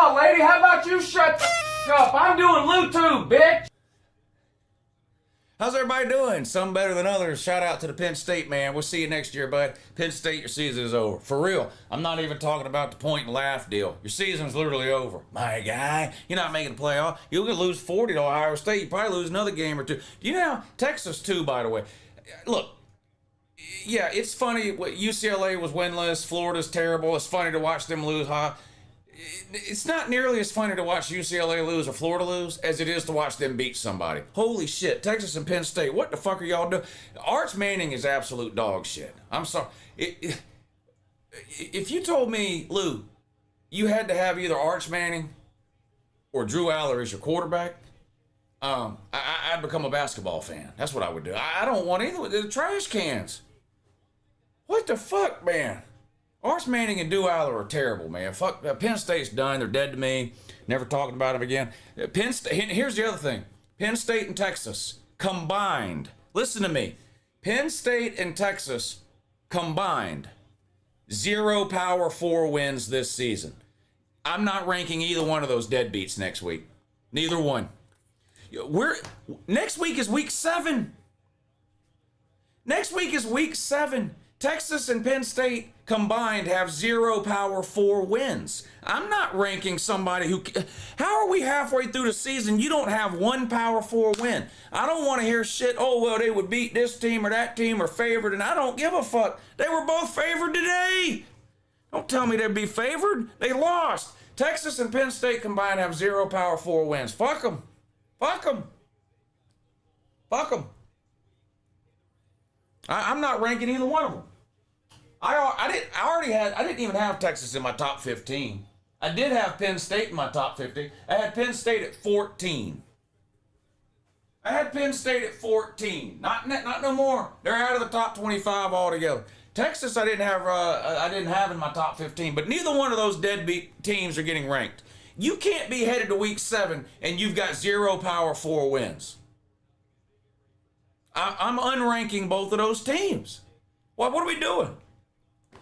Oh, lady, how about you shut the up? I'm doing LouTube, bitch. How's everybody doing? Some better than others. Shout out to the Penn State, man. We'll see you next year, bud. Penn State, your season is over. For real. I'm not even talking about the point and laugh deal. Your season's literally over. My guy, you're not making the playoff. You're going to lose 40 to Ohio State. You probably lose another game or two. Do you know, Texas too, by the way. Look, yeah, it's funny. UCLA was winless. Florida's terrible. It's funny to watch them lose. It's not nearly as funny to watch UCLA lose or Florida lose as it is to watch them beat somebody. Holy shit, Texas and Penn State, what the fuck are y'all doing? Arch Manning is absolute dog shit. I'm sorry. If you told me, Lou, you had to have either Arch Manning or Drew Aller as your quarterback, I'd become a basketball fan. That's what I would do. I don't want either. They're trash cans. What the fuck, man? Arch Manning and Drew Aller are terrible, man. Fuck, Penn State's done. They're dead to me. Never talking about them again. Penn State. Here's the other thing. Penn State and Texas combined. Listen to me. Penn State and Texas combined 0 Power 4 wins this season. I'm not ranking either one of those deadbeats next week. Neither one. Next week is week 7. Next week is week 7. Texas and Penn State combined have 0 Power 4 wins. I'm not ranking somebody who... How are we halfway through the season? You don't have 1 Power 4 win. I don't want to hear shit, oh, well, they would beat this team or that team or favored, and I don't give a fuck. They were both favored today. Don't tell me they'd be favored. They lost. Texas and Penn State combined have 0 Power 4 wins. Fuck them. Fuck them. Fuck them. I'm not ranking either one of them. I didn't even have Texas in my top 15. I did have Penn State in my top 15. I had Penn State at 14. I had Penn State at 14. Not no more. They're out of the top 25 altogether. Texas I didn't have in my top 15, but neither one of those deadbeat teams are getting ranked. You can't be headed to week 7 and you've got 0 Power 4 wins. I'm unranking both of those teams. What are we doing?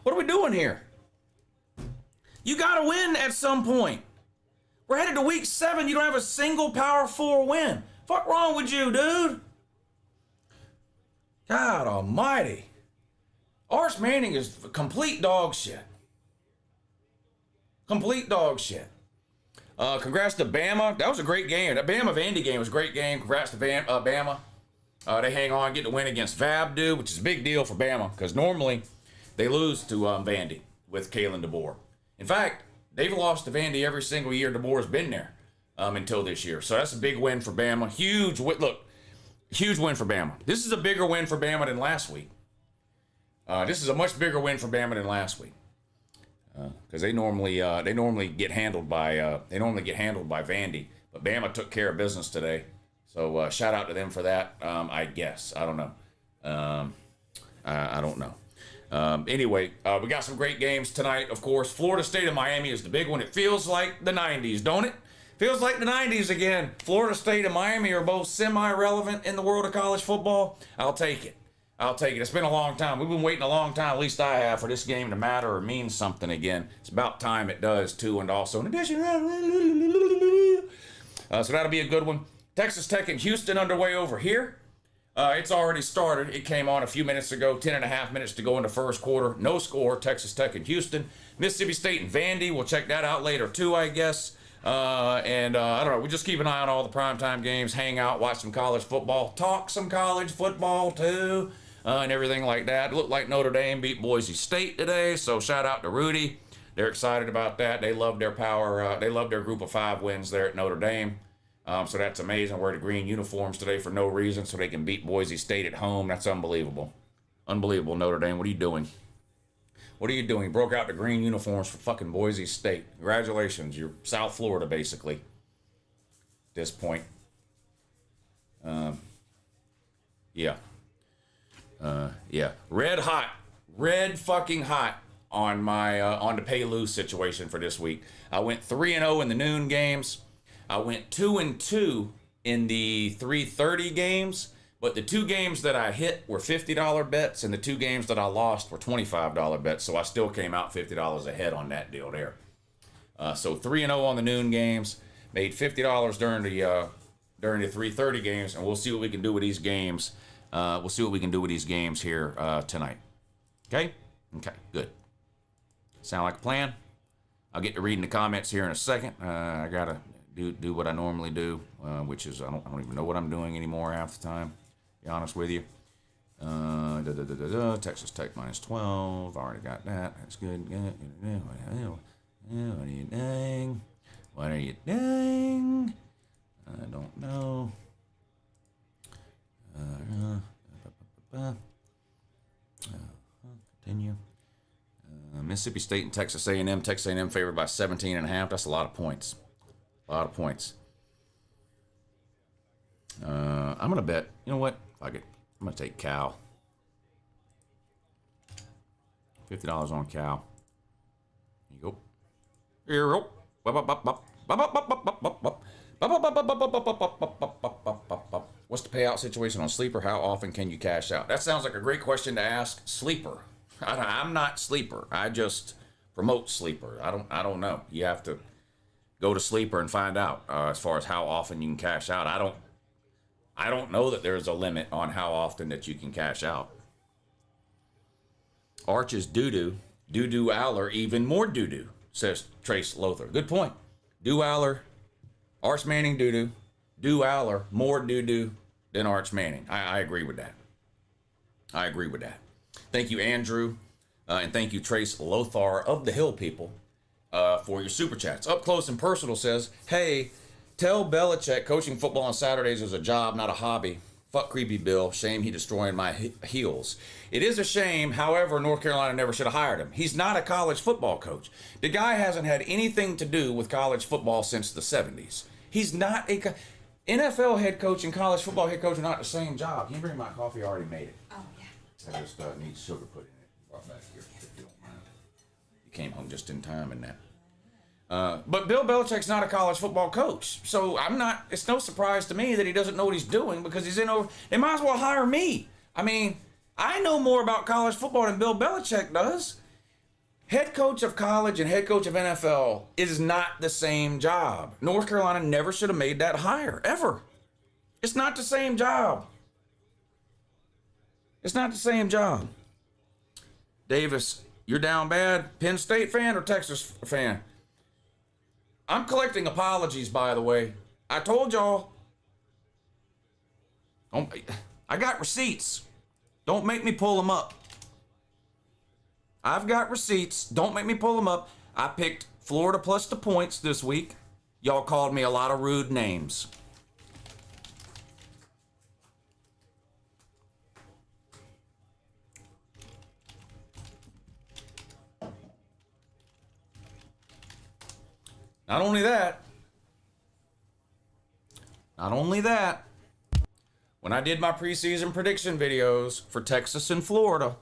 What are we doing here? You got to win at some point. We're headed to week 7. You don't have a single Power 4 win. Fuck wrong with you, dude? God almighty. Arch Manning is complete dog shit. Complete dog shit. Congrats to Bama. That was a great game. That Bama-Vandy game was a great game. Congrats to Bama. They hang on, get the win against Vabdu, which is a big deal for Bama, because normally they lose to Vandy with Kalen DeBoer. In fact, they've lost to Vandy every single year DeBoer's been there until this year. So that's a big win for Bama. Huge win for Bama. This is a bigger win for Bama than last week. This is a much bigger win for Bama than last week, because they normally get handled by Vandy, but Bama took care of business today. So shout out to them for that. I guess I don't know. I don't know. Anyway, we got some great games tonight. Of course, Florida State and Miami is the big one. It feels like the 90s, don't it? Feels like the 90s again. Florida State and Miami are both semi-relevant in the world of college football. I'll take it. It's been a long time. We've been waiting a long time, at least I have, for this game to matter or mean something again. It's about time it does, too. And also, in addition, so that'll be a good one. Texas Tech and Houston underway over here. It's already started. It came on a few minutes ago, 10.5 minutes to go in the first quarter. No score, Texas Tech and Houston. Mississippi State and Vandy. We'll check that out later, too, I guess. I don't know. We just keep an eye on all the primetime games, hang out, watch some college football, talk some college football, too, and everything like that. It looked like Notre Dame beat Boise State today, so shout out to Rudy. They're excited about that. They love their power. They love their group of 5 wins there at Notre Dame. So that's amazing. Wear the green uniforms today for no reason so they can beat Boise State at home. That's unbelievable. Unbelievable, Notre Dame. What are you doing? What are you doing? You broke out the green uniforms for fucking Boise State. Congratulations. You're South Florida, basically, at this point. Yeah. Red hot. Red fucking hot on my on the Pay-Lou situation for this week. I went 3-0 in the noon games. I went 2-2 in the 3:30 games, but the 2 games that I hit were $50 bets, and the 2 games that I lost were $25 bets, so I still came out $50 ahead on that deal there. So 3-0 on the noon games. Made $50 during the 3:30 games, and we'll see what we can do with these games. We'll see what we can do with these games here tonight. Okay? Okay, good. Sound like a plan? I'll get to reading the comments here in a second. I gotta do what I normally do, which is I don't even know what I'm doing anymore half the time. To be honest with you. Texas Tech -12. I already got that. That's good. What are you doing? What are you doing? I don't know. Continue. Mississippi State and Texas A&M. Texas A&M favored by 17.5. That's a lot of points. A lot of points. I'm gonna bet. You know what? Fuck it. I'm gonna take Cal. $50 on Cal. Here you go. Here you go. What's the payout situation on Sleeper? How often can you cash out? That sounds like a great question to ask Sleeper. I'm not Sleeper. I just promote Sleeper. I don't know. You have to go to Sleeper and find out as far as how often you can cash out. I don't know that there's a limit on how often that you can cash out. Arch is doo-doo. Doo-doo Aller, even more doo-doo, says Trace Lothar. Good point. Doo Aller, Arch Manning doo-doo. Doo Aller, more doo-doo than Arch Manning. I agree with that. I agree with that. Thank you, Andrew, and thank you, Trace Lothar of the Hill People, for your super chats. Up Close and Personal says, hey, tell Belichick coaching football on Saturdays is a job, not a hobby. Fuck Creepy Bill. Shame he destroying my heels. It is a shame. However, North Carolina never should have hired him. He's not a college football coach. The guy hasn't had anything to do with college football since the 70s. He's not a... NFL head coach and college football head coach are not the same job. Can you bring my coffee? I already made it. Oh, yeah. I just need sugar put in it. Brought back here, if you don't mind. You came home just in time in that. But Bill Belichick's not a college football coach. So it's no surprise to me that he doesn't know what he's doing because he's in over. They might as well hire me. I mean, I know more about college football than Bill Belichick does. Head coach of college and head coach of NFL is not the same job. North Carolina never should have made that hire, ever. It's not the same job. It's not the same job. Davis, you're down bad. Penn State fan or Texas fan? I'm collecting apologies, by the way. I told y'all. I got receipts. Don't make me pull them up. I've got receipts. Don't make me pull them up. I picked Florida plus the points this week. Y'all called me a lot of rude names. Not only that, when I did my preseason prediction videos for Texas and Florida,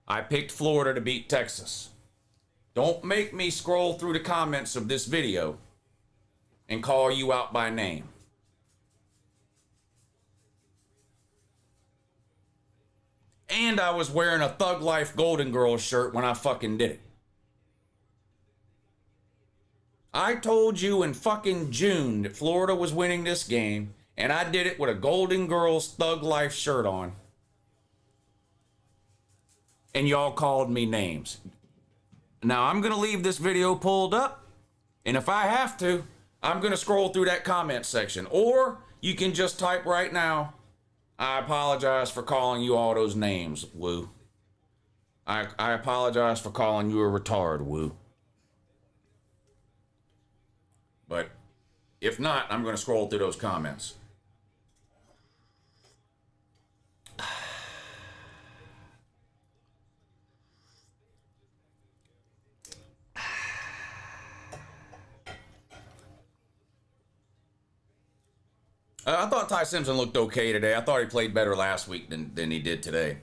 I picked Florida to beat Texas. Don't make me scroll through the comments of this video and call you out by name. And I was wearing a Thug Life Golden Girls shirt when I fucking did it. I told you in fucking June that Florida was winning this game, and I did it with a Golden Girls Thug Life shirt on. And y'all called me names. Now I'm gonna leave this video pulled up, and if I have to, I'm gonna scroll through that comment section. Or you can just type right now, I apologize for calling you all those names, Woo. I apologize for calling you a retard, Woo. But if not, I'm gonna scroll through those comments. I thought Ty Simpson looked okay today. I thought he played better last week than he did today.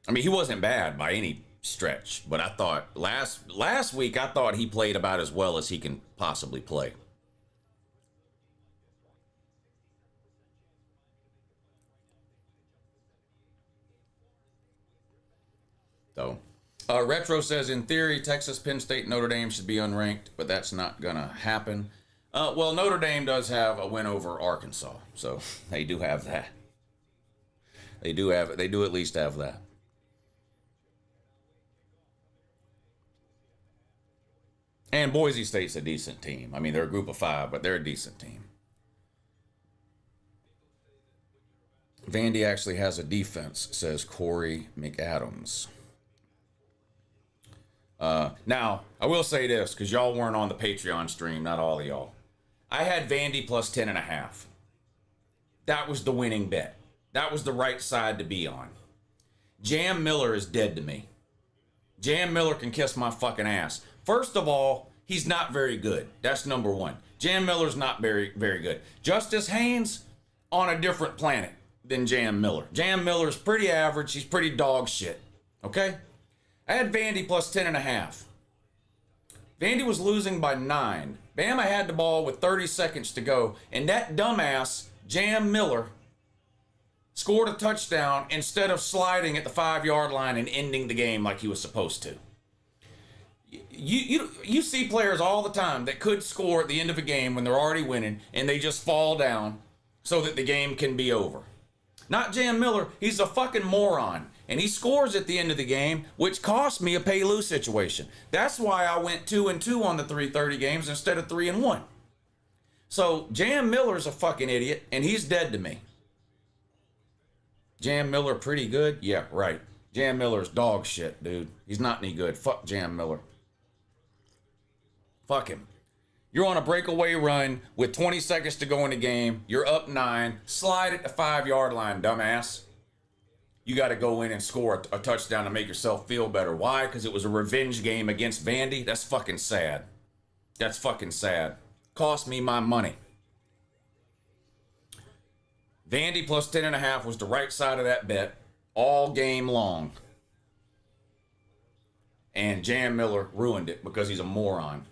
I mean, he wasn't bad by any stretch. But I thought last week, I thought he played about as well as he can possibly play. So, Retro says, in theory, Texas, Penn State, Notre Dame should be unranked, but that's not going to happen. Well, Notre Dame does have a win over Arkansas, so they do have that. They do at least have that. And Boise State's a decent team. I mean, they're a group of 5, but they're a decent team. Vandy actually has a defense, says Corey McAdams. Now, I will say this, because y'all weren't on the Patreon stream, not all of y'all. I had Vandy plus 10.5. That was the winning bet. That was the right side to be on. Jam Miller is dead to me. Jam Miller can kiss my fucking ass. First of all, he's not very good. That's number one. Jam Miller's not very, very good. Justice Haynes, on a different planet than Jam Miller. Jam Miller's pretty average. He's pretty dog shit. Okay? I had Vandy plus 10.5. Vandy was losing by 9. Bama had the ball with 30 seconds to go, and that dumbass, Jam Miller, scored a touchdown instead of sliding at the 5-yard line and ending the game like he was supposed to. You see players all the time that could score at the end of a game when they're already winning, and they just fall down so that the game can be over. Not Jam Miller. He's a fucking moron. And he scores at the end of the game, which cost me a pay-lose situation. That's why I went 2-2 on the 3:30 games instead of 3-1. So Jam Miller's a fucking idiot, and he's dead to me. Jam Miller pretty good? Yeah, right. Jam Miller's dog shit, dude. He's not any good. Fuck Jam Miller. Fuck him. You're on a breakaway run with 20 seconds to go in the game. You're up 9. Slide at the 5-yard line, dumbass. You got to go in and score a touchdown to make yourself feel better. Why? Because it was a revenge game against Vandy? That's fucking sad. That's fucking sad. Cost me my money. Vandy plus 10.5 was the right side of that bet all game long. And Jam Miller ruined it because he's a moron.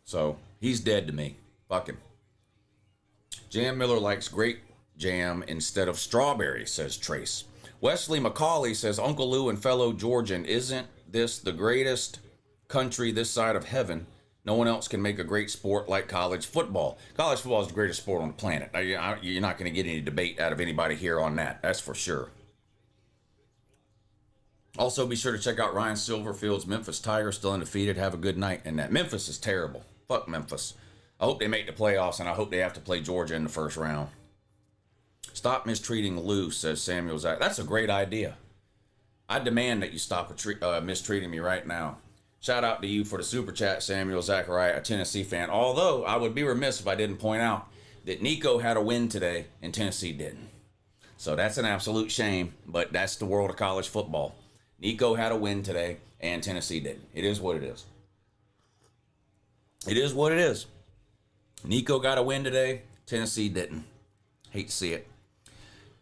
So, he's dead to me. Fuck him. Jam Miller likes grape jam instead of strawberry, says Trace. Wesley McCauley says, Uncle Lou and fellow Georgian, isn't this the greatest country this side of heaven? No one else can make a great sport like college football. College football is the greatest sport on the planet. You're not going to get any debate out of anybody here on that. That's for sure. Also, be sure to check out Ryan Silverfield's Memphis Tigers, still undefeated. Have a good night. And that Memphis is terrible. Fuck Memphis. I hope they make the playoffs, and I hope they have to play Georgia in the first round. Stop mistreating Lou, says Samuel Zach. That's a great idea. I demand that you stop mistreating me right now. Shout out to you for the super chat, Samuel Zachariah, a Tennessee fan. Although, I would be remiss if I didn't point out that Nico had a win today, and Tennessee didn't. So that's an absolute shame, but that's the world of college football. Nico had a win today, and Tennessee didn't. It is what it is. It is what it is. Nico got a win today. Tennessee didn't. Hate to see it.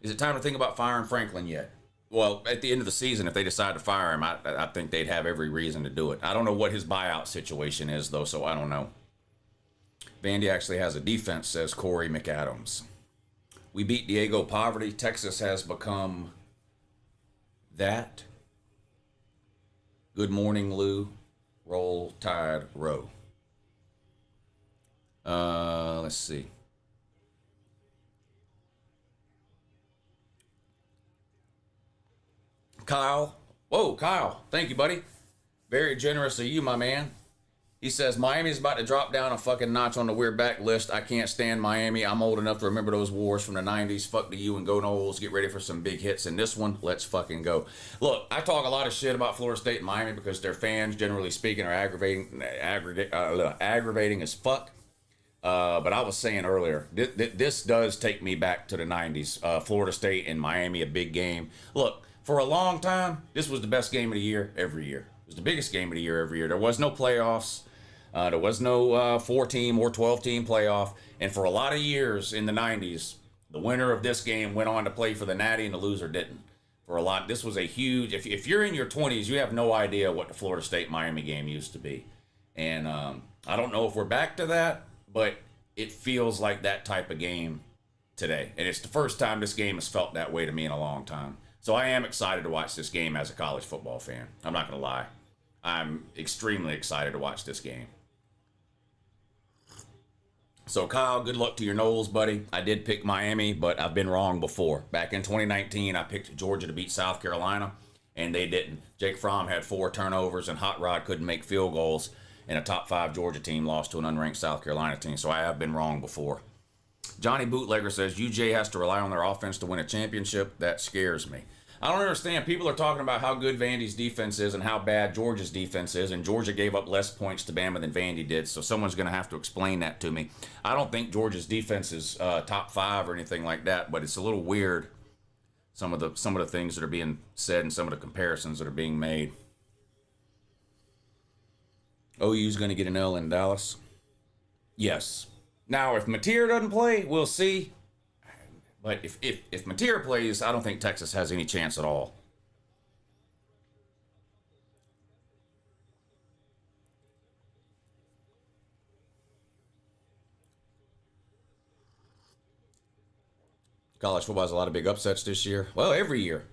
Is it time to think about firing Franklin yet? Well, at the end of the season, if they decide to fire him, I think they'd have every reason to do it. I don't know what his buyout situation is, though, so I don't know. Vandy actually has a defense, says Corey McAdams. We beat Diego Poverty. Texas has become that. Good morning, Lou. Roll Tide Row. Let's see. Kyle. Whoa, Kyle. Thank you, buddy. Very generous of you, my man. He says, Miami's about to drop down a fucking notch on the weird back list. I can't stand Miami. I'm old enough to remember those wars from the 90s. Fuck the U and go Noles. Get ready for some big hits. In this one, let's fucking go. Look, I talk a lot of shit about Florida State and Miami because their fans, generally speaking, are aggravating as fuck. But I was saying earlier, this does take me back to the 90s. Florida State and Miami, a big game. Look, for a long time, this was the best game of the year every year. It was the biggest game of the year every year. There was no playoffs. There was no 4-team or 12-team playoff. And for a lot of years in the 90s, The winner of this game went on to play for the Natty, and the loser didn't. For a lot, this was a huge. If you're in your 20s, you have no idea what the Florida State Miami game used to be, and I don't know if we're back to that, but it feels like that type of game today, and it's the first time this game has felt that way to me in a long time. So I am excited to watch this game as a college football fan. I'm not gonna lie, I'm extremely excited to watch this game. So Kyle, good luck to your Noles, buddy. I did pick Miami, but I've been wrong before. Back in 2019, I picked Georgia to beat South Carolina, and they didn't. Jake Fromm had 4 turnovers, and Hot Rod couldn't make field goals, and a top 5 Georgia team lost to an unranked South Carolina team. So I have been wrong before. Johnny Bootlegger says, UJ has to rely on their offense to win a championship. That scares me. I don't understand. People are talking about how good Vandy's defense is and how bad Georgia's defense is, and Georgia gave up less points to Bama than Vandy did, so someone's going to have to explain that to me. I don't think Georgia's defense is top 5 or anything like that, but it's a little weird, some of the things that are being said and some of the comparisons that are being made. OU's going to get an L in Dallas? Yes. Now, if Mateer doesn't play, we'll see. But if Mateer plays, I don't think Texas has any chance at all. College football has a lot of big upsets this year. Well, every year.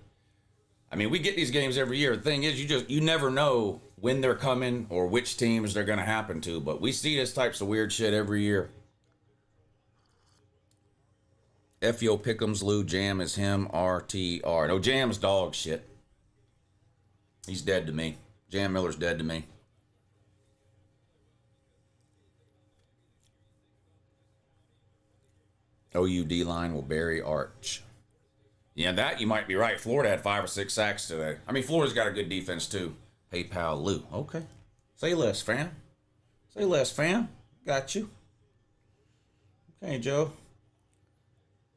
I mean, we get these games every year. The thing is, you never know when they're coming or which teams they're going to happen to. But we see this types of weird shit every year. F.O. Pickums, Lou, Jam is him, RTR. No, Jam's dog shit. He's dead to me. Jam Miller's dead to me. OU D-line will bury Arch. Yeah, that you might be right. Florida had 5 or 6 sacks today. I mean, Florida's got a good defense, too. Hey, pal, Lou. Okay. Say less, fam. Say less, fam. Got you. Okay, Joe.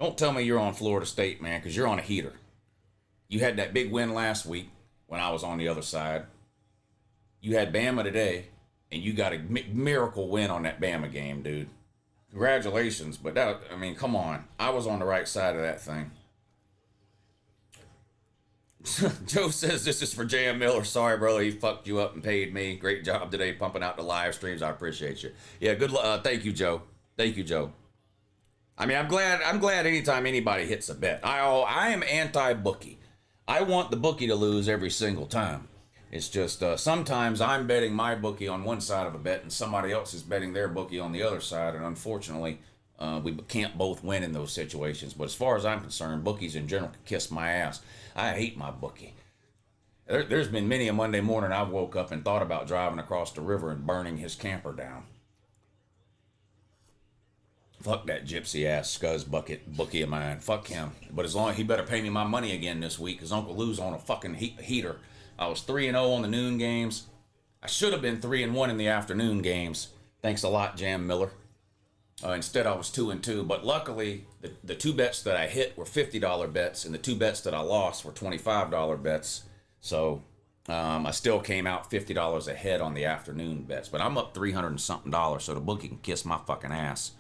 Don't tell me you're on Florida State, man, because you're on a heater. You had that big win last week when I was on the other side. You had Bama today, and you got a miracle win on that Bama game, dude. Congratulations, but that, I mean, come on. I was on the right side of that thing. Joe says this is for J.M. Miller. Sorry, brother, he fucked you up and paid me. Great job today pumping out the live streams. I appreciate you. Yeah, good. Thank you, Joe. Thank you, Joe. I mean, I'm glad anytime anybody hits a bet. I am anti-bookie. I want the bookie to lose every single time. It's just sometimes I'm betting my bookie on one side of a bet and somebody else is betting their bookie on the other side, and unfortunately, we can't both win in those situations. But as far as I'm concerned, bookies in general can kiss my ass. I hate my bookie. There's been many a Monday morning I've woke up and thought about driving across the river and burning his camper down. Fuck that gypsy ass scuzz bucket bookie of mine. Fuck him. But as long as he better pay me my money again this week, because Uncle Lou's on a fucking heater. I was 3-0 on the noon games. I should have been 3-1 in the afternoon games. Thanks a lot, Jam Miller. Instead, I was 2-2. But luckily, the 2 bets that I hit were $50 bets, and the 2 bets that I lost were $25 bets. So I still came out $50 ahead on the afternoon bets. But I'm up $300 and something, so the bookie can kiss my fucking ass.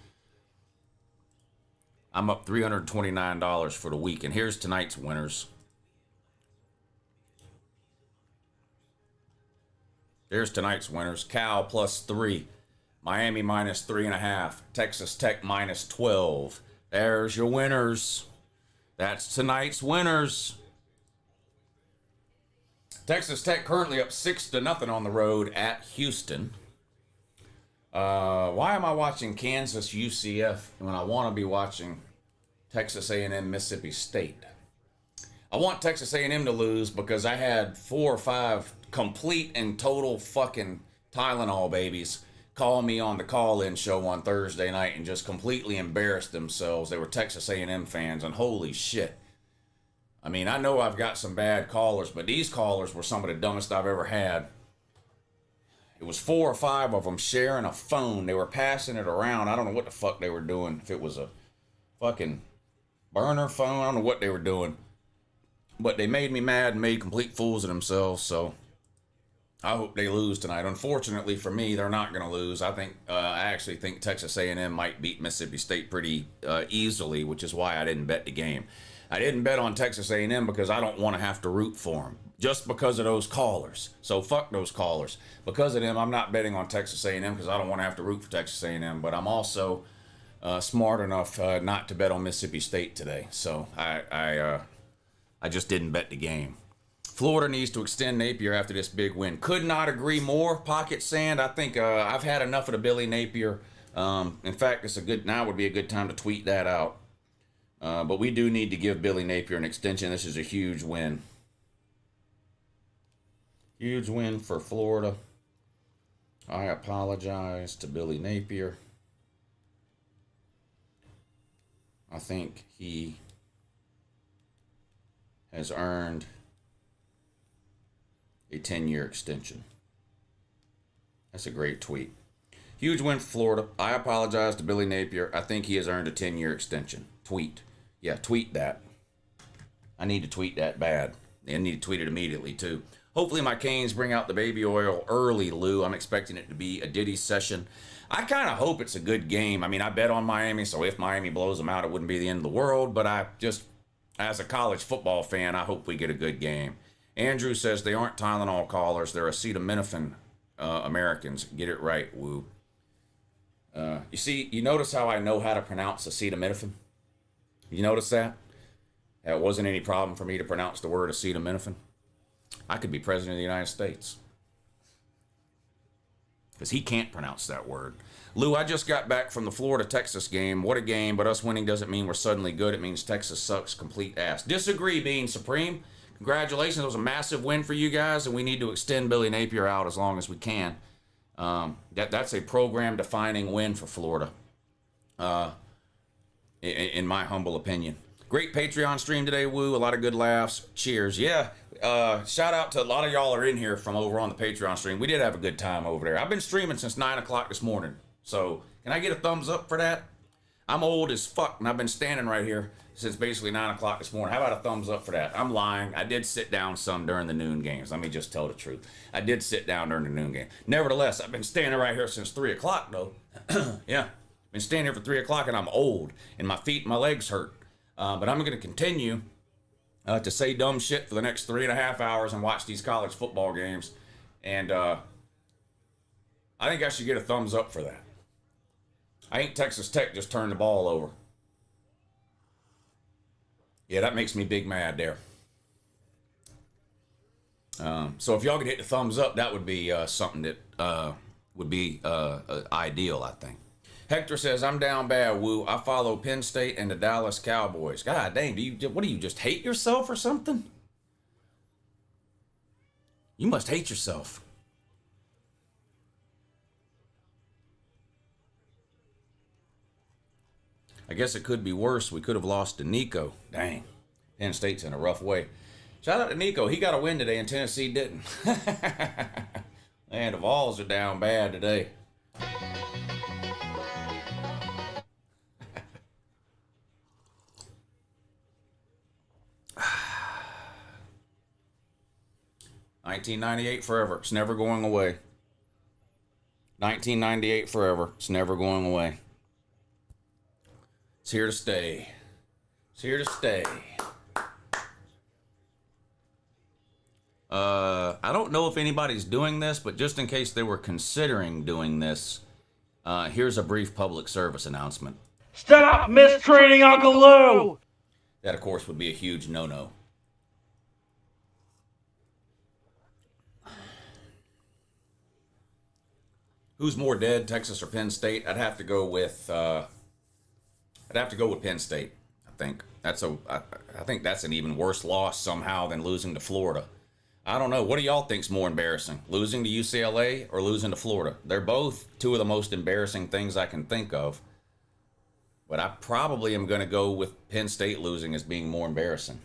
I'm up $329 for the week, and here's tonight's winners. There's tonight's winners. Cal +3, Miami -3.5, Texas Tech -12. There's your winners. That's tonight's winners. Texas Tech currently up 6-0 on the road at Houston. Why am I watching Kansas UCF when I want to be watching Texas A&M Mississippi State? I want Texas A&M to lose because I had 4 or 5 complete and total fucking Tylenol babies call me on the call-in show on Thursday night and just completely embarrassed themselves. They were Texas A&M fans, and holy shit. I mean, I know I've got some bad callers, but these callers were some of the dumbest I've ever had. It was 4 or 5 of them sharing a phone. They were passing it around. I don't know what the fuck they were doing. If it was a fucking burner phone, I don't know what they were doing. But they made me mad and made complete fools of themselves. So I hope they lose tonight. Unfortunately for me, they're not going to lose. I actually think Texas A&M might beat Mississippi State pretty easily, which is why I didn't bet the game. I didn't bet on Texas A&M because I don't want to have to root for them, just because of those callers. So fuck those callers. Because of them, I'm not betting on Texas A&M because I don't want to have to root for Texas A&M. But I'm also smart enough not to bet on Mississippi State today. So I just didn't bet the game. Florida needs to extend Napier after this big win. Could not agree more. Pocket Sand. I think I've had enough of the Billy Napier. In fact, now would be a good time to tweet that out. But we do need to give Billy Napier an extension. This is a huge win. Huge win for Florida. I apologize to Billy Napier. I think he has earned a 10-year extension. That's a great tweet. Huge win for Florida. I apologize to Billy Napier. I think he has earned a 10-year extension. Tweet. Yeah, tweet that. I need to tweet that bad. I need to tweet it immediately, too. Hopefully my Canes bring out the baby oil early, Lou. I'm expecting it to be a Diddy session. I kind of hope it's a good game. I mean, I bet on Miami, so if Miami blows them out, it wouldn't be the end of the world. But I just, as a college football fan, I hope we get a good game. Andrew says they aren't Tylenol callers. They're acetaminophen Americans. Get it right, Woo. You see, you notice how I know how to pronounce acetaminophen? You notice that? It wasn't any problem for me to pronounce the word acetaminophen. I could be president of the United States. Because he can't pronounce that word. Lou, I just got back from the Florida-Texas game. What a game, but us winning doesn't mean we're suddenly good. It means Texas sucks complete ass. Disagree, being supreme. Congratulations, it was a massive win for you guys, and we need to extend Billy Napier out as long as we can. That's a program-defining win for Florida, in my humble opinion. Great Patreon stream today, Woo. A lot of good laughs. Cheers. Yeah, shout out to a lot of y'all are in here from over on the Patreon stream. We did have a good time over there. I've been streaming since 9 o'clock this morning, so can I get a thumbs up for that? I'm old as fuck, and I've been standing right here since basically 9 o'clock this morning. How about a thumbs up for that? I'm lying. I did sit down some during the noon games. Let me just tell the truth. I did sit down during the noon game. Nevertheless, I've been standing right here since 3 o'clock, though. Yeah, been standing here for 3 o'clock, and I'm old, and my feet and my legs hurt. But I'm going to continue to say dumb shit for the next 3.5 hours and watch these college football games. And I think I should get a thumbs up for that. I think Texas Tech just turned the ball over. Yeah, that makes me big mad there. So if y'all could hit the thumbs up, that would be something that would be ideal, I think. Hector says, I'm down bad, Woo. I follow Penn State and the Dallas Cowboys. God dang, what do you just hate yourself or something? You must hate yourself. I guess it could be worse. We could have lost to Nico. Dang. Penn State's in a rough way. Shout out to Nico. He got a win today and Tennessee didn't. Man, the Vols are down bad today. $19.98 forever. It's never going away. $19.98 forever. It's never going away. It's here to stay. It's here to stay. I don't know if anybody's doing this, but just in case they were considering doing this, here's a brief public service announcement. Stop mistreating Uncle Lou! That, of course, would be a huge no-no. Who's more dead, Texas or Penn State? I'd have to go with Penn State. I think that's an even worse loss somehow than losing to Florida. I don't know. What do y'all think's more embarrassing? Losing to UCLA or losing to Florida? They're both two of the most embarrassing things I can think of. But I probably am going to go with Penn State losing as being more embarrassing.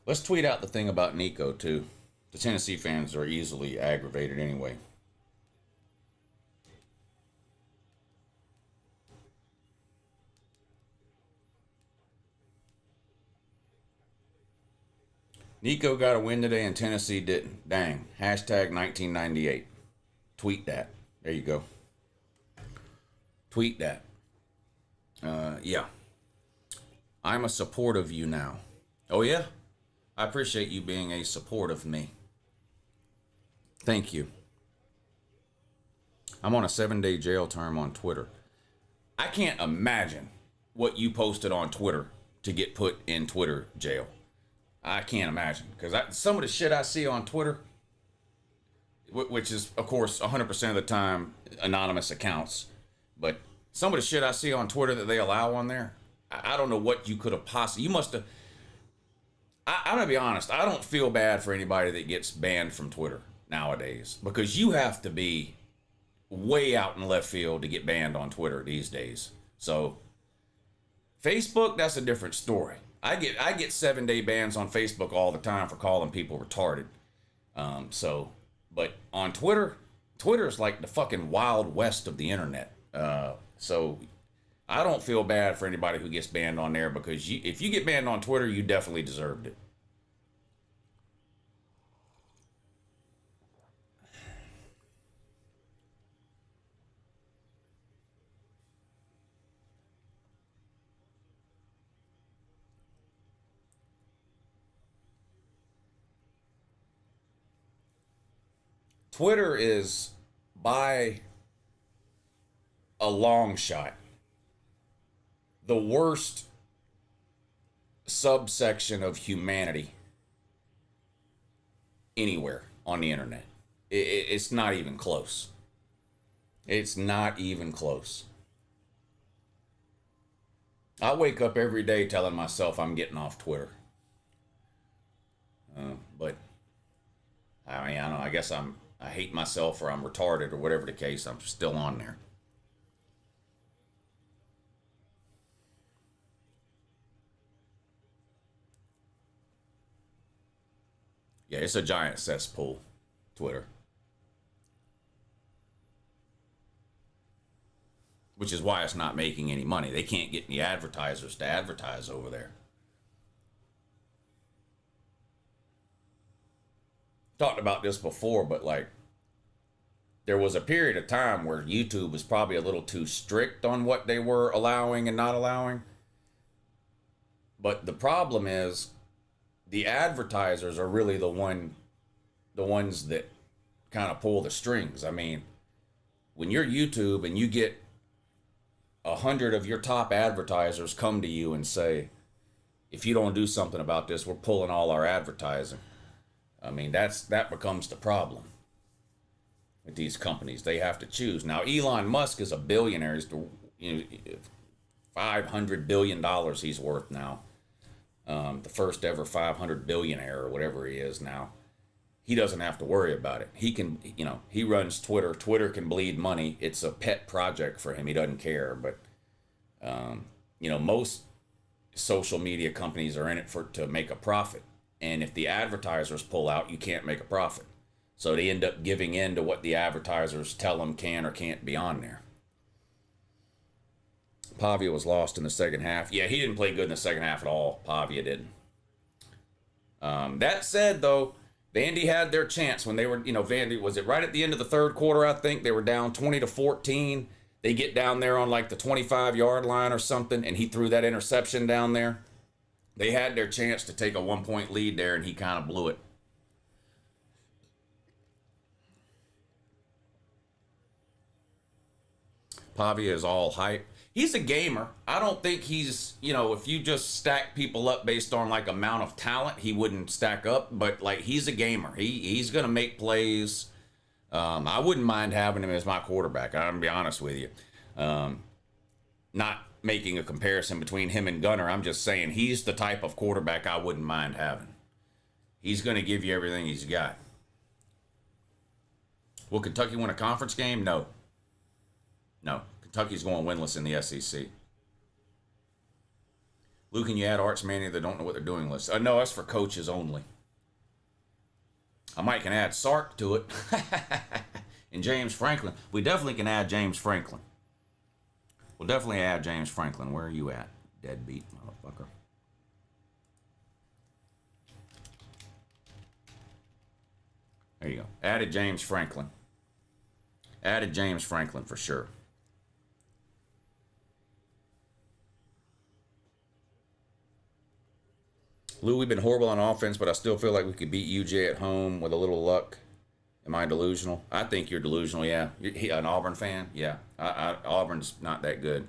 Let's tweet out the thing about Nico, too. The Tennessee fans are easily aggravated anyway. Nico got a win today and Tennessee didn't. Dang. Hashtag 1998. Tweet that. There you go. Tweet that. Yeah. I'm a support of you now. Oh, yeah? I appreciate you being a support of me. Thank you. I'm on a 7-day jail term on Twitter. I can't imagine what you posted on Twitter to get put in Twitter jail. I can't imagine. Because some of the shit I see on Twitter, which is, of course, 100% of the time anonymous accounts, but some of the shit I see on Twitter that they allow on there, I don't know what you could have possibly... You must have... I'm going to be honest. I don't feel bad for anybody that gets banned from Twitter nowadays, because you have to be way out in left field to get banned on Twitter these days. So Facebook, that's a different story. I get 7-day bans on Facebook all the time for calling people retarded. But on Twitter's like the fucking Wild West of the internet. So I don't feel bad for anybody who gets banned on there, because if you get banned on Twitter, you definitely deserved it. Twitter is, by a long shot, the worst subsection of humanity anywhere on the internet. It's not even close. It's not even close. I wake up every day telling myself I'm getting off Twitter. But I mean, I don't know. I guess I hate myself, or I'm retarded, or whatever the case. I'm still on there. Yeah, it's a giant cesspool, Twitter. Which is why it's not making any money. They can't get any advertisers to advertise over there. Talked about this before, but like, there was a period of time where YouTube was probably a little too strict on what they were allowing and not allowing. But the problem is, the advertisers are really the ones that kind of pull the strings. I mean, when you're YouTube and you get 100 of your top advertisers come to you and say, if you don't do something about this, we're pulling all our advertising. I mean, that becomes the problem with these companies. They have to choose. Now, Elon Musk is a billionaire. He's, $500 billion he's worth now. The first ever 500 billionaire, or whatever he is now. He doesn't have to worry about it. He can, he runs Twitter. Twitter can bleed money. It's a pet project for him. He doesn't care. But, most social media companies are in it to make a profit. And if the advertisers pull out, you can't make a profit. So they end up giving in to what the advertisers tell them can or can't be on there. Pavia was lost in the second half. Yeah, he didn't play good in the second half at all. Pavia didn't. That said, though, Vandy had their chance when they were, Vandy, was it right at the end of the third quarter, I think? They were down 20-14. They get down there on like the 25-yard line or something, and he threw that interception down there. They had their chance to take a 1-point lead there, and he kind of blew it. Pavia is all hype. He's a gamer. I don't think he's, if you just stack people up based on like amount of talent, he wouldn't stack up. But like, he's a gamer. He's going to make plays. I wouldn't mind having him as my quarterback. I'm going to be honest with you. Not making a comparison between him and Gunner. I'm just saying he's the type of quarterback I wouldn't mind having. He's going to give you everything he's got. Will Kentucky win a conference game? No. Kentucky's going winless in the SEC. Lou, can you add Arts Mania that don't know what they're doing list? No, that's for coaches only. I might can add Sark to it. And James Franklin. We definitely can add James Franklin. We'll definitely add James Franklin. Where are you at, deadbeat motherfucker? There you go. Added James Franklin. Added James Franklin for sure. Lou, we've been horrible on offense, but I still feel like we could beat UJ at home with a little luck. Am I delusional? I think you're delusional, yeah. You're an Auburn fan? Yeah. Auburn's not that good.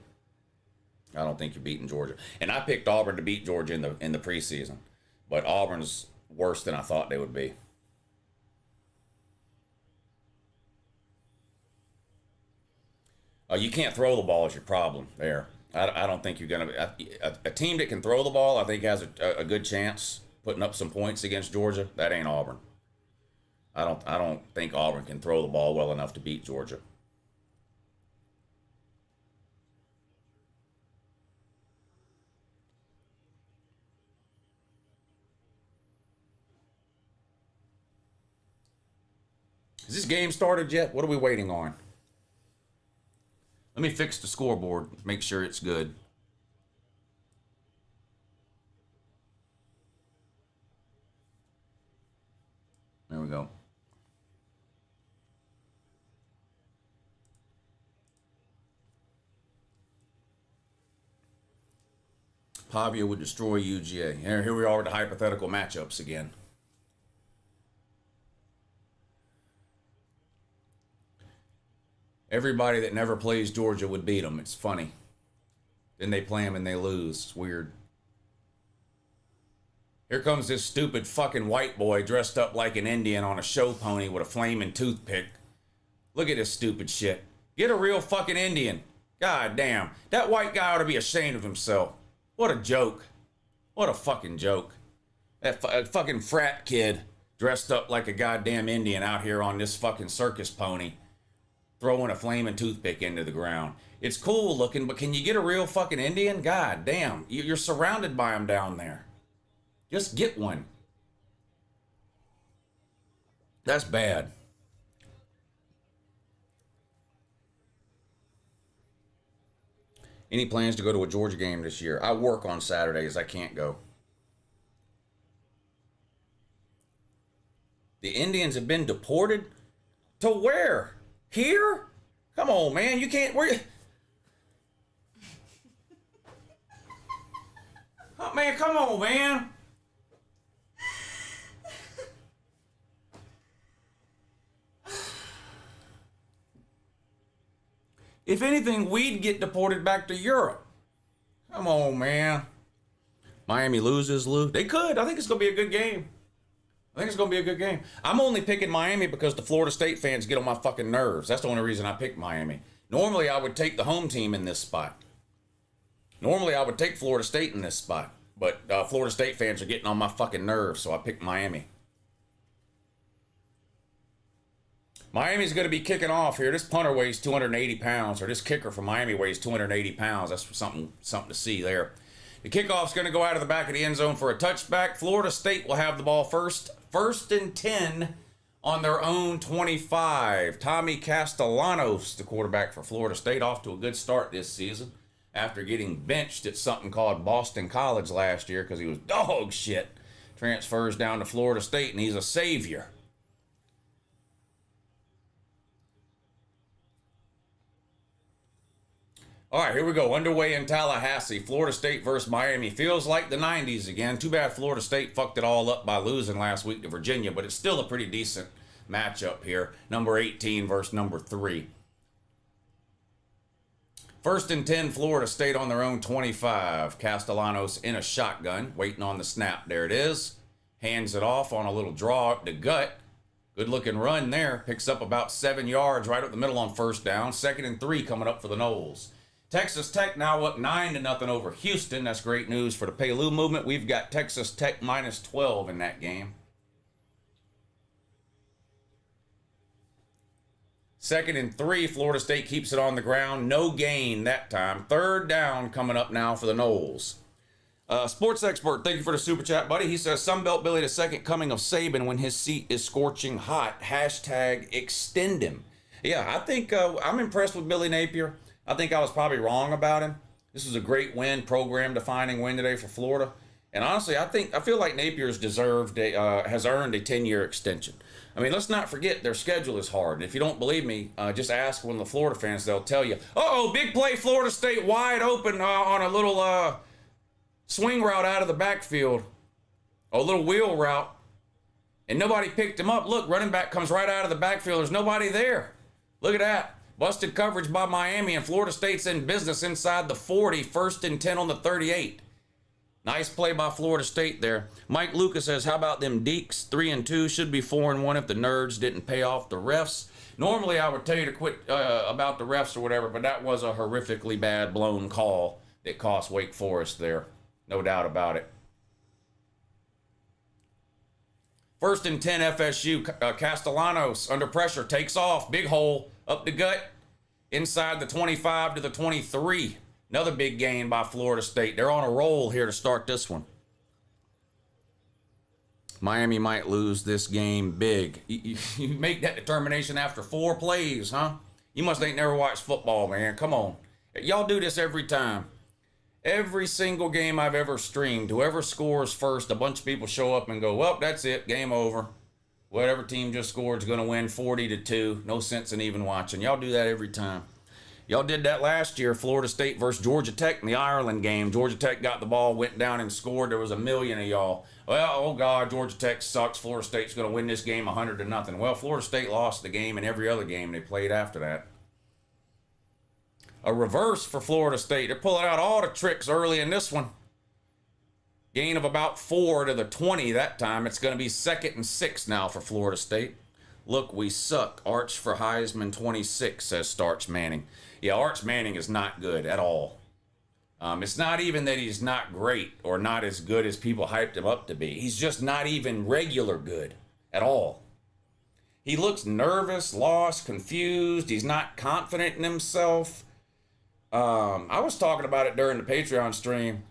I don't think you're beating Georgia. And I picked Auburn to beat Georgia in the preseason. But Auburn's worse than I thought they would be. You can't throw the ball is your problem there. I don't think you're going to... A team that can throw the ball, I think, has a good chance putting up some points against Georgia. That ain't Auburn. I don't think Auburn can throw the ball well enough to beat Georgia. Has this game started yet? What are we waiting on? Let me fix the scoreboard, make sure it's good. There we go. Pavia would destroy UGA. Here we are with the hypothetical matchups again. Everybody that never plays Georgia would beat them. It's funny. Then they play them and they lose. It's weird. Here comes this stupid fucking white boy dressed up like an Indian on a show pony with a flaming toothpick. Look at this stupid shit. Get a real fucking Indian. God damn. That white guy ought to be ashamed of himself. What a joke. What a fucking joke. That fucking frat kid dressed up like a goddamn Indian out here on this fucking circus pony, throwing a flaming toothpick into the ground. It's cool looking, but can you get a real fucking Indian? God damn. You're surrounded by them down there. Just get one. That's bad. Any plans to go to a Georgia game this year? I work on Saturdays. I can't go. The Indians have been deported? To where? Here? Come on, man. You can't... Where? Oh, man, come on, man. If anything, we'd get deported back to Europe. Come on, man. Miami loses, Lou. They could. I think it's going to be a good game. I think it's going to be a good game. I'm only picking Miami because the Florida State fans get on my fucking nerves. That's the only reason I picked Miami. Normally, I would take the home team in this spot. Normally, I would take Florida State in this spot. But Florida State fans are getting on my fucking nerves, so I picked Miami. Miami's going to be kicking off here. This punter weighs 280 pounds, or this kicker from Miami weighs 280 pounds. That's something to see there. The kickoff's going to go out of the back of the end zone for a touchback. Florida State will have the ball first. First and 10 on their own 25. Tommy Castellanos, the quarterback for Florida State, off to a good start this season after getting benched at something called Boston College last year because he was dog shit. Transfers down to Florida State, and he's a savior. All right, here we go. Underway in Tallahassee. Florida State versus Miami. Feels like the 90s again. Too bad Florida State fucked it all up by losing last week to Virginia, but it's still a pretty decent matchup here. Number 18 versus number 3. First and 10, Florida State on their own 25. Castellanos in a shotgun, waiting on the snap. There it is. Hands it off on a little draw up the gut. Good looking run there. Picks up about 7 yards right up the middle on first down. Second and 3 coming up for the Noles. Texas Tech now up 9-0 over Houston. That's great news for the Pay-Lou movement. We've got Texas Tech minus 12 in that game. Second and 3, Florida State keeps it on the ground. No gain that time. Third down coming up now for the Noles. Sports expert, thank you for the super chat, buddy. He says, Sunbelt Billy the second coming of Saban when his seat is scorching hot. Hashtag extend him. Yeah, I think I'm impressed with Billy Napier. I think I was probably wrong about him. This was a great win, program-defining win today for Florida. And honestly, I feel like Napier's has earned a 10-year extension. I mean, let's not forget their schedule is hard. And if you don't believe me, just ask one of the Florida fans. They'll tell you, uh-oh, big play, Florida State wide open on a little swing route out of the backfield, a little wheel route, and nobody picked him up. Look, running back comes right out of the backfield. There's nobody there. Look at that. Busted coverage by Miami, and Florida State's in business inside the 40, 1st and 10 on the 38. Nice play by Florida State there. Mike Lucas says, how about them Deeks? 3-2 should be 4-1 if the nerds didn't pay off the refs. Normally, I would tell you to quit about the refs or whatever, but that was a horrifically bad blown call that cost Wake Forest there. No doubt about it. 1st and 10 FSU. Castellanos under pressure takes off. Big hole up the gut. Inside the 25 to the 23. Another big gain by Florida State. They're on a roll here to start this one. Miami might lose this game big. You make that determination after 4 plays, huh? You must ain't never watched football, man. Come on. Y'all do this every time. Every single game I've ever streamed, whoever scores first, a bunch of people show up and go, well, that's it, game over. Whatever team just scored is going to win 40-2. No sense in even watching. Y'all do that every time. Y'all did that last year, Florida State versus Georgia Tech in the Ireland game. Georgia Tech got the ball, went down and scored. There was 1 million of y'all. Well, oh God, Georgia Tech sucks. Florida State's going to win this game 100-0. Well, Florida State lost the game and every other game they played after that. A reverse for Florida State. They're pulling out all the tricks early in this one. Gain of about 4 to the 20 that time. It's going to be 2nd and 6 now for Florida State. Look, we suck. Arch for Heisman 26, says Starch Manning. Yeah, Arch Manning is not good at all. It's not even that he's not great or not as good as people hyped him up to be. He's just not even regular good at all. He looks nervous, lost, confused. He's not confident in himself. I was talking about it during the Patreon stream.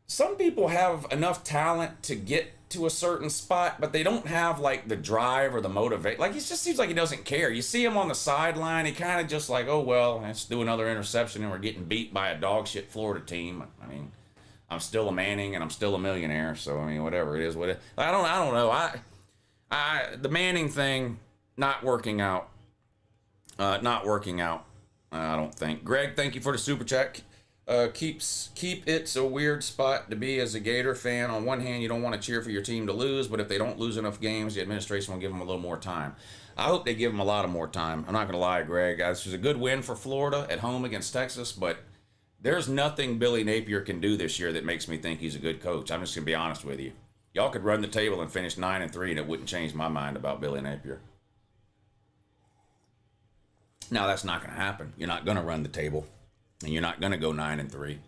Some people have enough talent to get to a certain spot, but they don't have like the drive or the motivation. Like, he just seems like he doesn't care. You see him on the sideline, he kind of just like, oh, well, let's do another interception and we're getting beat by a dog shit Florida team. I mean, I'm still a Manning and I'm still a millionaire. So, I mean, whatever it is, what it, I don't know. The Manning thing, not working out. I don't think. Greg, thank you for the super chat. Keep it's a weird spot to be as a Gator fan. On one hand, you don't want to cheer for your team to lose, but if they don't lose enough games, the administration will give them a little more time. I hope they give them a lot of more time. I'm not going to lie, Greg. This was a good win for Florida at home against Texas, but there's nothing Billy Napier can do this year that makes me think he's a good coach. I'm just going to be honest with you. Y'all could run the table and finish 9-3, and it wouldn't change my mind about Billy Napier. Now, that's not going to happen. You're not going to run the table. And you're not going to go 9-3.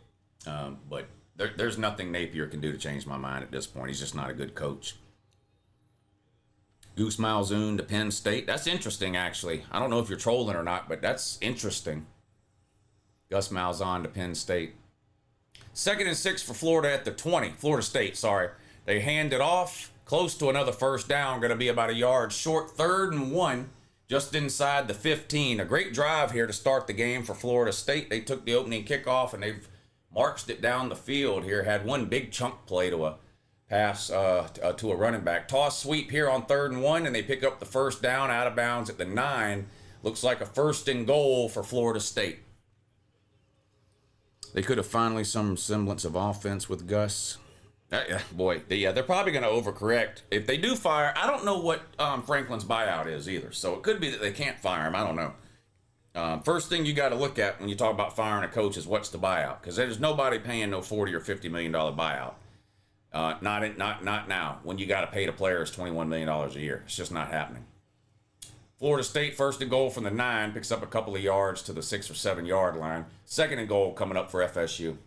But there's nothing Napier can do to change my mind at this point. He's just not a good coach. Goose Malzahn to Penn State. That's interesting, actually. I don't know if you're trolling or not, but that's interesting. Gus Malzahn to Penn State. 2nd and 6 for Florida at the 20. Florida State, sorry. They hand it off. Close to another first down. Going to be about a yard short. 3rd and 1. Just inside the 15. A great drive here to start the game for Florida State. They took the opening kickoff and they've marched it down the field here. Had one big chunk play to a pass to a running back. Toss sweep here on 3rd and 1, and they pick up the first down out of bounds at the 9. Looks like a 1st and goal for Florida State. They could have finally some semblance of offense with Gus. They're probably going to overcorrect. If they do fire, I don't know what Franklin's buyout is either. So it could be that they can't fire him. I don't know. First thing you got to look at when you talk about firing a coach is what's the buyout, because there's nobody paying no $40 or $50 million buyout. Not now. When you got to pay the players $21 million a year, it's just not happening. Florida State 1st and goal from the 9, picks up a couple of yards to the 6 or 7 yard line. 2nd and goal coming up for FSU.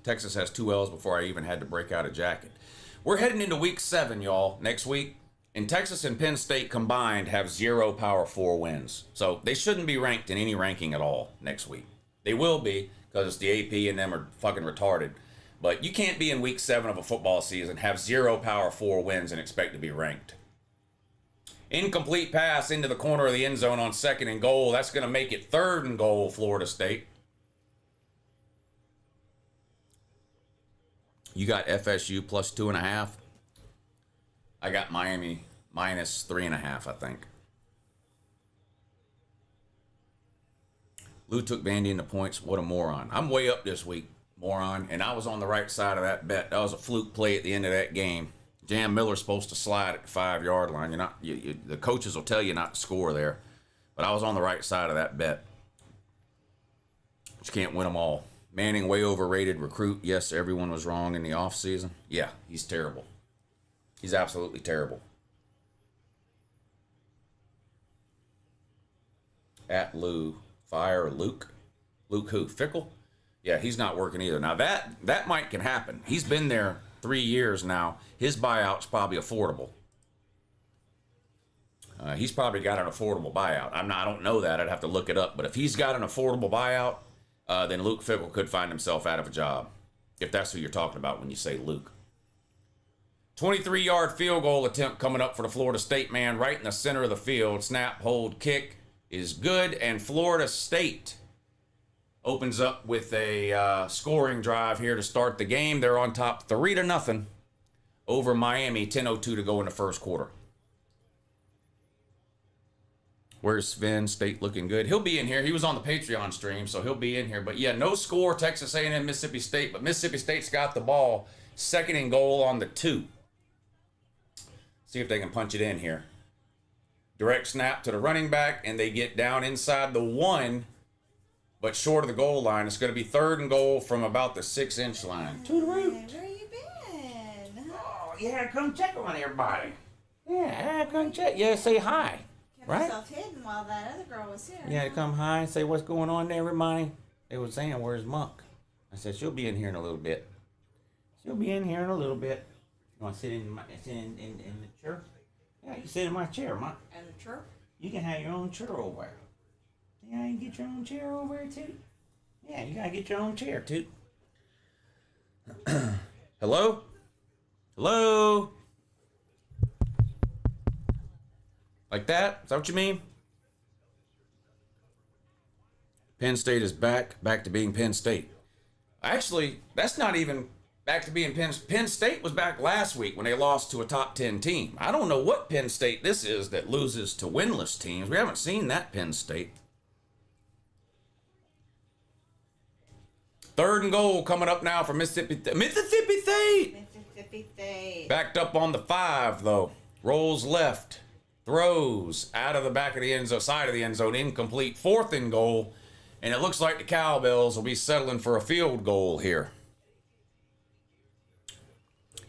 Texas has 2 L's before I even had to break out a jacket. We're heading into week 7, y'all, next week. And Texas and Penn State combined have 0 Power 4 wins. So they shouldn't be ranked in any ranking at all next week. They will be because the AP and them are fucking retarded. But you can't be in week 7 of a football season, have 0 Power 4 wins and expect to be ranked. Incomplete pass into the corner of the end zone on 2nd and goal. That's going to make it 3rd and goal, Florida State. You got FSU plus 2.5. I got Miami minus 3.5, I think. Lou took Vandy into points. What a moron. I'm way up this week, moron. And I was on the right side of that bet. That was a fluke play at the end of that game. Jam Miller's supposed to slide at the 5-yard line. The coaches will tell you not to score there. But I was on the right side of that bet. But you can't win them all. Manning, way overrated recruit. Yes, everyone was wrong in the offseason. Yeah, he's terrible. He's absolutely terrible. At Lou. Fire Luke. Luke who? Fickle? Yeah, he's not working either. Now that might can happen. He's been there 3 years now. His buyout's probably affordable. He's probably got an affordable buyout. I don't know that. I'd have to look it up. But if he's got an affordable buyout, then Luke Fickle could find himself out of a job. If that's who you're talking about when you say Luke. 23-yard field goal attempt coming up for the Florida State man right in the center of the field. Snap, hold, kick is good. And Florida State opens up with a scoring drive here to start the game. They're on top 3-0 over Miami. 10:02 to go in the first quarter. Where's Sven? State looking good. He'll be in here. He was on the Patreon stream, so he'll be in here. But yeah, no score, Texas A&M, Mississippi State. But Mississippi State's got the ball. 2nd and goal on the 2. See if they can punch it in here. Direct snap to the running back, and they get down inside the 1, but short of the goal line. It's going to be 3rd and goal from about the 6-inch line. To the root. Where you been? Oh, yeah, come check on everybody. Yeah, come check. Yeah, say hi. Kept Right? myself hidden while that other girl was here. Yeah, to come hi and say what's going on there, everybody. They were saying, where's Monk? I said, she'll be in here in a little bit. She'll be in here in a little bit. You want to sit in the chair? Yeah, you sit in my chair, Monk. And the chirp? You can have your own chair over there. Yeah, you can get your own chair over there, too. Yeah, you gotta get your own chair, too. Hello? Hello? Like that? Is that what you mean? Penn State is back to being Penn State. Actually, that's not even back to being Penn State was back last week when they lost to a top 10 team. I don't know what Penn State this is that loses to winless teams. We haven't seen that Penn State. 3rd and goal coming up now for Mississippi State. Mississippi State. Backed up on the 5, though. Rolls left. Throws out of the back of the end zone, side of the end zone, incomplete. 4th and goal. And it looks like the Cowbells will be settling for a field goal here.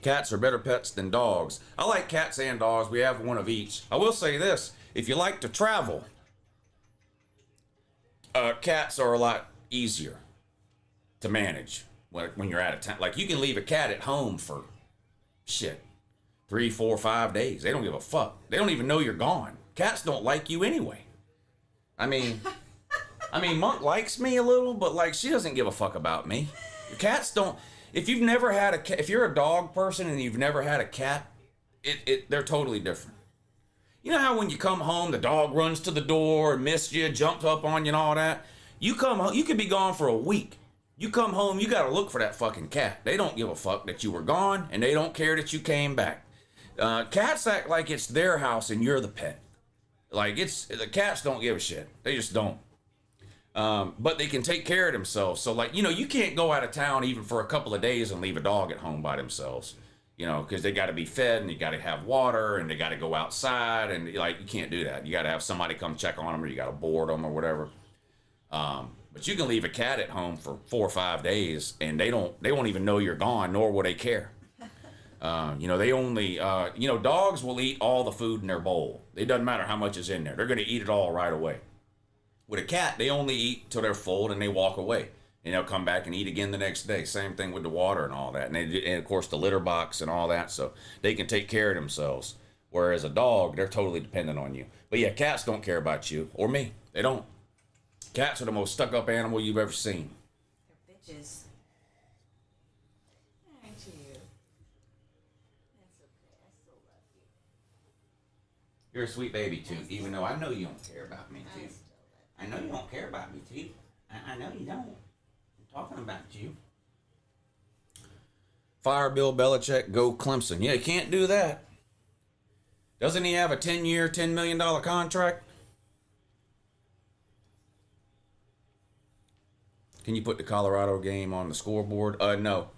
Cats are better pets than dogs. I like cats and dogs. We have one of each. I will say this. If you like to travel, cats are a lot easier to manage when you're out of town. Like, you can leave a cat at home for, 3, 4, 5 days. They don't give a fuck. They don't even know you're gone. Cats don't like you anyway. I mean, Monk likes me a little, but, like, she doesn't give a fuck about me. Cats don't... If you've never had a cat, if you're a dog person and you've never had a cat, they're totally different. You know how when you come home, the dog runs to the door and misses you, jumps up on you and all that? You come home, you could be gone for a week. You come home, you gotta look for that fucking cat. They don't give a fuck that you were gone, and they don't care that you came back. Cats act like it's their house and you're the pet. Like, the cats don't give a shit. They just don't. But they can take care of themselves. So, like, you can't go out of town even for a couple of days and leave a dog at home by themselves. Because they got to be fed and you got to have water and they got to go outside and, like, you can't do that. You got to have somebody come check on them or you got to board them or whatever. But you can leave a cat at home for 4 or 5 days and they won't even know you're gone, nor will they care. They only, dogs will eat all the food in their bowl. It doesn't matter how much is in there. They're going to eat it all right away. With a cat, they only eat till they're full and they walk away. And they'll come back and eat again the next day. Same thing with the water and all that. And of course, the litter box and all that. So they can take care of themselves. Whereas a dog, they're totally dependent on you. But yeah, cats don't care about you or me. They don't. Cats are the most stuck-up animal you've ever seen. They're bitches. Aren't you? That's okay. I still love you. You're a sweet baby, too, even though I know you don't care about me, I too. still love I know you don't care about me, too. I know you don't. I'm talking about you. Fire Bill Belichick, go Clemson. Yeah, you can't do that. Doesn't he have a 10-year, $10 million contract? Can you put the Colorado game on the scoreboard? No.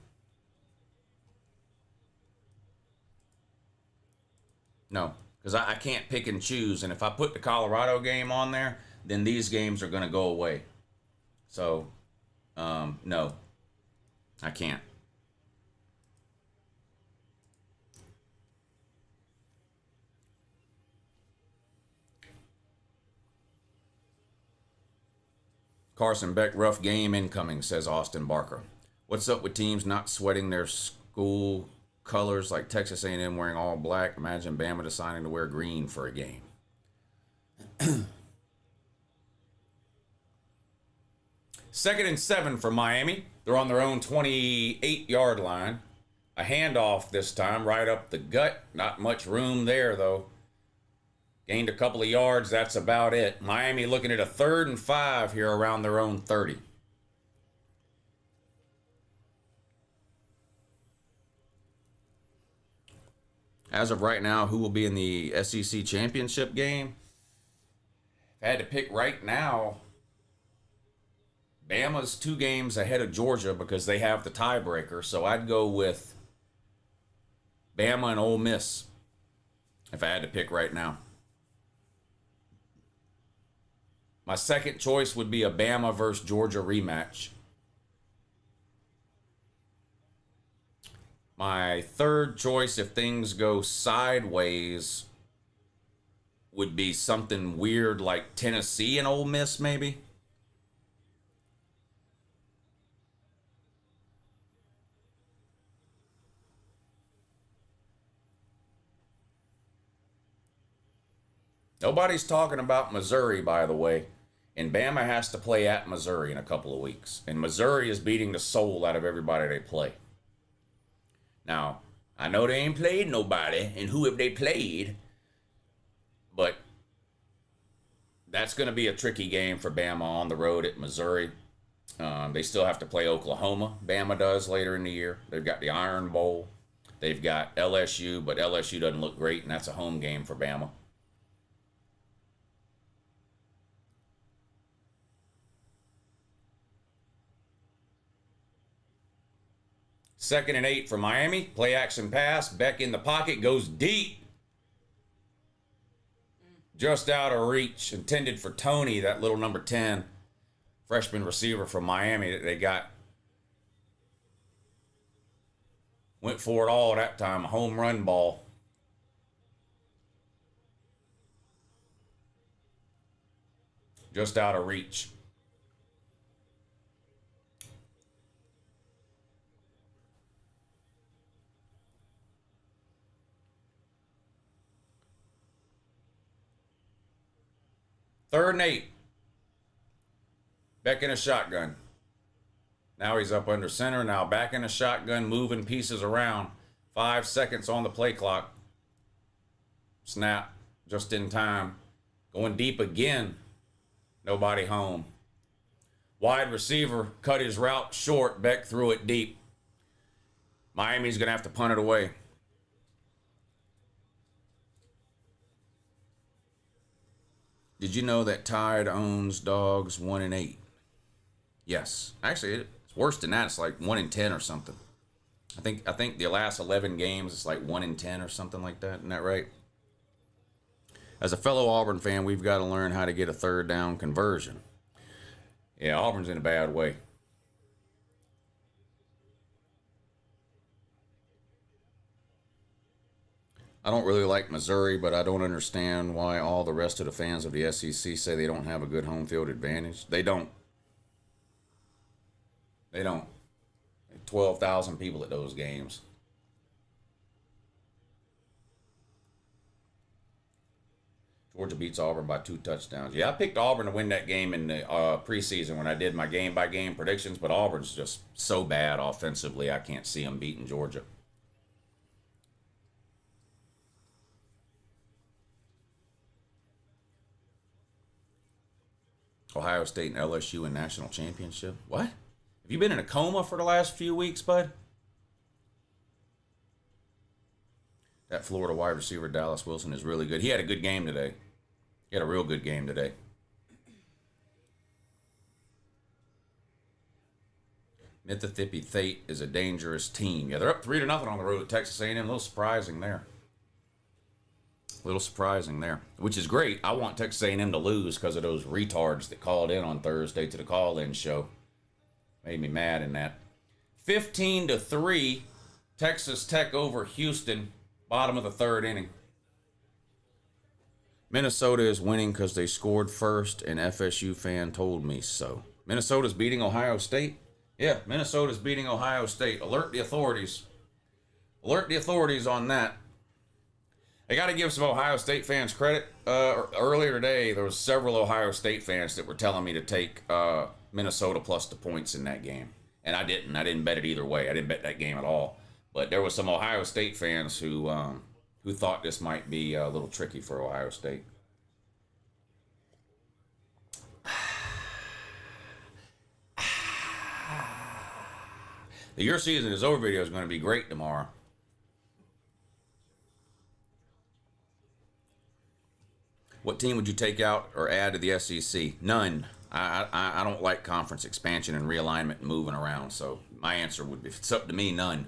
No, because I can't pick and choose. And if I put the Colorado game on there, then these games are going to go away. So, no, I can't. Carson Beck, rough game incoming, says Austin Barker. What's up with teams not sweating their school colors like Texas A&M wearing all black? Imagine Bama deciding to wear green for a game. 2nd and 7 for Miami. They're on their own 28-yard line. A handoff this time, right up the gut. Not much room there, though. Gained a couple of yards, that's about it. Miami looking at a 3rd and 5 here around their own 30. As of right now, who will be in the SEC championship game? If I had to pick right now, Bama's 2 games ahead of Georgia because they have the tiebreaker. So I'd go with Bama and Ole Miss if I had to pick right now. My second choice would be a Bama versus Georgia rematch. My third choice, if things go sideways, would be something weird like Tennessee and Ole Miss, maybe. Nobody's talking about Missouri, by the way. And Bama has to play at Missouri in a couple of weeks. And Missouri is beating the soul out of everybody they play. Now, I know they ain't played nobody, and who have they played? But that's going to be a tricky game for Bama on the road at Missouri. They still have to play Oklahoma. Bama does later in the year. They've got the Iron Bowl. They've got LSU, but LSU doesn't look great, and that's a home game for Bama. Second and 8 for Miami. Play action pass. Beck in the pocket. Goes deep. Just out of reach. Intended for Tony, that little number 10. Freshman receiver from Miami that they got. Went for it all that time. A home run ball. Just out of reach. Third and 8. Beck in a shotgun. Now he's up under center. Now back in a shotgun, moving pieces around. 5 seconds on the play clock. Snap. Just in time. Going deep again. Nobody home. Wide receiver cut his route short. Beck threw it deep. Miami's going to have to punt it away. Did you know that Tide owns dogs 1 and 8? Yes. Actually, it's worse than that. It's like 1 and 10 or something. I think the last 11 games, it's like 1 and 10 or something like that. Isn't that right? As a fellow Auburn fan, we've got to learn how to get a third down conversion. Yeah, Auburn's in a bad way. I don't really like Missouri, but I don't understand why all the rest of the fans of the SEC say they don't have a good home field advantage. They don't. They don't. 12,000 people at those games. Georgia beats Auburn by 2 touchdowns. Yeah, I picked Auburn to win that game in the preseason when I did my game-by-game predictions, but Auburn's just so bad offensively, I can't see them beating Georgia. Ohio State and LSU in national championship. What? Have you been in a coma for the last few weeks, bud? That Florida wide receiver, Dallas Wilson, is really good. He had a good game today. He had a real good game today. Mississippi State is a dangerous team. Yeah, they're up 3-0 on the road at Texas A&M. A little surprising there. Which is great. I want Texas A&M to lose because of those retards that called in on Thursday to the call-in show. Made me mad in that. 15-3, Texas Tech over Houston. Bottom of the 3rd inning. Minnesota is winning because they scored first, and FSU fan told me so. Minnesota's beating Ohio State? Yeah, Minnesota's beating Ohio State. Alert the authorities. Alert the authorities on that. I got to give some Ohio State fans credit. Earlier today, there was several Ohio State fans that were telling me to take Minnesota plus the points in that game. And I didn't. I didn't bet it either way. I didn't bet that game at all. But there was some Ohio State fans who thought this might be a little tricky for Ohio State. The Your Season Is Over video is going to be great tomorrow. What team would you take out or add to the SEC? None. I don't like conference expansion and realignment and moving around. So my answer would be, if it's up to me, none.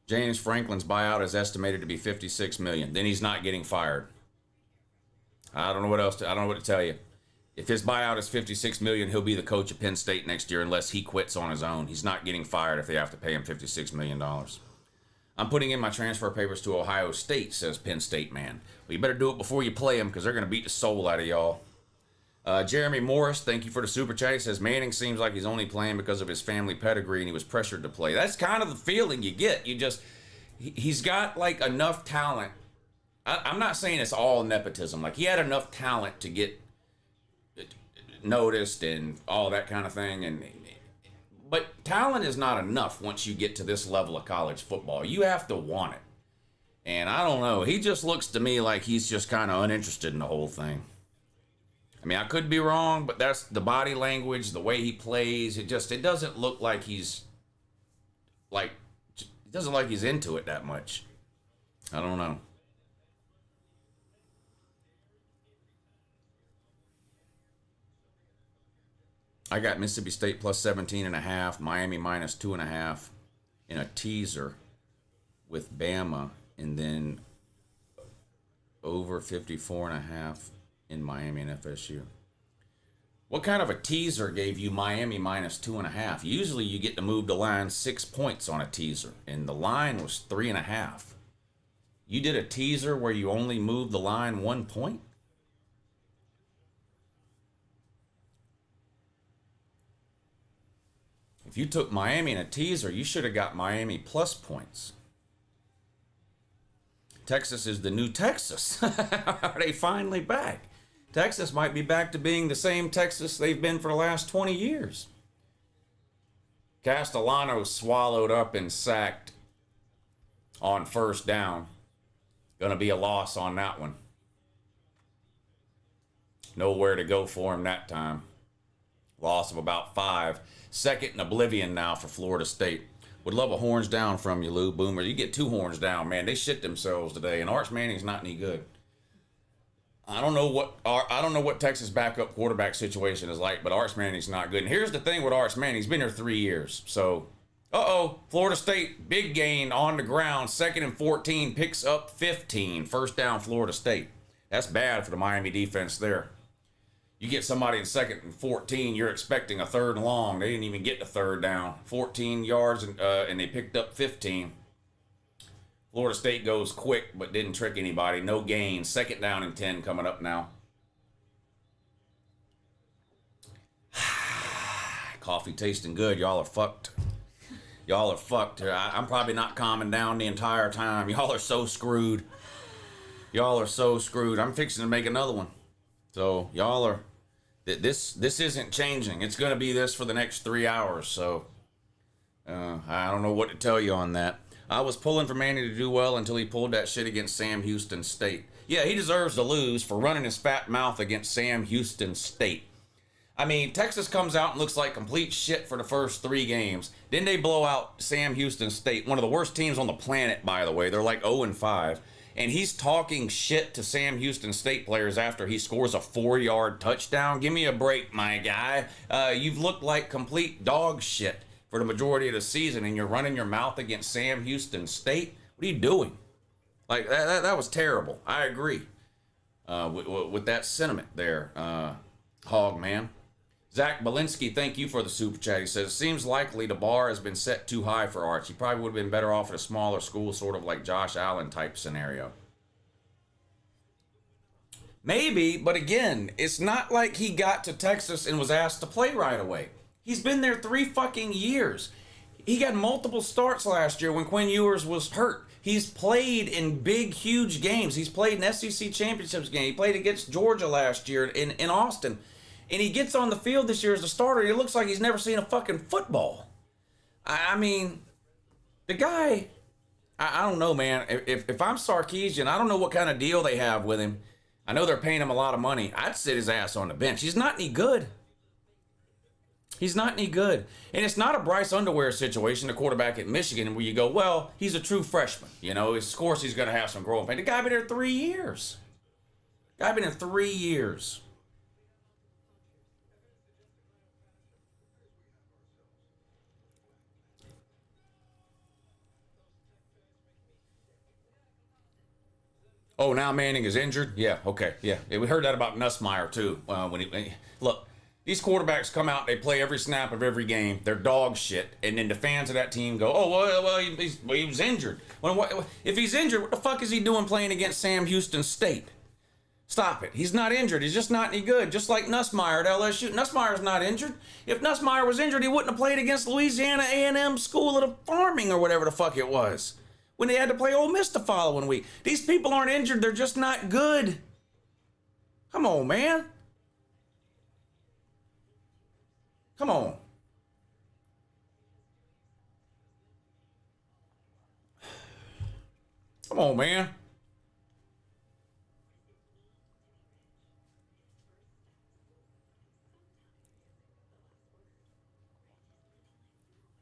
James Franklin's buyout is estimated to be $56 million. Then he's not getting fired. I don't know what else. I don't know what to tell you. If his buyout is $56 million, he'll be the coach of Penn State next year unless he quits on his own. He's not getting fired if they have to pay him $56 million. I'm putting in my transfer papers to Ohio State, says Penn State man. Well, you better do it before you play them because they're going to beat the soul out of y'all. Jeremy Morris, thank you for the super chat. He says Manning seems like he's only playing because of his family pedigree and he was pressured to play. That's kind of the feeling you get. He's got like enough talent. I'm not saying it's all nepotism. Like he had enough talent to get noticed and all that kind of thing. But talent is not enough once you get to this level of college football. You have to want it. And I don't know. He just looks to me like he's just kind of uninterested in the whole thing. I mean, I could be wrong, but that's the body language, the way he plays. It doesn't look like he's into it that much. I don't know. I got Mississippi State plus 17.5, Miami minus 2.5 in a teaser with Bama, and then over 54.5 in Miami and FSU. What kind of a teaser gave you Miami minus 2.5? Usually you get to move the line 6 points on a teaser, and the line was 3.5. You did a teaser where you only moved the line 1 point? If you took Miami in a teaser, you should have got Miami plus points. Texas is the new Texas. Are they finally back? Texas might be back to being the same Texas they've been for the last 20 years. Castellano swallowed up and sacked on first down. Going to be a loss on that one. Nowhere to go for him that time. Loss of about 5. Second in oblivion now for Florida State. Would love a horns down from you, Lou Boomer. You get 2 horns down, man. They shit themselves today, and Arch Manning's not any good. I don't know what Texas backup quarterback situation is like, but Arch Manning's not good. And here's the thing with Arch Manning. He's been here 3 years. So, Florida State, big gain on the ground. 2nd and 14, picks up 15. First down, Florida State. That's bad for the Miami defense there. You get somebody in 2nd and 14, you're expecting a 3rd and long. They didn't even get the 3rd down. 14 yards, and they picked up 15. Florida State goes quick, but didn't trick anybody. No gain. 2nd down and 10 coming up now. Coffee tasting good. Y'all are fucked. Y'all are fucked. I'm probably not calming down the entire time. Y'all are so screwed. Y'all are so screwed. I'm fixing to make another one. So y'all are, this isn't changing. It's going to be this for the next 3 hours. So I don't know what to tell you on that. I was pulling for Manny to do well until he pulled that shit against Sam Houston State. Yeah, he deserves to lose for running his fat mouth against Sam Houston State. I mean, Texas comes out and looks like complete shit for the first 3 games. Then they blow out Sam Houston State, one of the worst teams on the planet, by the way. They're like 0-5. And he's talking shit to Sam Houston State players after he scores a 4-yard touchdown. Give me a break, my guy. You've looked like complete dog shit for the majority of the season, and you're running your mouth against Sam Houston State? What are you doing? Like, that was terrible. I agree with that sentiment there, Hog Man. Zach Belinsky, thank you for the super chat. He says, it seems likely the bar has been set too high for Arch. He probably would have been better off at a smaller school, sort of like Josh Allen type scenario. Maybe, but again, it's not like he got to Texas and was asked to play right away. He's been there 3 fucking years. He got multiple starts last year when Quinn Ewers was hurt. He's played in big, huge games. He's played in SEC championships game. He played against Georgia last year in Austin. And he gets on the field this year as a starter. It looks like he's never seen a fucking football. I mean, the guy, I don't know, man. If I'm Sarkisian, I don't know what kind of deal they have with him. I know they're paying him a lot of money. I'd sit his ass on the bench. He's not any good. He's not any good. And it's not a Bryce Underwear situation, the quarterback at Michigan, where you go, well, he's a true freshman. You know, of course he's going to have some growing pain. The guy been there 3 years. Guy been there 3 years. Oh, now Manning is injured? Yeah, okay, yeah. We heard that about Nussmeier, too. Look, these quarterbacks come out, they play every snap of every game. They're dog shit. And then the fans of that team go, oh, well he was injured. If he's injured, what the fuck is he doing playing against Sam Houston State? Stop it. He's not injured. He's just not any good. Just like Nussmeier at LSU. Nussmeier's not injured. If Nussmeier was injured, he wouldn't have played against Louisiana A&M School of Farming or whatever the fuck it was, when they had to play Ole Miss the following week. These people aren't injured. They're just not good. Come on, man. Come on. Come on, man.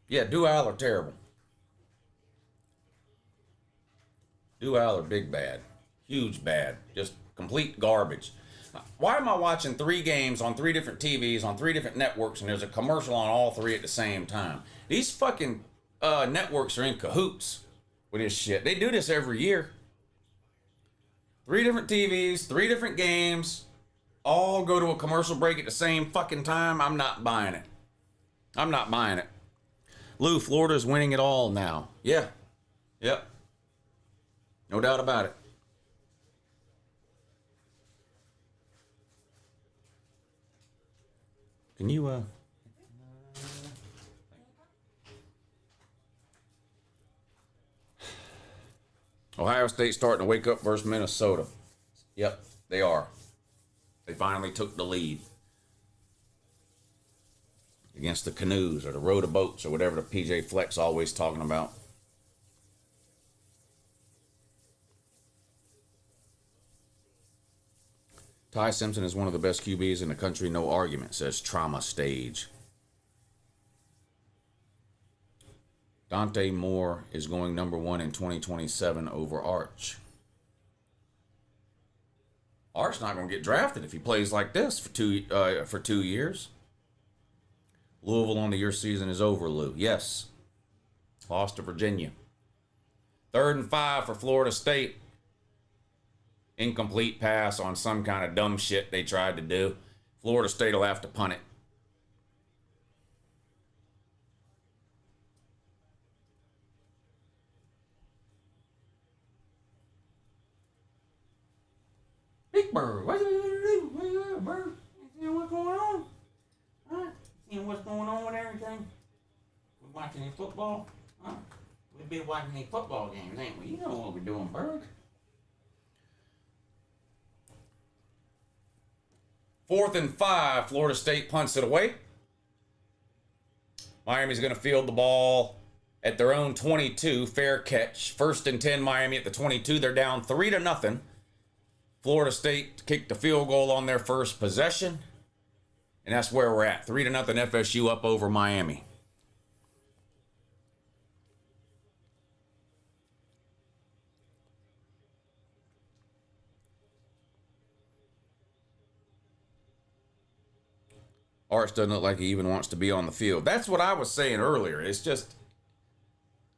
Yeah, Dual are terrible. Dual are big bad. Huge bad. Just complete garbage. Why am I watching 3 games on 3 different TVs on 3 different networks and there's a commercial on all 3 at the same time? These fucking networks are in cahoots with this shit. They do this every year. 3 different TVs, 3 different games, all go to a commercial break at the same fucking time. I'm not buying it. I'm not buying it. Lou, Florida's winning it all now. Yeah. Yep. No doubt about it. Can you, Ohio State's starting to wake up versus Minnesota. Yep, they are. They finally took the lead against the Canoes or the Road of Boats or whatever the PJ Fleck's always talking about. Ty Simpson is one of the best QBs in the country, no argument, says Trauma Stage. Dante Moore is going number 1 in 2027 over Arch. Arch's not going to get drafted if he plays like this for 2 years. Louisville on the year season is over, Lou. Yes. Lost to Virginia. 3rd and 5 for Florida State. Incomplete pass on some kind of dumb shit they tried to do. Florida State will have to punt it. Big Bird, what are you gonna do? Bird, you see what's going on? Huh? Seeing what's going on with everything? Watching any football? Huh? We've been watching any football games, ain't we? You know what we're doing, Berg. 4th and 5, Florida State punts it away. Miami's going to field the ball at their own 22, fair catch. 1st and 10, Miami at the 22. They're down 3-0. Florida State kicked the field goal on their first possession. And that's where we're at. 3-0 FSU up over Miami. Arch doesn't look like he even wants to be on the field. That's what I was saying earlier. It's just,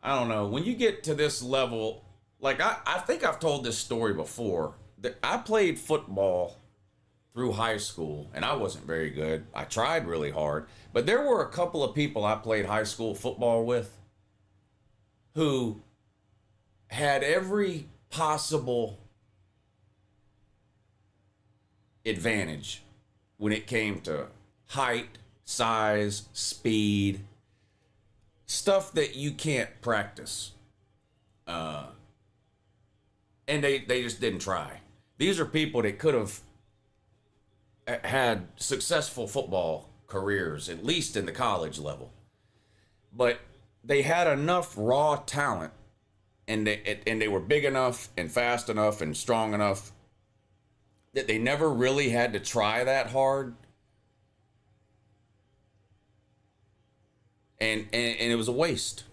I don't know. When you get to this level, like I think I've told this story before. That I played football through high school, and I wasn't very good. I tried really hard. But there were a couple of people I played high school football with who had every possible advantage when it came to height, size, speed, stuff that you can't practice. And they just didn't try. These are people that could have had successful football careers, at least in the college level. But they had enough raw talent, and they were big enough and fast enough and strong enough that they never really had to try that hard. And it was a waste.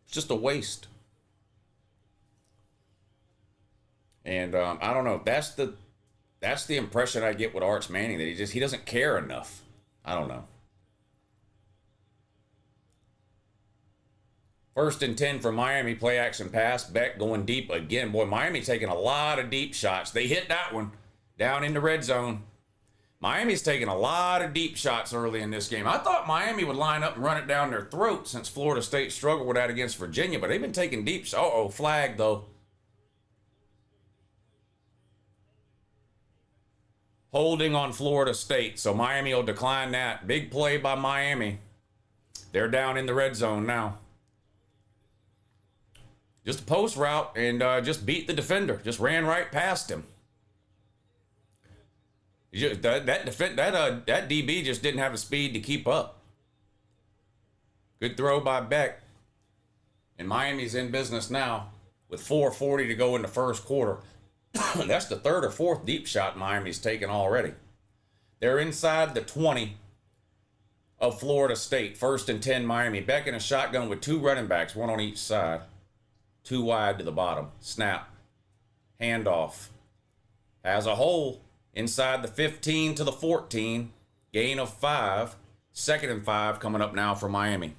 It's just a waste. And I don't know. That's the impression I get with Arch Manning, that he doesn't care enough. I don't know. 1st and 10 for Miami, play action pass. Beck going deep again. Boy, Miami taking a lot of deep shots. They hit that one down in the red zone. Miami's taking a lot of deep shots early in this game. I thought Miami would line up and run it down their throat since Florida State struggled with that against Virginia, but they've been taking deep shots. Uh-oh, flag though. Holding on Florida State, so Miami will decline that. Big play by Miami. They're down in the red zone now. Just a post route and just beat the defender. Just ran right past him. That DB just didn't have the speed to keep up. Good throw by Beck. And Miami's in business now with 4:40 to go in the first quarter. That's the 3rd or 4th deep shot Miami's taken already. They're inside the 20 of Florida State. 1st and 10 Miami. Beck in a shotgun with 2 running backs, 1 on each side. 2 wide to the bottom. Snap. Handoff. Has a hole. Inside the 15 to the 14. Gain of 5. 2nd and 5 coming up now for Miami.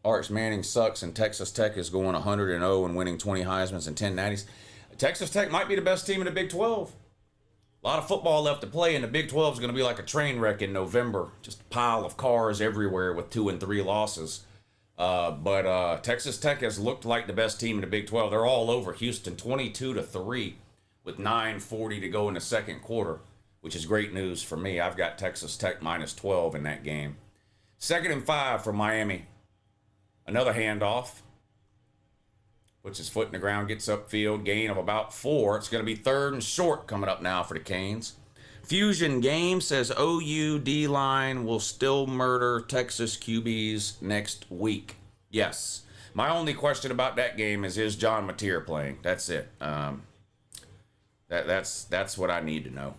Arch Manning sucks, and Texas Tech is going 100-0 and winning 20 Heismans and 10 Natties. Texas Tech might be the best team in the Big 12. A lot of football left to play, and the Big 12 is going to be like a train wreck in November. Just a pile of cars everywhere with 2 and 3 losses. But Texas Tech has looked like the best team in the Big 12. They're all over Houston, 22-3. With 9:40 to go in the second quarter, which is great news for me. I've got Texas Tech minus 12 in that game. 2nd and 5 for Miami. Another handoff. Puts his foot in the ground, gets upfield, gain of about 4. It's going to be 3rd and short coming up now for the Canes. Fusion Game says OU D-line will still murder Texas QBs next week. Yes. My only question about that game is John Mateer playing? That's it. That's what I need to know.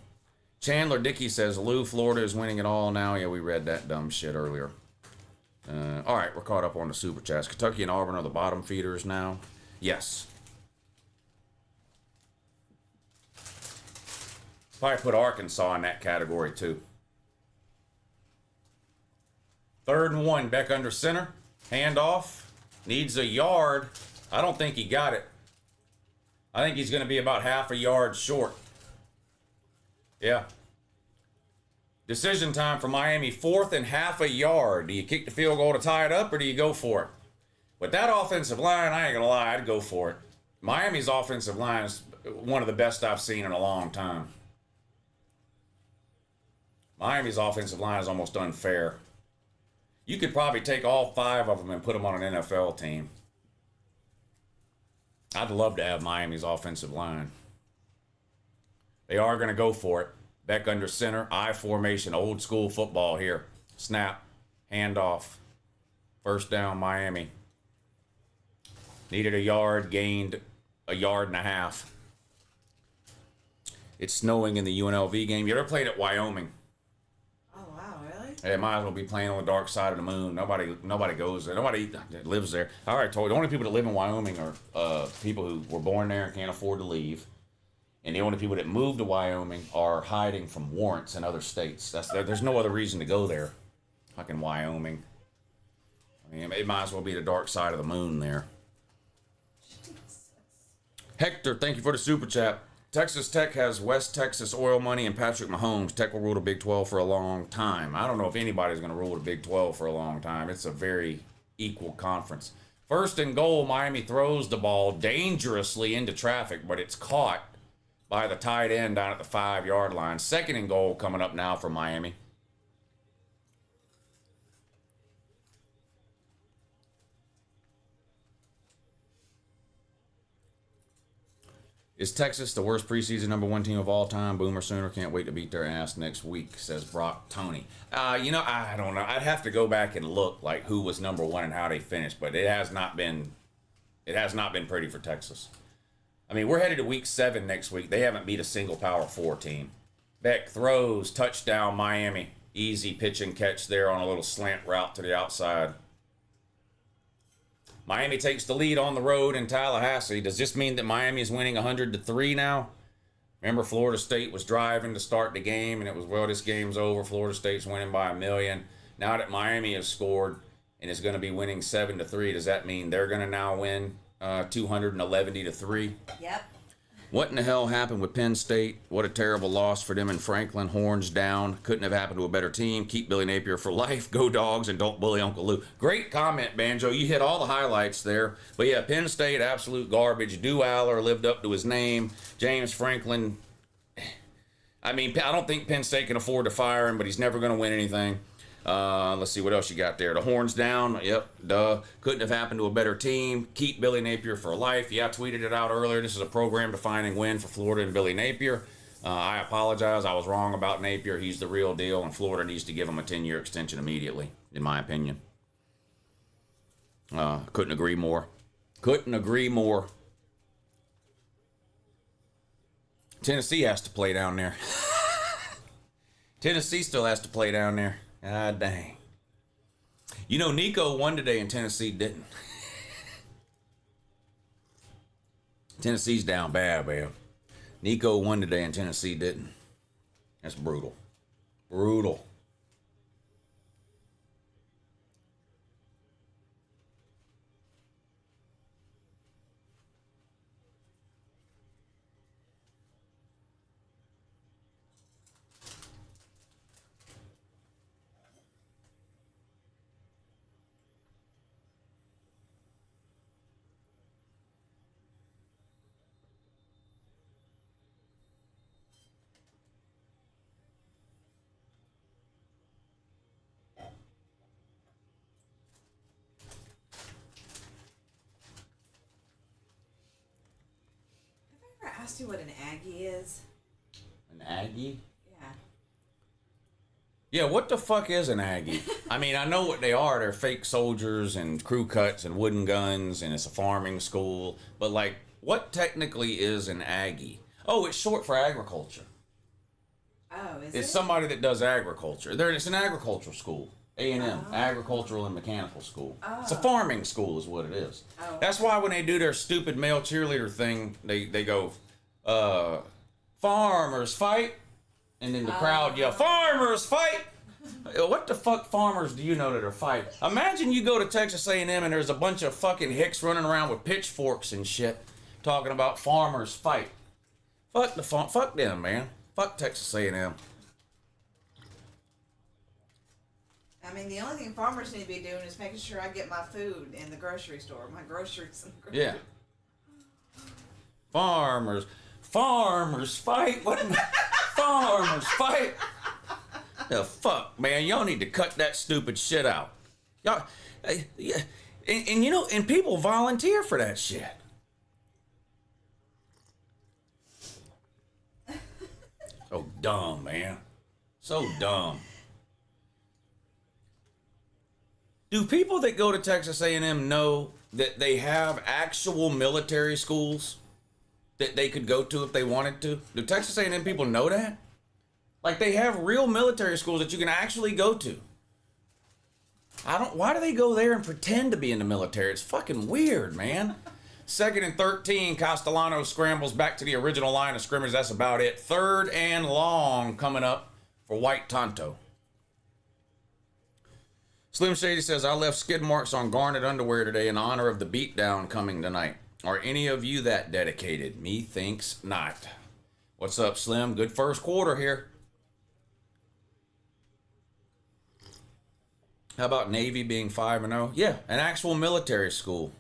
Chandler Dickey says Lou, Florida is winning it all now. Yeah, we read that dumb shit earlier. All right, we're caught up on the super chats. Kentucky and Auburn are the bottom feeders now. Yes. Probably put Arkansas in that category too. 3rd and 1, Beck under center. Handoff. Needs a yard. I don't think he got it. I think he's going to be about half a yard short. Yeah. Decision time for Miami. 4th and half a yard. Do you kick the field goal to tie it up, or do you go for it? With that offensive line, I ain't going to lie, I'd go for it. Miami's offensive line is one of the best I've seen in a long time. Miami's offensive line is almost unfair. You could probably take all 5 of them and put them on an NFL team. I'd love to have Miami's offensive line. They are going to go for it. Beck under center, I formation, old school football here. Snap, handoff, first down, Miami. Needed a yard, gained a yard and a half. It's snowing in the UNLV game. You ever played at Wyoming? Oh wow, really? It might as well be playing on the dark side of the moon. Nobody goes there. Nobody lives there. I already told you, the only people that live in Wyoming are people who were born there and can't afford to leave. And the only people that move to Wyoming are hiding from warrants in other states. There's no other reason to go there. Fucking Wyoming. I mean, it might as well be the dark side of the moon there. Jesus. Hector, thank you for the super chat. Texas Tech has West Texas oil money and Patrick Mahomes. Tech will rule the Big 12 for a long time. I don't know if anybody's going to rule the Big 12 for a long time. It's a very equal conference. First and goal, Miami throws the ball dangerously into traffic, but it's caught by the tight end down at the 5-yard line. Second and goal coming up now for Miami. Is Texas the worst preseason #1 team of all time? Boomer Sooner can't wait to beat their ass next week, says Brock Tony. I don't know. I'd have to go back and look like who was #1 and how they finished, but it has not been pretty for Texas. I mean, we're headed to week 7 next week. They haven't beat a single Power 4 team. Beck throws, touchdown Miami. Easy pitch and catch there on a little slant route to the outside. Miami takes the lead on the road in Tallahassee. Does this mean that Miami is winning 100-3 now? Remember, Florida State was driving to start the game, and it was, well, this game's over. Florida State's winning by 1,000,000. Now that Miami has scored and is going to be winning 7-3, does that mean they're going to now win 211-3? Yep. What in the hell happened with Penn State? What a terrible loss for them in Franklin. Horns down. Couldn't have happened to a better team. Keep Billy Napier for life. Go Dogs and don't bully Uncle Lou. Great comment, Banjo. You hit all the highlights there. But yeah, Penn State, absolute garbage. Dew Aller lived up to his name. James Franklin. I mean, I don't think Penn State can afford to fire him, but he's never going to win anything. Let's see what else you got there. The horns down. Yep, duh. Couldn't have happened to a better team. Keep Billy Napier for life. Yeah, I tweeted it out earlier. This is a program-defining win for Florida and Billy Napier. I apologize. I was wrong about Napier. He's the real deal, and Florida needs to give him a 10-year extension immediately, in my opinion. Couldn't agree more. Couldn't agree more. Tennessee has to play down there. Tennessee still has to play down there. God dang. You know, Nico won today and Tennessee didn't. Tennessee's down bad, man. Nico won today and Tennessee didn't. That's brutal. Brutal. Asked you what an Aggie is? An Aggie? Yeah. Yeah, what the fuck is an Aggie? I mean, I know what they are. They're fake soldiers and crew cuts and wooden guns, and it's a farming school. But, like, what technically is an Aggie? Oh, it's short for agriculture. Oh, is it? It's somebody that does agriculture. It's an agricultural school. A&M, Agricultural and Mechanical School. Oh. It's a farming school is what it is. Oh. That's why when they do their stupid male cheerleader thing, they go, farmers fight, and then the crowd yell, farmers fight. What the fuck farmers do you know that are fighting? Imagine you go to Texas A&M and there's a bunch of fucking hicks running around with pitchforks and shit talking about farmers fight. Fuck them, man. Fuck Texas A&M. I mean, the only thing farmers need to be doing is making sure I get my food in the grocery store, my groceries in the grocery. Yeah. Farmers fight. What? Farmers fight. The fuck, man. Y'all need to cut that stupid shit out. Y'all, yeah, and you know, and people volunteer for that shit. So dumb, man. So dumb. Do people that go to Texas A&M know that they have actual military schools that they could go to if they wanted to? Do Texas A&M people know that? Like, they have real military schools that you can actually go to. Why do they go there and pretend to be in the military? It's fucking weird, man. 2nd and 13, Castellano scrambles back to the original line of scrimmage. That's about it. 3rd and long coming up for White Tonto. Slim Shady says, I left skid marks on garnet underwear today in honor of the beatdown coming tonight. Are any of you that dedicated? Me thinks not. What's up, Slim? Good first quarter here. How about Navy being 5-0? Yeah, an actual military school.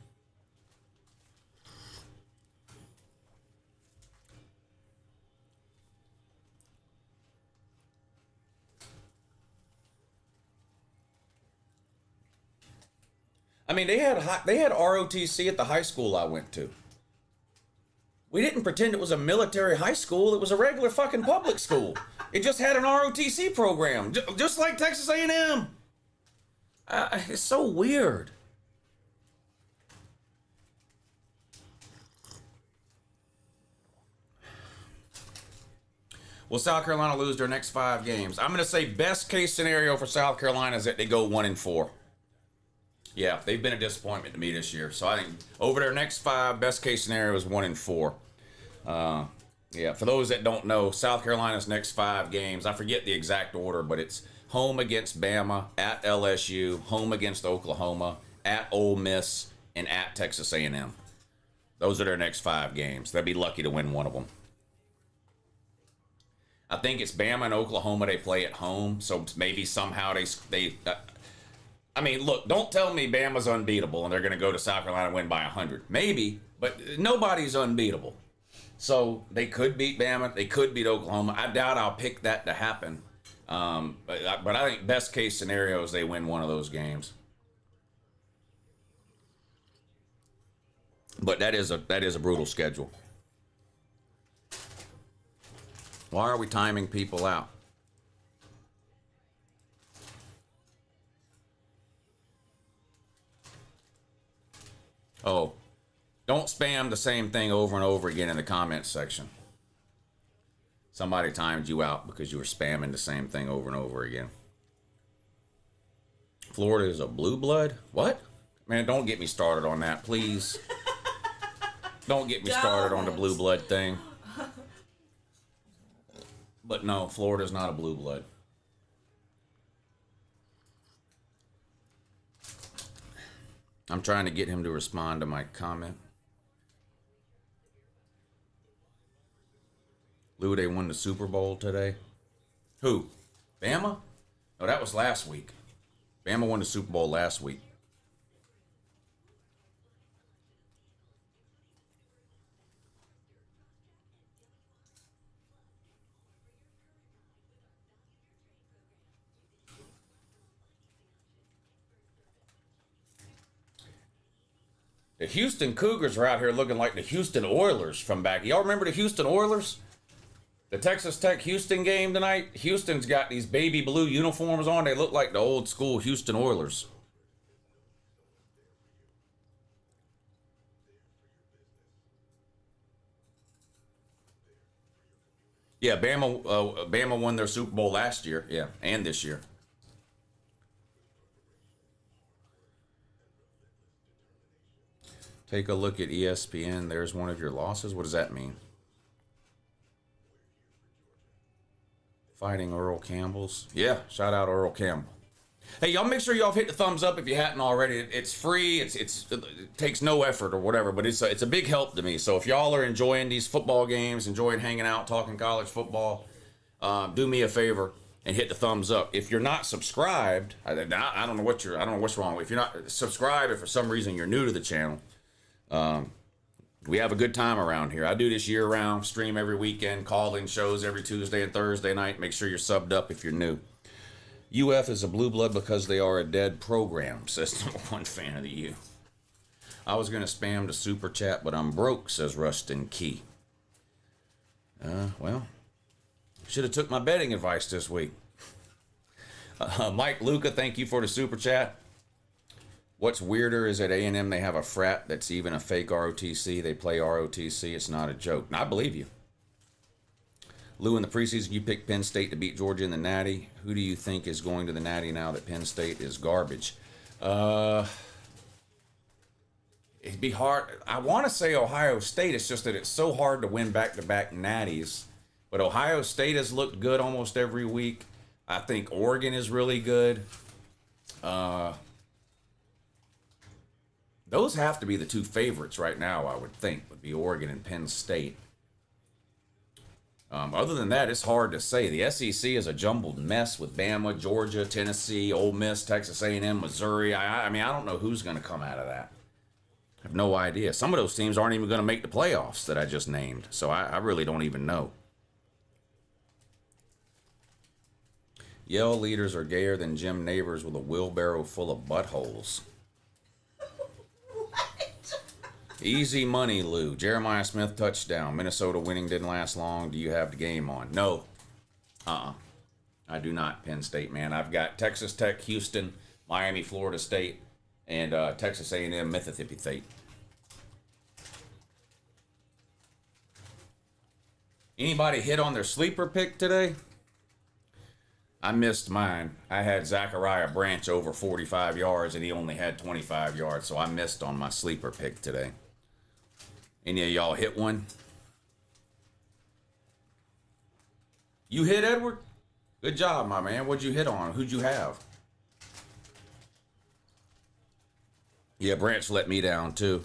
I mean, they had ROTC at the high school I went to. We didn't pretend it was a military high school. It was a regular fucking public school. It just had an ROTC program, just like Texas A&M. It's so weird. Will South Carolina lose their next 5 games? I'm going to say best case scenario for South Carolina is that they go 1-4. Yeah, they've been a disappointment to me this year. So I think over their next 5, best case scenario is 1-4. Yeah, for those that don't know, South Carolina's next 5 games, I forget the exact order, but it's home against Bama, at LSU, home against Oklahoma, at Ole Miss, and at Texas A&M. Those are their next 5 games. They'll be lucky to win one of them. I think it's Bama and Oklahoma they play at home, so maybe somehow they I mean, look, don't tell me Bama's unbeatable and they're going to go to South Carolina and win by 100. Maybe, but nobody's unbeatable. So they could beat Bama. They could beat Oklahoma. I doubt I'll pick that to happen. But I think best case scenario is they win one of those games. But that is a brutal schedule. Why are we timing people out? Oh, don't spam the same thing over and over again in the comments section. Somebody timed you out because you were spamming the same thing over and over again. Florida is a blue blood? What? Man, don't get me started on that, please. Don't get me started on the blue blood thing. But no, Florida's not a blue blood. I'm trying to get him to respond to my comment. Lou, they won the Super Bowl today. Who? Bama? No, that was last week. Bama won the Super Bowl last week. The Houston Cougars are out here looking like the Houston Oilers from back. Y'all remember the Houston Oilers? The Texas Tech Houston game tonight? Houston's got these baby blue uniforms on. They look like the old school Houston Oilers. Yeah, Bama won their Super Bowl last year. Yeah, and this year. Take a look at ESPN. There's one of your losses. What does that mean? Fighting Earl Campbell's. Yeah, shout out Earl Campbell. Hey, y'all make sure y'all hit the thumbs up if you hadn't already. It's free. It takes no effort or whatever, but it's a big help to me. So if y'all are enjoying these football games, enjoying hanging out, talking college football, do me a favor and hit the thumbs up. If you're not subscribed, I don't know what's wrong. If you're not subscribed, if for some reason you're new to the channel, we have a good time around here. I do this year round, stream every weekend, call in shows every Tuesday and Thursday night. Make sure you're subbed up if you're new. UF is a blue blood because they are a dead program, says number one fan of the U. I was going to spam the super chat, but I'm broke, says Rustin Key. Well, should have took my betting advice this week. Mike Luca, thank you for the super chat. What's weirder is at A&M they have a frat that's even a fake ROTC. They play ROTC. It's not a joke. And I believe you. Lou, in the preseason, you picked Penn State to beat Georgia in the Natty. Who do you think is going to the Natty now that Penn State is garbage? It'd be hard. I want to say Ohio State. It's just that it's so hard to win back-to-back Natties. But Ohio State has looked good almost every week. I think Oregon is really good. Those have to be the two favorites right now, I would think, would be Oregon and Penn State. Other than that, it's hard to say. The SEC is a jumbled mess with Bama, Georgia, Tennessee, Ole Miss, Texas A&M, Missouri. I mean, I don't know who's going to come out of that. I have no idea. Some of those teams aren't even going to make the playoffs that I just named, so I really don't even know. Yale leaders are gayer than gym neighbors with a wheelbarrow full of buttholes. Easy money, Lou. Jeremiah Smith touchdown. Minnesota winning didn't last long. Do you have the game on? No. I do not. Penn State, man. I've got Texas Tech, Houston, Miami, Florida State, and Texas A&M, Mississippi State. Anybody hit on their sleeper pick today? I missed mine. I had Zachariah Branch over 45 yards, and he only had 25 yards, so I missed on my sleeper pick today. Any of y'all hit one? You hit, Edward? Good job, my man. What'd you hit on? Who'd you have? Yeah, Branch let me down, too.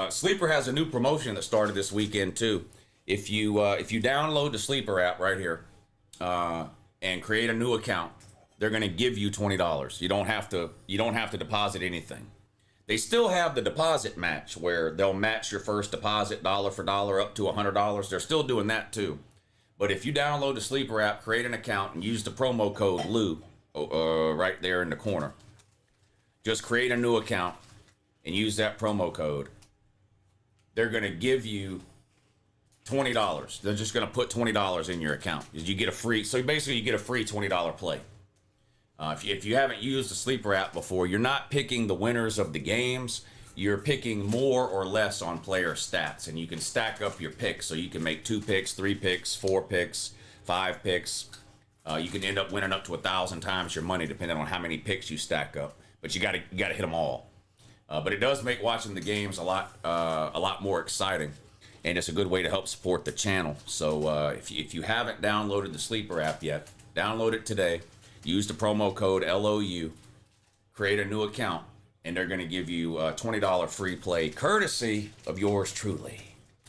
Sleeper has a new promotion that started this weekend, too. If you download the Sleeper app right here, and create a new account, they're going to give you $20. You don't have to deposit anything. They still have the deposit match where they'll match your first deposit dollar for dollar up to $100. They're still doing that too. But if you download the Sleeper app, create an account, and use the promo code Lou right there in the corner, just create a new account and use that promo code. They're going to give you $20. They're just going to put $20 in your account. You get a free, so basically you get a free $20 play. If you haven't used the Sleeper app before, you're not picking the winners of the games. You're picking more or less on player stats, and you can stack up your picks. So you can make 2 picks, 3 picks, 4 picks, 5 picks. You can end up winning up to 1,000 times your money depending on how many picks you stack up. But you got to hit them all. But it does make watching the games a lot more exciting. And it's a good way to help support the channel. So if you haven't downloaded the Sleeper app yet, download it today. Use the promo code LOU. Create a new account. And they're going to give you a $20 free play, courtesy of yours truly,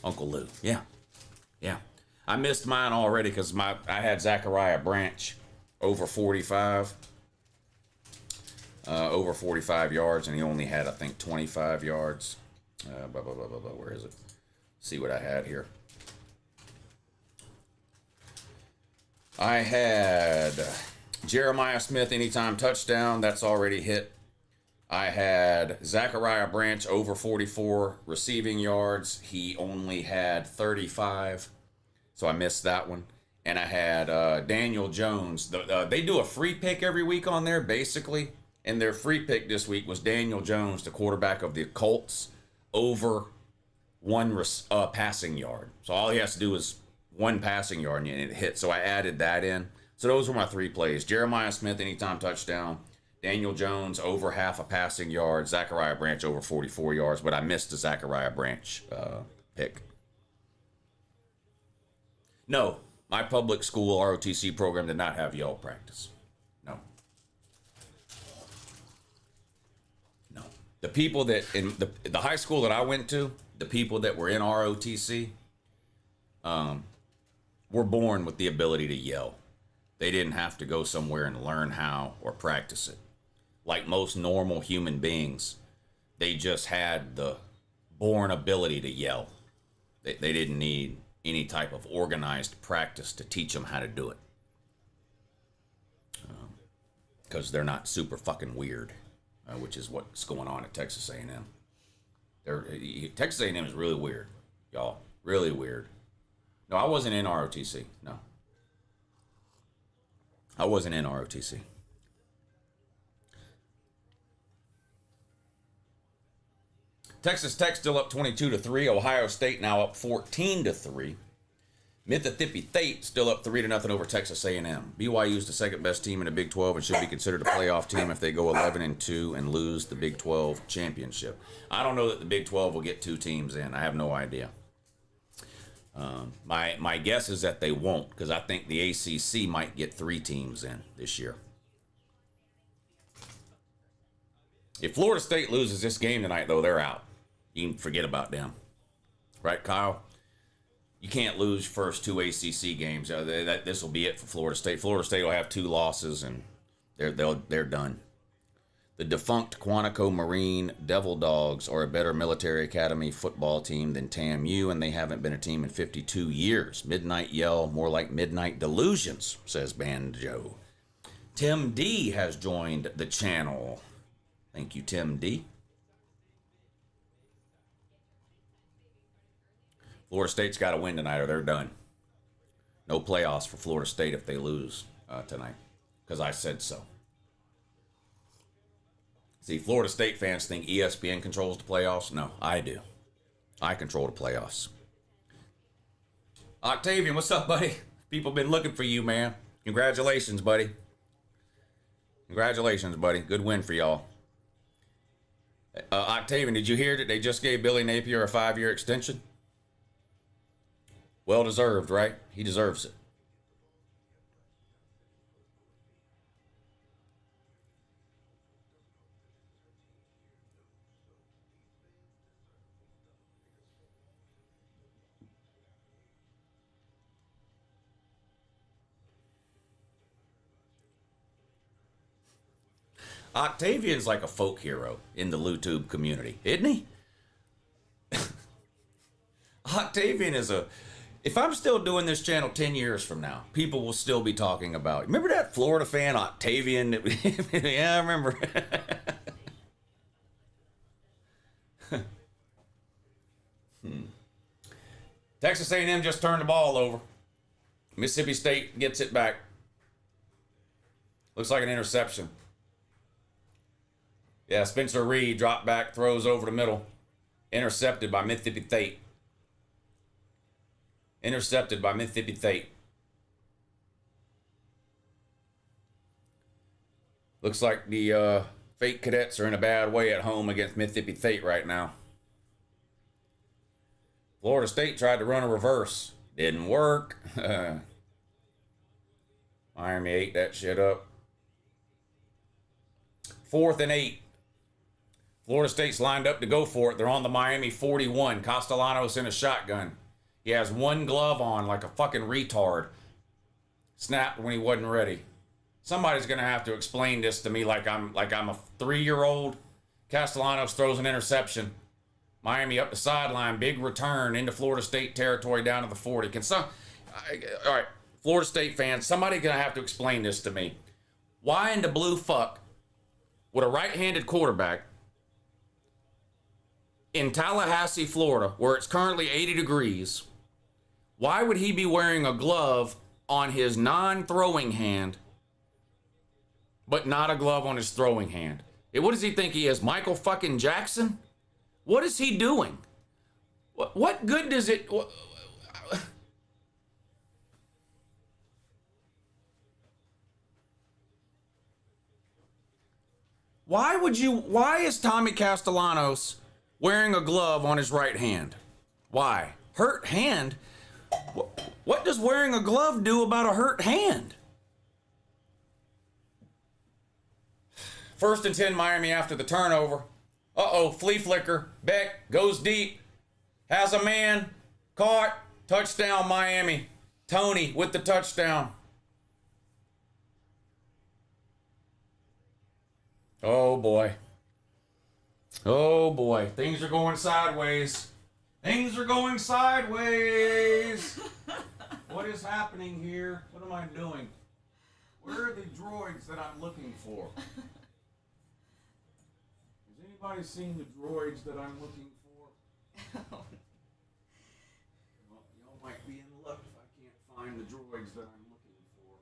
Uncle Lou. Yeah. I missed mine already because I had Zachariah Branch over 45. Over 45 yards, and he only had, I think, 25 yards. Where is it? See what I had here. I had Jeremiah Smith anytime touchdown. That's already hit. I had Zachariah Branch over 44 receiving yards. He only had 35, so I missed that one. And I had Daniel Jones. They do a free pick every week on there, basically. And their free pick this week was Daniel Jones, the quarterback of the Colts, over 1 passing yard. So all he has to do is 1 passing yard and it hit. So I added that in. So those were my 3 plays. Jeremiah Smith, anytime touchdown. Daniel Jones, over half a passing yard. Zachariah Branch, over 44 yards. But I missed the Zachariah Branch pick. No, my public school ROTC program did not have yell practice. No. The people that, in the high school that I went to, the people that were in ROTC were born with the ability to yell. They didn't have to go somewhere and learn how or practice it. Like most normal human beings, they just had the born ability to yell. They didn't need any type of organized practice to teach them how to do it. because they're not super fucking weird, which is what's going on at Texas A&M. Texas A&M is really weird, y'all. Really weird. No, I wasn't in ROTC. No. I wasn't in ROTC. Texas Tech still up 22-3. Ohio State now up 14-3. Mississippi State still up 3-0 over Texas A&M. BYU is the second best team in the Big 12 and should be considered a playoff team if they go 11-2 and lose the Big 12 championship. I don't know that the Big 12 will get 2 teams in. I have no idea. My guess is that they won't, because I think the ACC might get 3 teams in this year. If Florida State loses this game tonight, though, they're out. You can forget about them. Right, Kyle? You can't lose first 2 ACC games. This will be it for Florida State. Florida State will have 2 losses, and they're done. The defunct Quantico Marine Devil Dogs are a better military academy football team than TAMU, and they haven't been a team in 52 years. Midnight Yell, more like Midnight Delusions, says Banjo. Tim D has joined the channel. Thank you, Tim D. Florida State's got to win tonight or they're done. No playoffs for Florida State if they lose tonight, because I said so. See, Florida State fans think ESPN controls the playoffs. No, I do. I control the playoffs. Octavian, what's up, buddy? People been looking for you, man. Congratulations, buddy. Congratulations, buddy. Good win for y'all. Octavian, did you hear that they just gave Billy Napier a 5-year extension? Well deserved, right? He deserves it. Octavian's like a folk hero in the LouTube community, isn't he? Octavian is a... If I'm still doing this channel 10 years from now, people will still be talking about... Remember that Florida fan, Octavian? Yeah, I remember. Texas A&M just turned the ball over. Mississippi State gets it back. Looks like an interception. Yeah, Spencer Reed dropped back, throws over the middle. Intercepted by Mississippi State. Intercepted by Mississippi State. Looks like the fake cadets are in a bad way at home against Mississippi State right now. Florida State tried to run a reverse. Didn't work. Miami ate that shit up. 4th and 8. Florida State's lined up to go for it. They're on the Miami 41. Castellanos in a shotgun. He has one glove on like a fucking retard. Snapped when he wasn't ready. Somebody's gonna have to explain this to me like I'm a 3-year-old. Castellanos throws an interception. Miami up the sideline, big return into Florida State territory down to the 40. All right, Florida State fans, somebody's gonna have to explain this to me. Why in the blue fuck would a right-handed quarterback in Tallahassee, Florida, where it's currently 80 degrees, why would he be wearing a glove on his non-throwing hand, but not a glove on his throwing hand? What does he think he is, Michael fucking Jackson? What is he doing? What good does it... Why is Tommy Castellanos wearing a glove on his right hand? Why? Hurt hand? What does wearing a glove do about a hurt hand? 1st and 10 Miami after the turnover. Uh-oh, flea flicker. Beck goes deep. Has a man. Caught. Touchdown Miami. Tony with the touchdown. Oh boy. Oh boy. Things are going sideways. Things are going sideways. What is happening here? What am I doing? Where are the droids that I'm looking for? Has anybody seen the droids that I'm looking for? Well, y'all might be in luck if I can't find the droids that I'm looking for.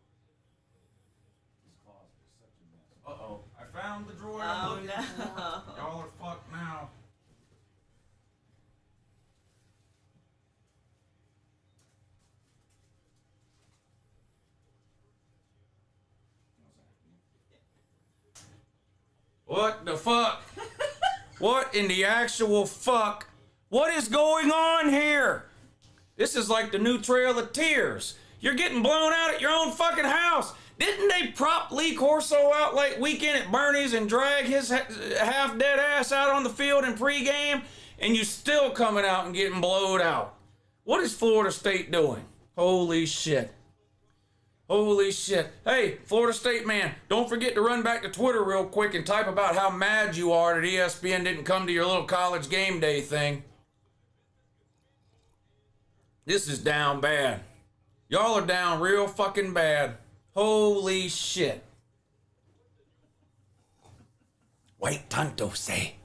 This closet is such a mess. Uh-oh. I found the droid I'm looking for. Y'all are fucked now. What the fuck? What in the actual fuck? What is going on here? This is like the new Trail of Tears. You're getting blown out at your own fucking house. Didn't they prop Lee Corso out like Weekend at Bernie's and drag his half dead ass out on the field in pregame? And you still coming out and getting blowed out. What is Florida State doing? Holy shit. Holy shit. Hey, Florida State man, don't forget to run back to Twitter real quick and type about how mad you are that ESPN didn't come to your little college game day thing. This is down bad. Y'all are down real fucking bad. Holy shit. White Tonto say.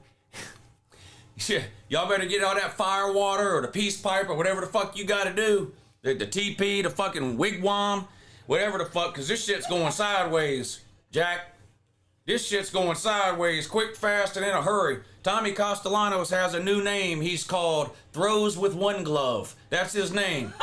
Shit, y'all better get all that fire water or the peace pipe or whatever the fuck you gotta do. The TP, the fucking wigwam. Whatever the fuck, because this shit's going sideways, Jack. This shit's going sideways, quick, fast, and in a hurry. Tommy Castellanos has a new name. He's called Throws with One Glove. That's his name.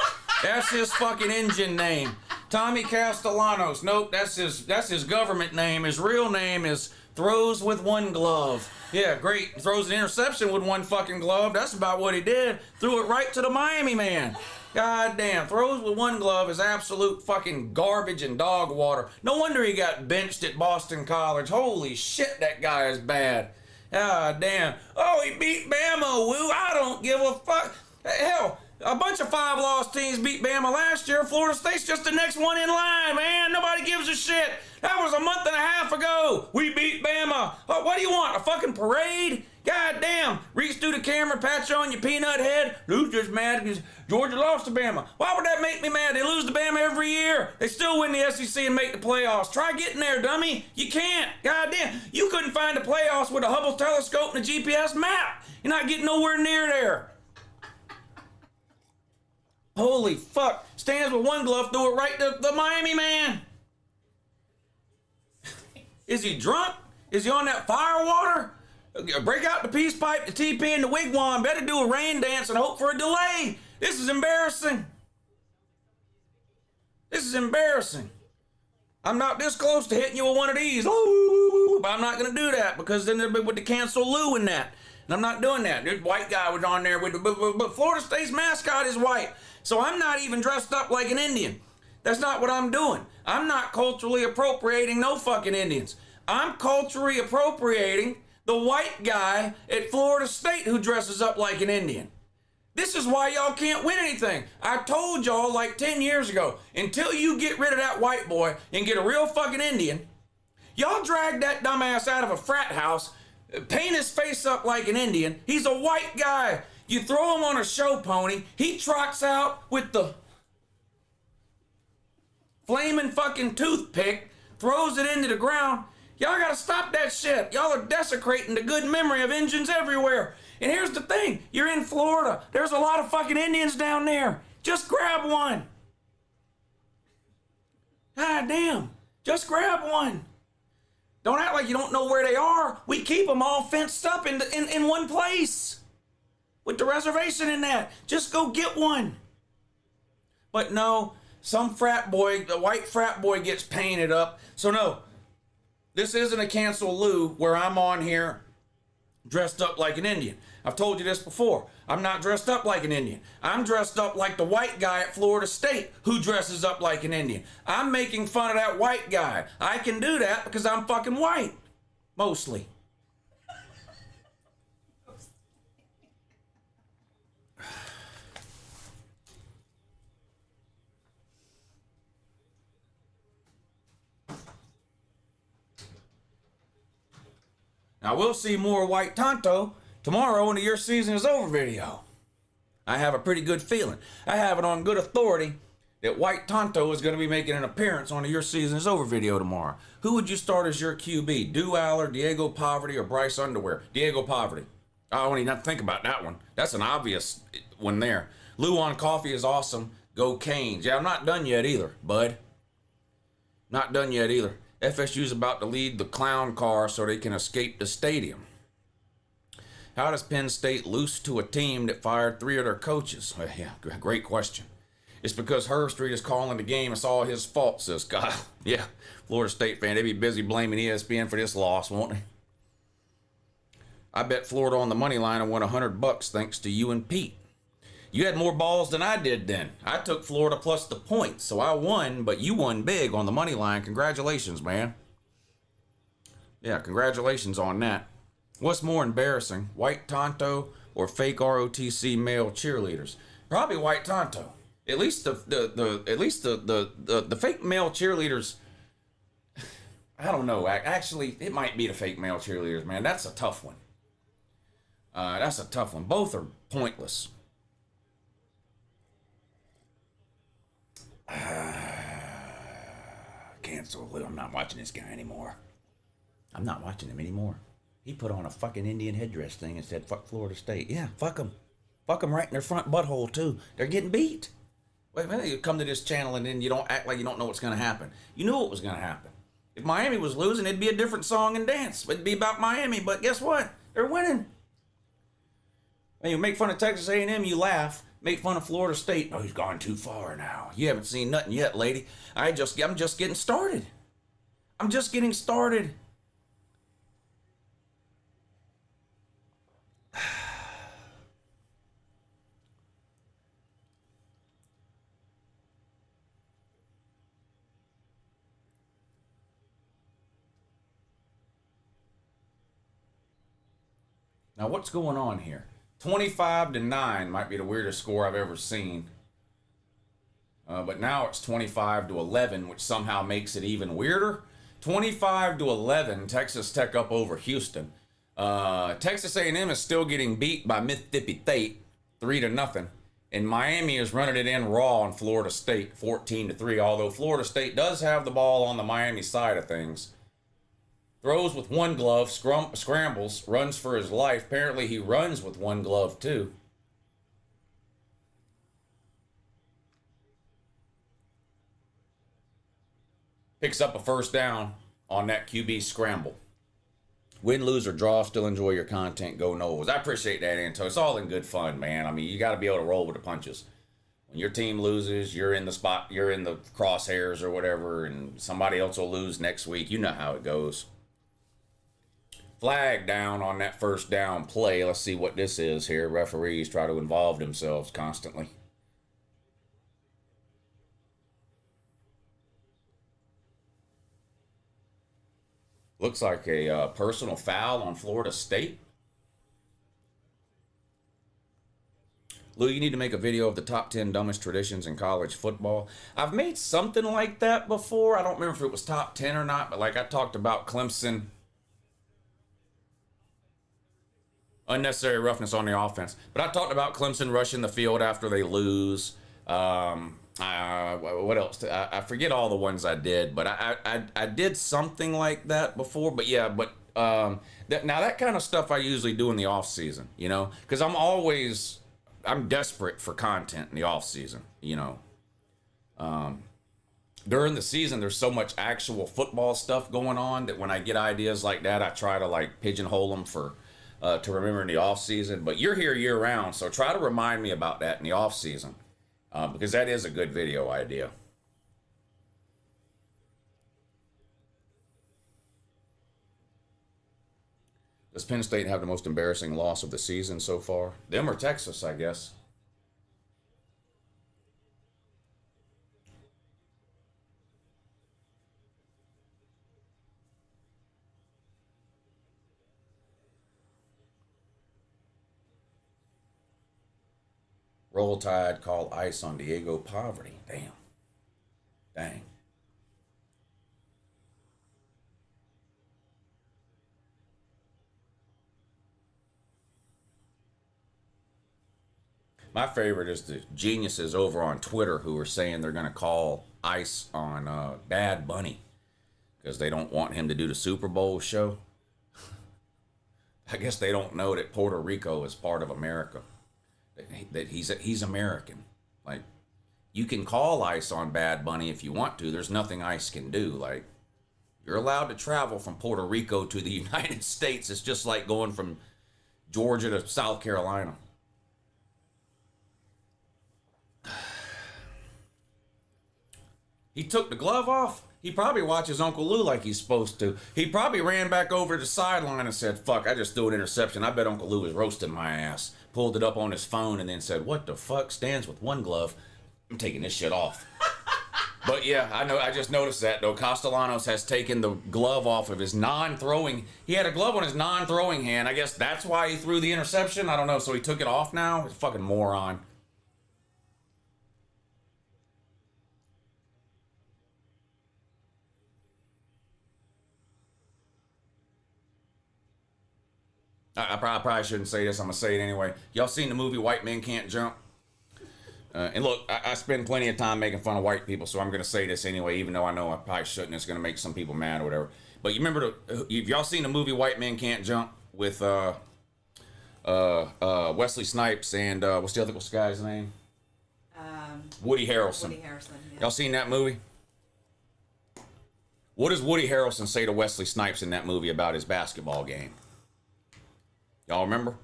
That's his fucking engine name. Tommy Castellanos. Nope, that's his government name. His real name is Throws with One Glove. Yeah, great. Throws an interception with one fucking glove. That's about what he did. Threw it right to the Miami man. God damn, throws with one glove is absolute fucking garbage and dog water. No wonder he got benched at Boston College. Holy shit, that guy is bad. God damn. Oh, he beat Bama, woo. I don't give a fuck. Hell, a bunch of 5-loss teams beat Bama last year. Florida State's just the next one in line, man. Nobody gives a shit. That was a month and a half ago. We beat Bama. Oh, what do you want, a fucking parade? God damn. Reach through the camera, pat you on your peanut head. Lou's just mad because Georgia lost to Bama. Why would that make me mad? They lose to Bama every year. They still win the SEC and make the playoffs. Try getting there, dummy. You can't. God damn. You couldn't find the playoffs with a Hubble telescope and a GPS map. You're not getting nowhere near there. Holy fuck. Stands with one glove, threw it right to the Miami man. Is he drunk? Is he on that fire water? Break out the peace pipe, the TP, and the wigwam. Better do a rain dance and hope for a delay. This is embarrassing. This is embarrassing. I'm not this close to hitting you with one of these. Ooh, but I'm not going to do that because then they'll be with the cancel Lou in that. And I'm not doing that. This white guy was on there with but Florida State's mascot is white. So I'm not even dressed up like an Indian. That's not what I'm doing. I'm not culturally appropriating no fucking Indians. I'm culturally appropriating the white guy at Florida State who dresses up like an Indian. This is why y'all can't win anything. I told y'all like 10 years ago, until you get rid of that white boy and get a real fucking Indian, y'all drag that dumbass out of a frat house, paint his face up like an Indian. He's a white guy. You throw him on a show pony, he trots out with the flaming fucking toothpick, throws it into the ground. Y'all gotta stop that shit. Y'all are desecrating the good memory of Indians everywhere. And here's the thing, you're in Florida. There's a lot of fucking Indians down there. Just grab one. God damn, just grab one. Don't act like you don't know where they are. We keep them all fenced up in one place. With the reservation in that. Just go get one. But no, some frat boy, the white frat boy gets painted up. So no, this isn't a cancel Lou where I'm on here dressed up like an Indian. I've told you this before. I'm not dressed up like an Indian. I'm dressed up like the white guy at Florida State who dresses up like an Indian. I'm making fun of that white guy. I can do that because I'm fucking white. Mostly. Now we'll see more White Tonto tomorrow in the Your Season Is Over video. I have a pretty good feeling. I have it on good authority that White Tonto is going to be making an appearance on a Your Season Is Over video tomorrow. Who would you start as your QB? Dew Aller, Diego Poverty, or Bryce Underwear? Diego Poverty. I don't even have to think about that one. That's an obvious one there. Luan Coffee is awesome. Go Canes. Yeah, I'm not done yet either, bud. Not done yet either. FSU's about to lead the clown car so they can escape the stadium. How does Penn State lose to a team that fired 3 of their coaches? Yeah, great question. It's because Herb Street is calling the game. It's all his fault, says Kyle. Yeah, Florida State fan. They be busy blaming ESPN for this loss, won't they? I bet Florida on the money line and won $100 thanks to you and Pete. You had more balls than I did then. I took Florida plus the points, so I won, but you won big on the money line. Congratulations, man. Yeah, congratulations on that. What's more embarrassing, White Tonto or fake ROTC male cheerleaders? Probably White Tonto. At least the fake male cheerleaders. I don't know. Actually, it might be the fake male cheerleaders, man. That's a tough one. That's a tough one. Both are pointless. Cancel. I'm not watching this guy anymore. I'm not watching him anymore. He put on a fucking Indian headdress thing and said, fuck Florida State. Yeah, fuck them. Fuck them right in their front butthole, too. They're getting beat. Wait a minute, you come to this channel and then you don't act like you don't know what's going to happen. You knew what was going to happen. If Miami was losing, it'd be a different song and dance. It'd be about Miami, but guess what? They're winning. When you make fun of Texas A&M, you laugh. Make fun of Florida State. Oh, he's gone too far now. You haven't seen nothing yet, lady. I'm just getting started. I'm just getting started. Now, what's going on here? 25-9 might be the weirdest score I've ever seen. But now it's 25-11, which somehow makes it even weirder. 25-11, Texas Tech up over Houston. Texas A&M is still getting beat by Mississippi State, 3-0. And Miami is running it in raw on Florida State, 14-3. Although Florida State does have the ball on the Miami side of things. Throws with one glove, scrambles, runs for his life. Apparently he runs with one glove too. Picks up a first down on that QB scramble. Win, lose, or draw, still enjoy your content. Go Noles. I appreciate that, Anto. It's all in good fun, man. I mean, you got to be able to roll with the punches. When your team loses, you're in the spot, you're in the crosshairs or whatever, and somebody else will lose next week. You know how it goes. Flag down on that first down play. Let's see what this is here. Referees try to involve themselves constantly. Looks like a personal foul on Florida State. Lou, you need to make a video of the top 10 dumbest traditions in college football. I've made something like that before. I don't remember if it was top 10 or not, but like I talked about Clemson. Unnecessary roughness on the offense. But I talked about Clemson rushing the field after they lose. What else? I forget all the ones I did, but I did something like that before. But yeah, now that kind of stuff I usually do in the off season, you know, because I'm desperate for content in the off season, you know. During the season, there's so much actual football stuff going on that when I get ideas like that, I try to like pigeonhole them for. To remember in the off season, but you're here year round, so try to remind me about that in the off season, because that is a good video idea. Does Penn State have the most embarrassing loss of the season so far? Them or Texas, I guess. Roll Tide, call ice on Diego Poverty. Damn. Dang. My favorite is the geniuses over on Twitter who are saying they're going to call ICE on Bad Bunny because they don't want him to do the Super Bowl show. I guess they don't know that Puerto Rico is part of America. That he's American. Like, you can call ICE on Bad Bunny if you want to. There's nothing ICE can do. Like, you're allowed to travel from Puerto Rico to the United States. It's just like going from Georgia to South Carolina. He took the glove off. He probably watches Uncle Lou like he's supposed to. He probably ran back over to the sideline and said, fuck, I just threw an interception. I bet Uncle Lou was roasting my ass. Pulled it up on his phone and then said, what the fuck? Stands with one glove. I'm taking this shit off. But yeah, I know. I just noticed that, though. Castellanos has taken the glove off of his non-throwing. He had a glove on his non-throwing hand. I guess that's why he threw the interception. I don't know. So he took it off now? He's a fucking moron. I probably shouldn't say this. I'm going to say it anyway. Y'all seen the movie White Men Can't Jump? And look, I spend plenty of time making fun of white people, so I'm going to say this anyway, even though I know I probably shouldn't. It's going to make some people mad or whatever. But you remember, if y'all seen the movie White Men Can't Jump with Wesley Snipes and what's the other guy's name? Woody Harrelson. Woody Harrelson. Yeah. Y'all seen that movie? What does Woody Harrelson say to Wesley Snipes in that movie about his basketball game? Y'all remember?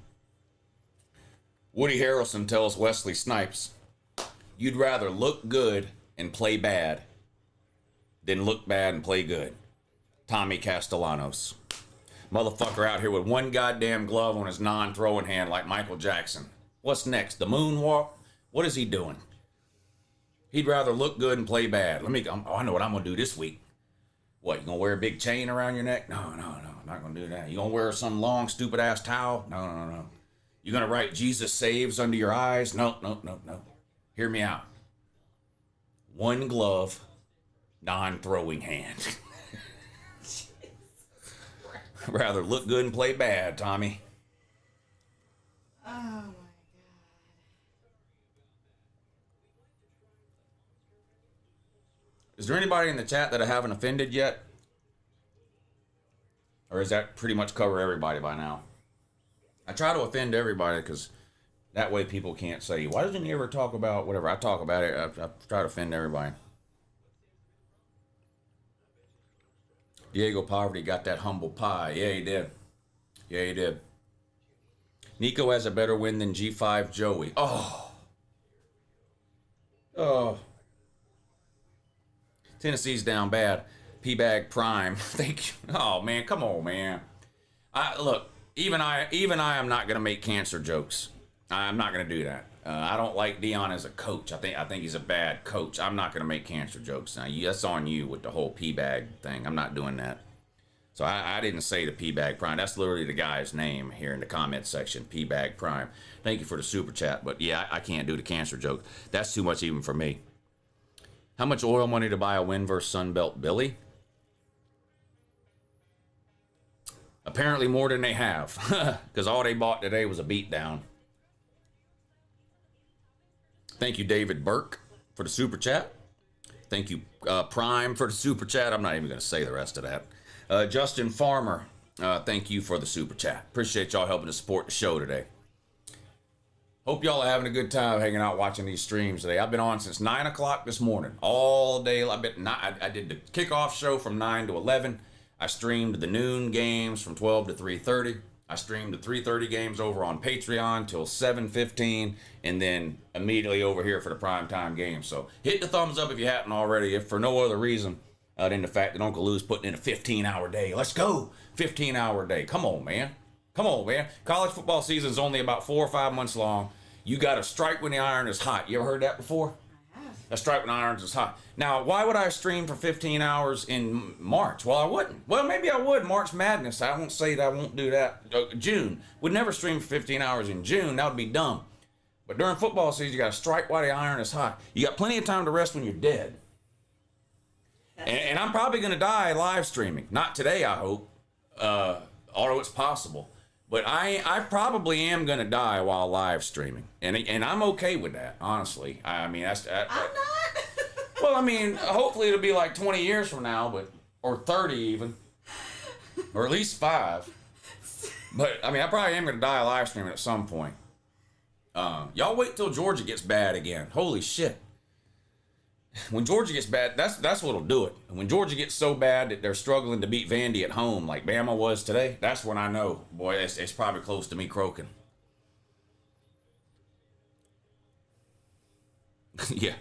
Woody Harrelson tells Wesley Snipes, you'd rather look good and play bad than look bad and play good. Tommy Castellanos. Motherfucker out here with one goddamn glove on his non-throwing hand like Michael Jackson. What's next? The moonwalk? What is he doing? He'd rather look good and play bad. I know what I'm going to do this week. What, you going to wear a big chain around your neck? No, I'm not going to do that. You going to wear some long, stupid-ass towel? No. You going to write Jesus Saves under your eyes? No. Hear me out. One glove, non-throwing hand. Rather look good and play bad, Tommy. Oh, my God. Is there anybody in the chat that I haven't offended yet? Or does that pretty much cover everybody by now? I try to offend everybody because that way people can't say, why doesn't he ever talk about whatever? I talk about it. I try to offend everybody. Diego Poverty got that humble pie. Yeah, he did. Nico has a better win than G5 Joey. Oh. Tennessee's down bad. P-Bag Prime. Thank you. Oh, man. Come on, man. Look, even I am not going to make cancer jokes. I'm not going to do that. I don't like Dion as a coach. I think he's a bad coach. I'm not going to make cancer jokes. Now, that's on you with the whole P-Bag thing. I'm not doing that. So I didn't say the P-Bag Prime. That's literally the guy's name here in the comment section, P-Bag Prime. Thank you for the super chat. But, yeah, I can't do the cancer joke. That's too much even for me. How much oil money to buy a win versus Sunbelt Billy? Apparently more than they have. Because all they bought today was a beatdown. Thank you, David Burke, for the super chat. Thank you, Prime, for the super chat. I'm not even going to say the rest of that. Justin Farmer, thank you for the super chat. Appreciate y'all helping to support the show today. Hope y'all are having a good time hanging out watching these streams today. I've been on since 9 o'clock this morning. All day. I did the kickoff show from 9 to 11. I streamed the noon games from 12 to 3:30. I streamed the 3:30 games over on Patreon till 7:15, and then immediately over here for the primetime game. So hit the thumbs up if you hadn't already, if for no other reason than the fact that Uncle Lou's putting in a 15-hour day. Let's go! 15-hour day. Come on, man. College football season's only about 4 or 5 months long. You got to strike when the iron is hot. You ever heard that before? I have. A strike when the iron is hot. Now, why would I stream for 15 hours in March? Well, I wouldn't. Well, maybe I would. March Madness. I won't say that I won't do that. June. Would never stream for 15 hours in June. That would be dumb. But during football season, you got to strike while the iron is hot. You got plenty of time to rest when you're dead. And I'm probably going to die live streaming. Not today, I hope. Although it's possible. But I probably am gonna die while live streaming, and I'm okay with that, honestly. I mean, I'm not. well, I mean, hopefully it'll be like 20 years from now, or 30 even, or at least 5. But I mean, I probably am gonna die live streaming at some point. Y'all wait till Georgia gets bad again. Holy shit! When Georgia gets bad, that's what'll do it. And when Georgia gets so bad that they're struggling to beat Vandy at home, like Bama was today, that's when I know, boy, it's probably close to me croaking. Yeah,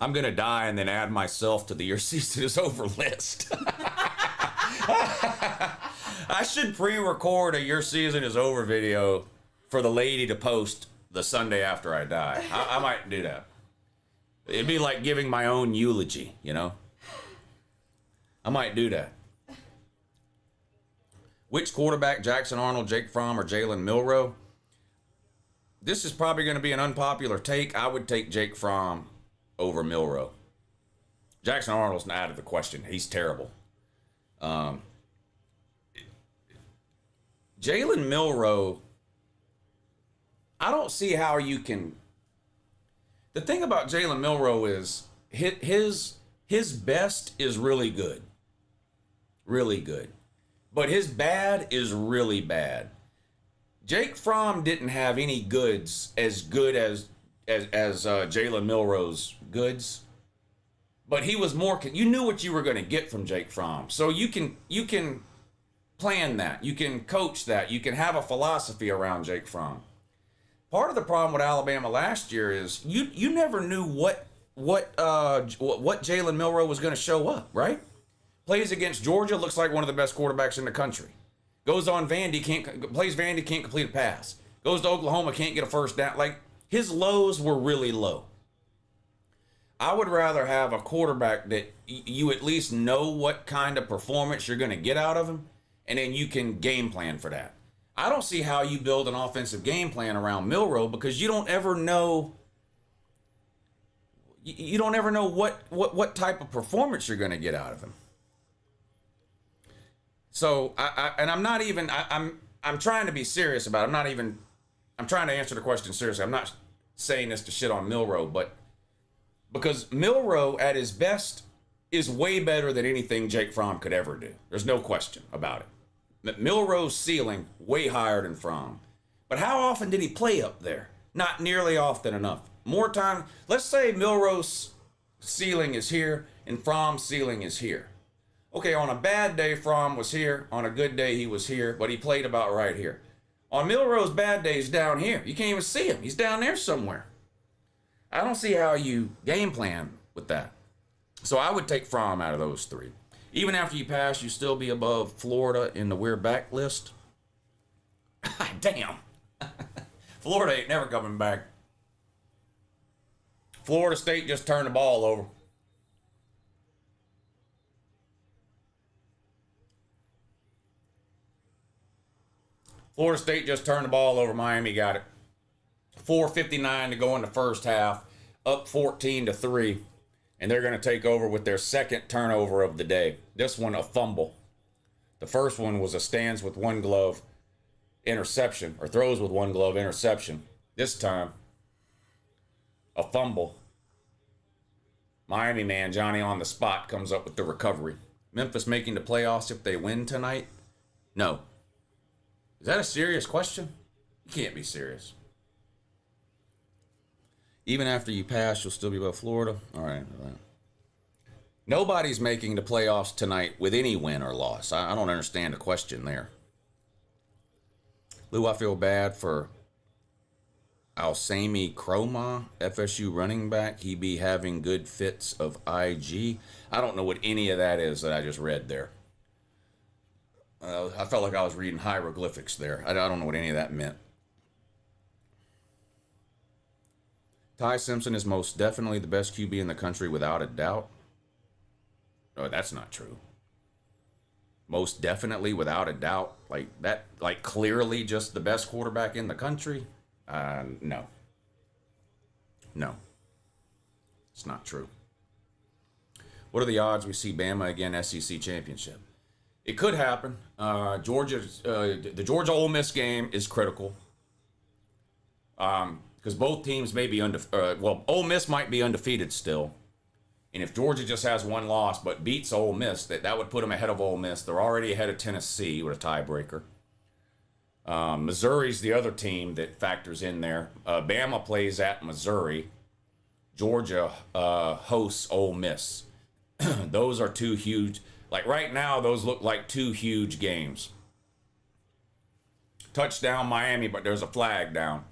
I'm gonna die and then add myself to the "Your Season Is Over" list. I should pre-record a "Your Season Is Over" video for the lady to post the Sunday after I die. I might do that. It'd be like giving my own eulogy, you know? I might do that. Which quarterback, Jackson Arnold, Jake Fromm, or Jalen Milroe? This is probably going to be an unpopular take. I would take Jake Fromm over Milroe. Jackson Arnold's out of the question. He's terrible. Jalen Milroe, I don't see how you can... The thing about Jalen Milroe is his best is really good. Really good. But his bad is really bad. Jake Fromm didn't have any goods as good as Jalen Milroe's goods. But he was more... You knew what you were going to get from Jake Fromm. So you can plan that. You can coach that. You can have a philosophy around Jake Fromm. Part of the problem with Alabama last year is you never knew what Jalen Milroe was going to show up, right? Plays against Georgia, looks like one of the best quarterbacks in the country. Goes on plays Vandy, can't complete a pass. Goes to Oklahoma, can't get a first down. Like, his lows were really low. I would rather have a quarterback that you at least know what kind of performance you're going to get out of him, and then you can game plan for that. I don't see how you build an offensive game plan around Milroe because you don't ever know. You don't ever know what type of performance you're going to get out of him. So I'm trying to be serious about it. I'm trying to answer the question seriously. I'm not saying this to shit on Milroe, but because Milroe at his best is way better than anything Jake Fromm could ever do. There's no question about it. Milroe's ceiling way higher than Fromm. But how often did he play up there? Not nearly often enough. More time. Let's say Milroe's ceiling is here and Fromm's ceiling is here. Okay, on a bad day, Fromm was here. On a good day, he was here, but he played about right here. On Milroe's bad day, he's down here. You can't even see him. He's down there somewhere. I don't see how you game plan with that. So I would take Fromm out of those three. Even after you pass, you still be above Florida in the we're back list. Damn. Florida ain't never coming back. Florida State just turned the ball over. Florida State just turned the ball over. Miami got it. 4:59 to go in the first half. Up 14-3. And they're going to take over with their second turnover of the day. This one, a fumble. The first one was a stands with one glove interception, or throws with one glove interception. This time, a fumble. Miami man, Johnny on the spot, comes up with the recovery. Memphis making the playoffs if they win tonight? No. Is that a serious question? You can't be serious. Even after you pass, you'll still be above Florida? All right. Nobody's making the playoffs tonight with any win or loss. I don't understand the question there. Lou, I feel bad for Alsami Croma, FSU running back. He be having good fits of IG. I don't know what any of that is that I just read there. I felt like I was reading hieroglyphics there. I don't know what any of that meant. Ty Simpson is most definitely the best QB in the country without a doubt. No, that's not true. Most definitely without a doubt. Like that, like clearly just the best quarterback in the country? No. No. It's not true. What are the odds we see Bama again SEC championship? It could happen. The Georgia Ole Miss game is critical. Because both teams may be Ole Miss might be undefeated still. And if Georgia just has one loss but beats Ole Miss, that would put them ahead of Ole Miss. They're already ahead of Tennessee with a tiebreaker. Missouri's the other team that factors in there. Bama plays at Missouri. Georgia hosts Ole Miss. Those are two huge. Like right now, those look like two huge games. Touchdown Miami, but there's a flag down.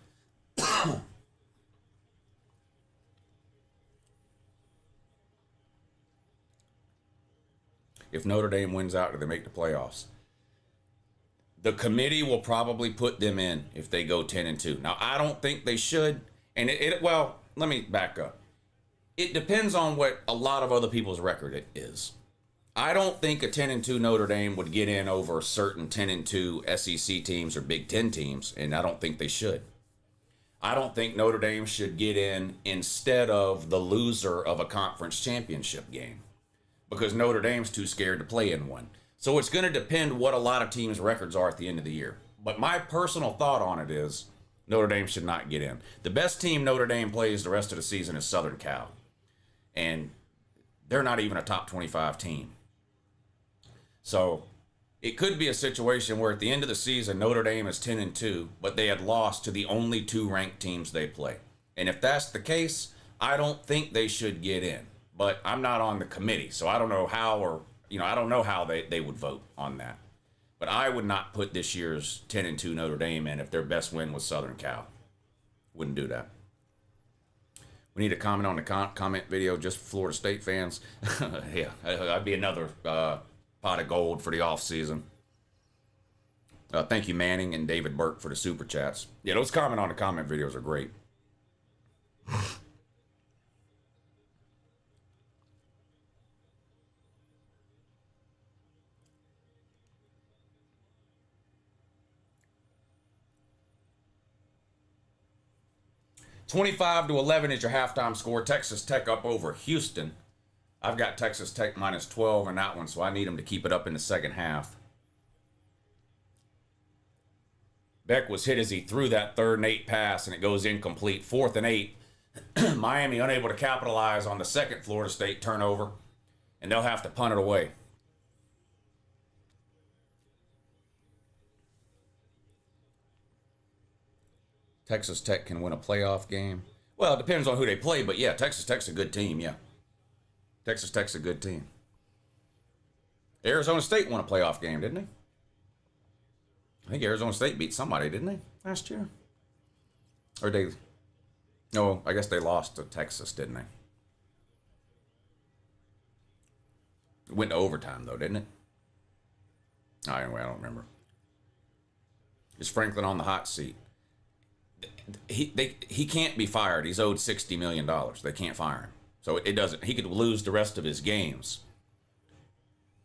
If Notre Dame wins out, do they make the playoffs? The committee will probably put them in if they go 10-2. Now, I don't think they should. And well, let me back up. It depends on what a lot of other people's record is. I don't think a 10-2 Notre Dame would get in over certain 10-2 SEC teams or Big Ten teams, and I don't think they should. I don't think Notre Dame should get in instead of the loser of a conference championship game, because Notre Dame's too scared to play in one. So it's going to depend what a lot of teams' records are at the end of the year. But my personal thought on it is Notre Dame should not get in. The best team Notre Dame plays the rest of the season is Southern Cal. And they're not even a top 25 team. So it could be a situation where at the end of the season, Notre Dame is 10-2, but they had lost to the only two ranked teams they play. And if that's the case, I don't think they should get in. But I'm not on the committee, so I don't know how I don't know how they would vote on that. But I would not put this year's 10-2 Notre Dame in if their best win was Southern Cal. Wouldn't do that. We need a comment on the comment video just for Florida State fans. Yeah, that'd be another pot of gold for the off season. Thank you, Manning and David Burke, for the super chats. Yeah, those comment on the comment videos are great. 25-11 is your halftime score. Texas Tech up over Houston. I've got Texas Tech minus 12 in that one, so I need them to keep it up in the second half. Beck was hit as he threw that 3rd and 8 pass, and it goes incomplete. 4th and 8. Miami unable to capitalize on the second Florida State turnover, and they'll have to punt it away. Texas Tech can win a playoff game. Well, it depends on who they play, but yeah, Texas Tech's a good team, yeah. Texas Tech's a good team. Arizona State won a playoff game, didn't they? I think Arizona State beat somebody, didn't they, last year? Or no, I guess they lost to Texas, didn't they? It went to overtime, though, didn't it? Oh, anyway, I don't remember. Is Franklin on the hot seat? He can't be fired. He's owed $60 million. They can't fire him. So it doesn't. He could lose the rest of his games.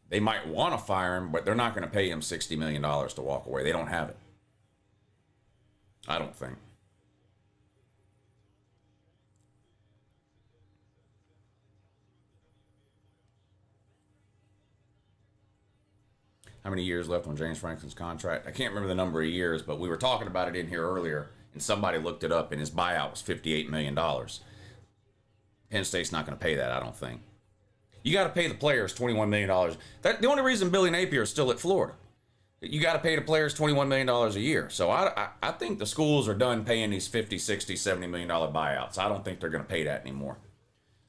They might want to fire him, but they're not going to pay him $60 million to walk away. They don't have it. I don't think. How many years left on James Franklin's contract? I can't remember the number of years, but we were talking about it in here earlier, and somebody looked it up, and his buyout was $58 million. Penn State's not going to pay that, I don't think. You got to pay the players $21 million. The only reason Billy Napier is still at Florida. You got to pay the players $21 million a year. So I think the schools are done paying these $50, $60, $70 million buyouts. I don't think they're going to pay that anymore.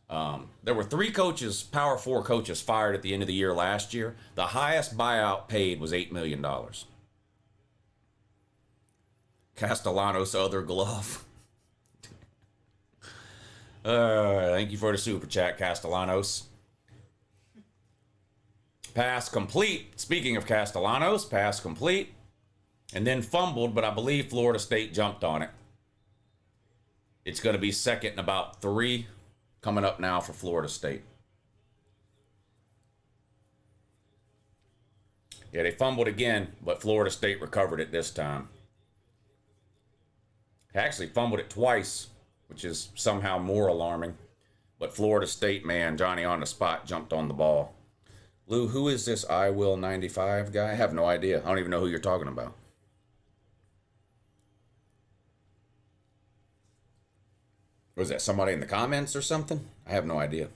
There were 3 coaches, Power 4 coaches, fired at the end of the year last year. The highest buyout paid was $8 million. Castellanos' other glove. Thank you for the super chat, Castellanos. Pass complete. Speaking of Castellanos, pass complete. And then fumbled, but I believe Florida State jumped on it. It's going to be second and about 3 coming up now for Florida State. Yeah, they fumbled again, but Florida State recovered it this time. They actually fumbled it twice, which is somehow more alarming. But Florida State, man, Johnny on the spot jumped on the ball. Lou, who is this I Will 95 guy? I have no idea. I don't even know who you're talking about. Was that somebody in the comments or something? I have no idea.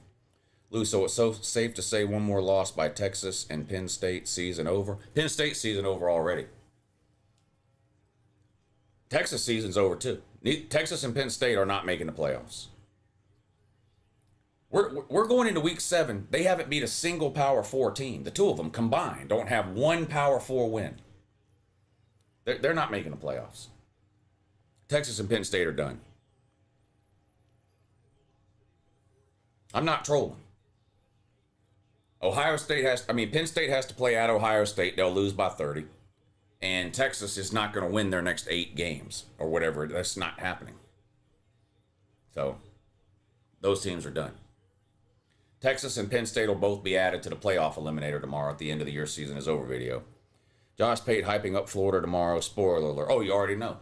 Lou, so it's so safe to say one more loss by Texas and Penn State season over? Penn State season over already. Texas season's over too. Texas and Penn State are not making the playoffs. We're going into week 7. They haven't beat a single Power 4 team. The two of them combined don't have one Power 4 win. They're not making the playoffs. Texas and Penn State are done. I'm not trolling. Penn State has to play at Ohio State. They'll lose by 30. And Texas is not going to win their next 8 games or whatever. That's not happening. So, those teams are done. Texas and Penn State will both be added to the playoff eliminator tomorrow at the end of the year season is over video. Josh Pate hyping up Florida tomorrow. Spoiler alert. Oh, you already know.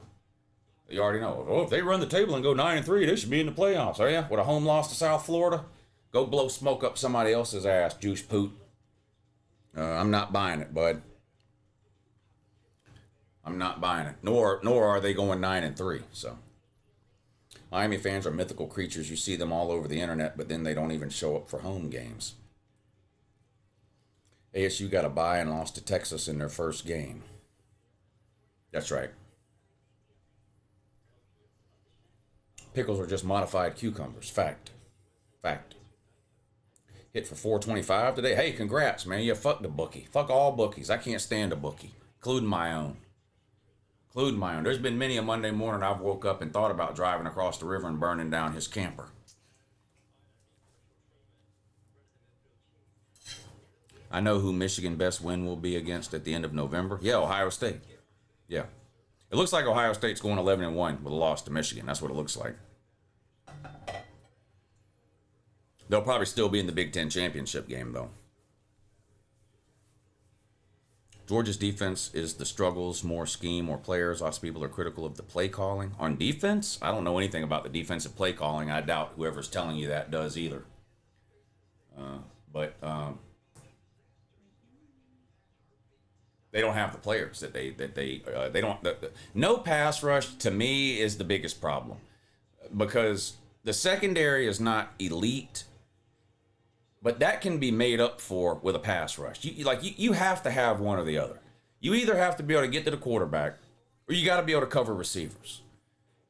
You already know. Oh, if they run the table and go 9-3, they should be in the playoffs. Oh, yeah? With a home loss to South Florida? Go blow smoke up somebody else's ass, juice poot. I'm not buying it, bud. I'm not buying it. Nor are they going 9-3. So, Miami fans are mythical creatures. You see them all over the internet, but then they don't even show up for home games. ASU got a bye and lost to Texas in their first game. That's right. Pickles are just modified cucumbers. Fact. Hit for 425 today. Hey, congrats, man. Yeah, fuck the bookie. Fuck all bookies. I can't stand a bookie, including my own. There's been many a Monday morning I've woke up and thought about driving across the river and burning down his camper. I know who Michigan best win will be against at the end of November. Yeah, Ohio State. Yeah. It looks like Ohio State's going 11-1 with a loss to Michigan. That's what it looks like. They'll probably still be in the Big Ten championship game, though. Georgia's defense is the struggles, more scheme, more players. Lots of people are critical of the play calling. On defense, I don't know anything about the defensive play calling. I doubt whoever's telling you that does either. But they don't have the players that they don't. No pass rush to me is the biggest problem because the secondary is not elite. But that can be made up for with a pass rush. You have to have one or the other. You either have to be able to get to the quarterback or you got to be able to cover receivers.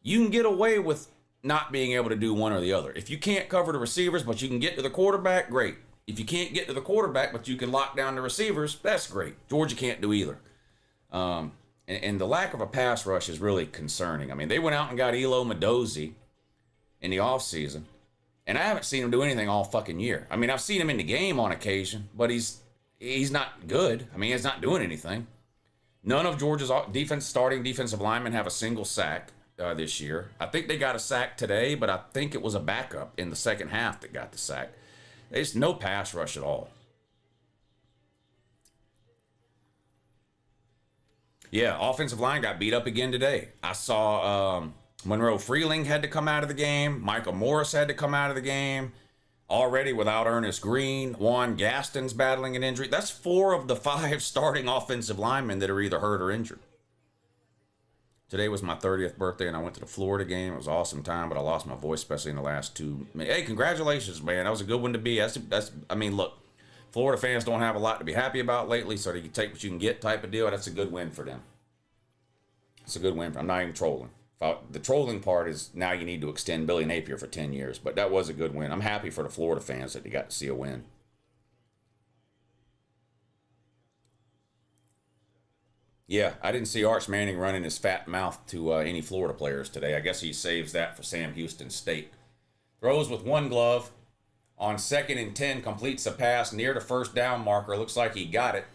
You can get away with not being able to do one or the other. If you can't cover the receivers but you can get to the quarterback, great. If you can't get to the quarterback but you can lock down the receivers, that's great. Georgia can't do either. And the lack of a pass rush is really concerning. I mean, they went out and got Elo Mendoza in the offseason. And I haven't seen him do anything all fucking year. I mean, I've seen him in the game on occasion, but he's not good. I mean, he's not doing anything. None of Georgia's starting defensive linemen have a single sack this year. I think they got a sack today, but I think it was a backup in the second half that got the sack. There's no pass rush at all. Yeah, offensive line got beat up again today. I saw Monroe Freeling had to come out of the game. Michael Morris had to come out of the game. Already without Ernest Green. Juan Gaston's battling an injury. That's 4 of the 5 starting offensive linemen that are either hurt or injured. Today was my 30th birthday, and I went to the Florida game. It was an awesome time, but I lost my voice, especially in the last 2 minutes. Hey, congratulations, man. That was a good one to be. I mean, look, Florida fans don't have a lot to be happy about lately, so you take what you can get type of deal. That's a good win for them. It's a good win. I'm not even trolling. The trolling part is now you need to extend Billy Napier for 10 years. But that was a good win. I'm happy for the Florida fans that they got to see a win. Yeah, I didn't see Arch Manning running his fat mouth to any Florida players today. I guess he saves that for Sam Houston State. Throws with one glove. On 2nd and 10, completes a pass near the first down marker. Looks like he got it.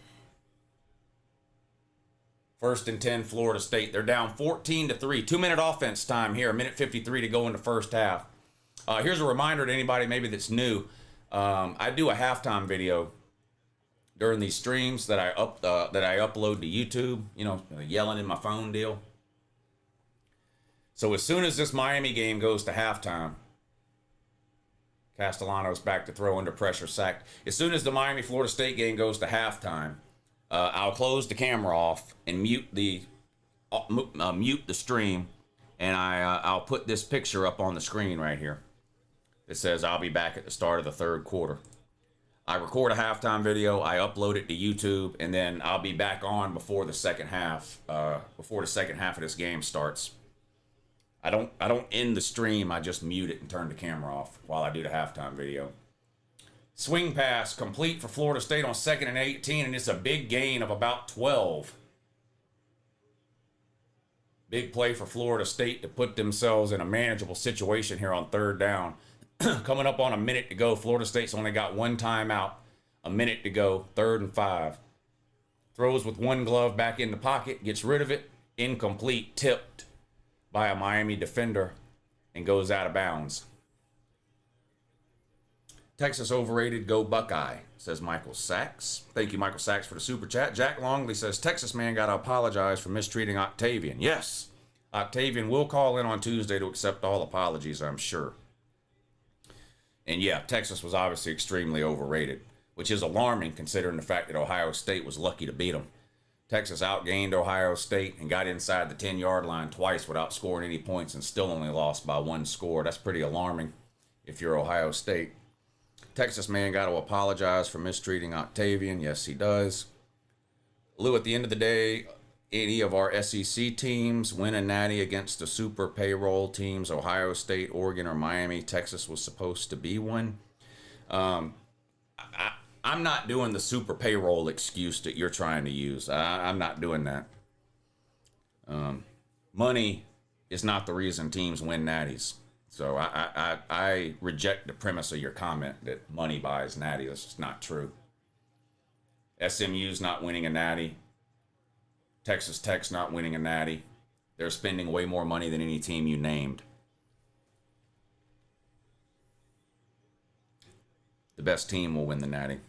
1st and 10, Florida State. They're down 14-3. 2-minute offense time here. 1:53 to go in the first half. Here's a reminder to anybody maybe that's new. I do a halftime video during these streams that I upload to YouTube. You know, yelling in my phone deal. So as soon as this Miami game goes to halftime, Castellanos back to throw under pressure, sacked. As soon as the Miami-Florida State game goes to halftime, I'll close the camera off and mute the stream, and I'll put this picture up on the screen right here. It says I'll be back at the start of the third quarter. I record a halftime video, I upload it to YouTube, and then I'll be back on before the second half. Before the second half of this game starts. I don't end the stream. I just mute it and turn the camera off while I do the halftime video. Swing pass complete for Florida State on 2nd and 18, and it's a big gain of about 12. Big play for Florida State to put themselves in a manageable situation here on 3rd down. Coming up on a minute to go. Florida State's only got one timeout. A minute to go. 3rd and 5. Throws with one glove back in the pocket. Gets rid of it. Incomplete. Tipped by a Miami defender and goes out of bounds. Texas overrated, go Buckeye, says Michael Sachs. Thank you, Michael Sachs, for the super chat. Jack Longley says, Texas man got to apologize for mistreating Octavian. Yes, Octavian will call in on Tuesday to accept all apologies, I'm sure. And yeah, Texas was obviously extremely overrated, which is alarming considering the fact that Ohio State was lucky to beat them. Texas outgained Ohio State and got inside the 10-yard line twice without scoring any points and still only lost by 1 score. That's pretty alarming if you're Ohio State. Texas man got to apologize for mistreating Octavian. Yes, he does. Lou, at the end of the day, any of our SEC teams win a natty against the super payroll teams, Ohio State, Oregon, or Miami, Texas was supposed to be one. I'm not doing the super payroll excuse that you're trying to use. I'm not doing that. Money is not the reason teams win natties. So I reject the premise of your comment that money buys natty. That's just not true. SMU's not winning a natty. Texas Tech's not winning a natty. They're spending way more money than any team you named. The best team will win the natty.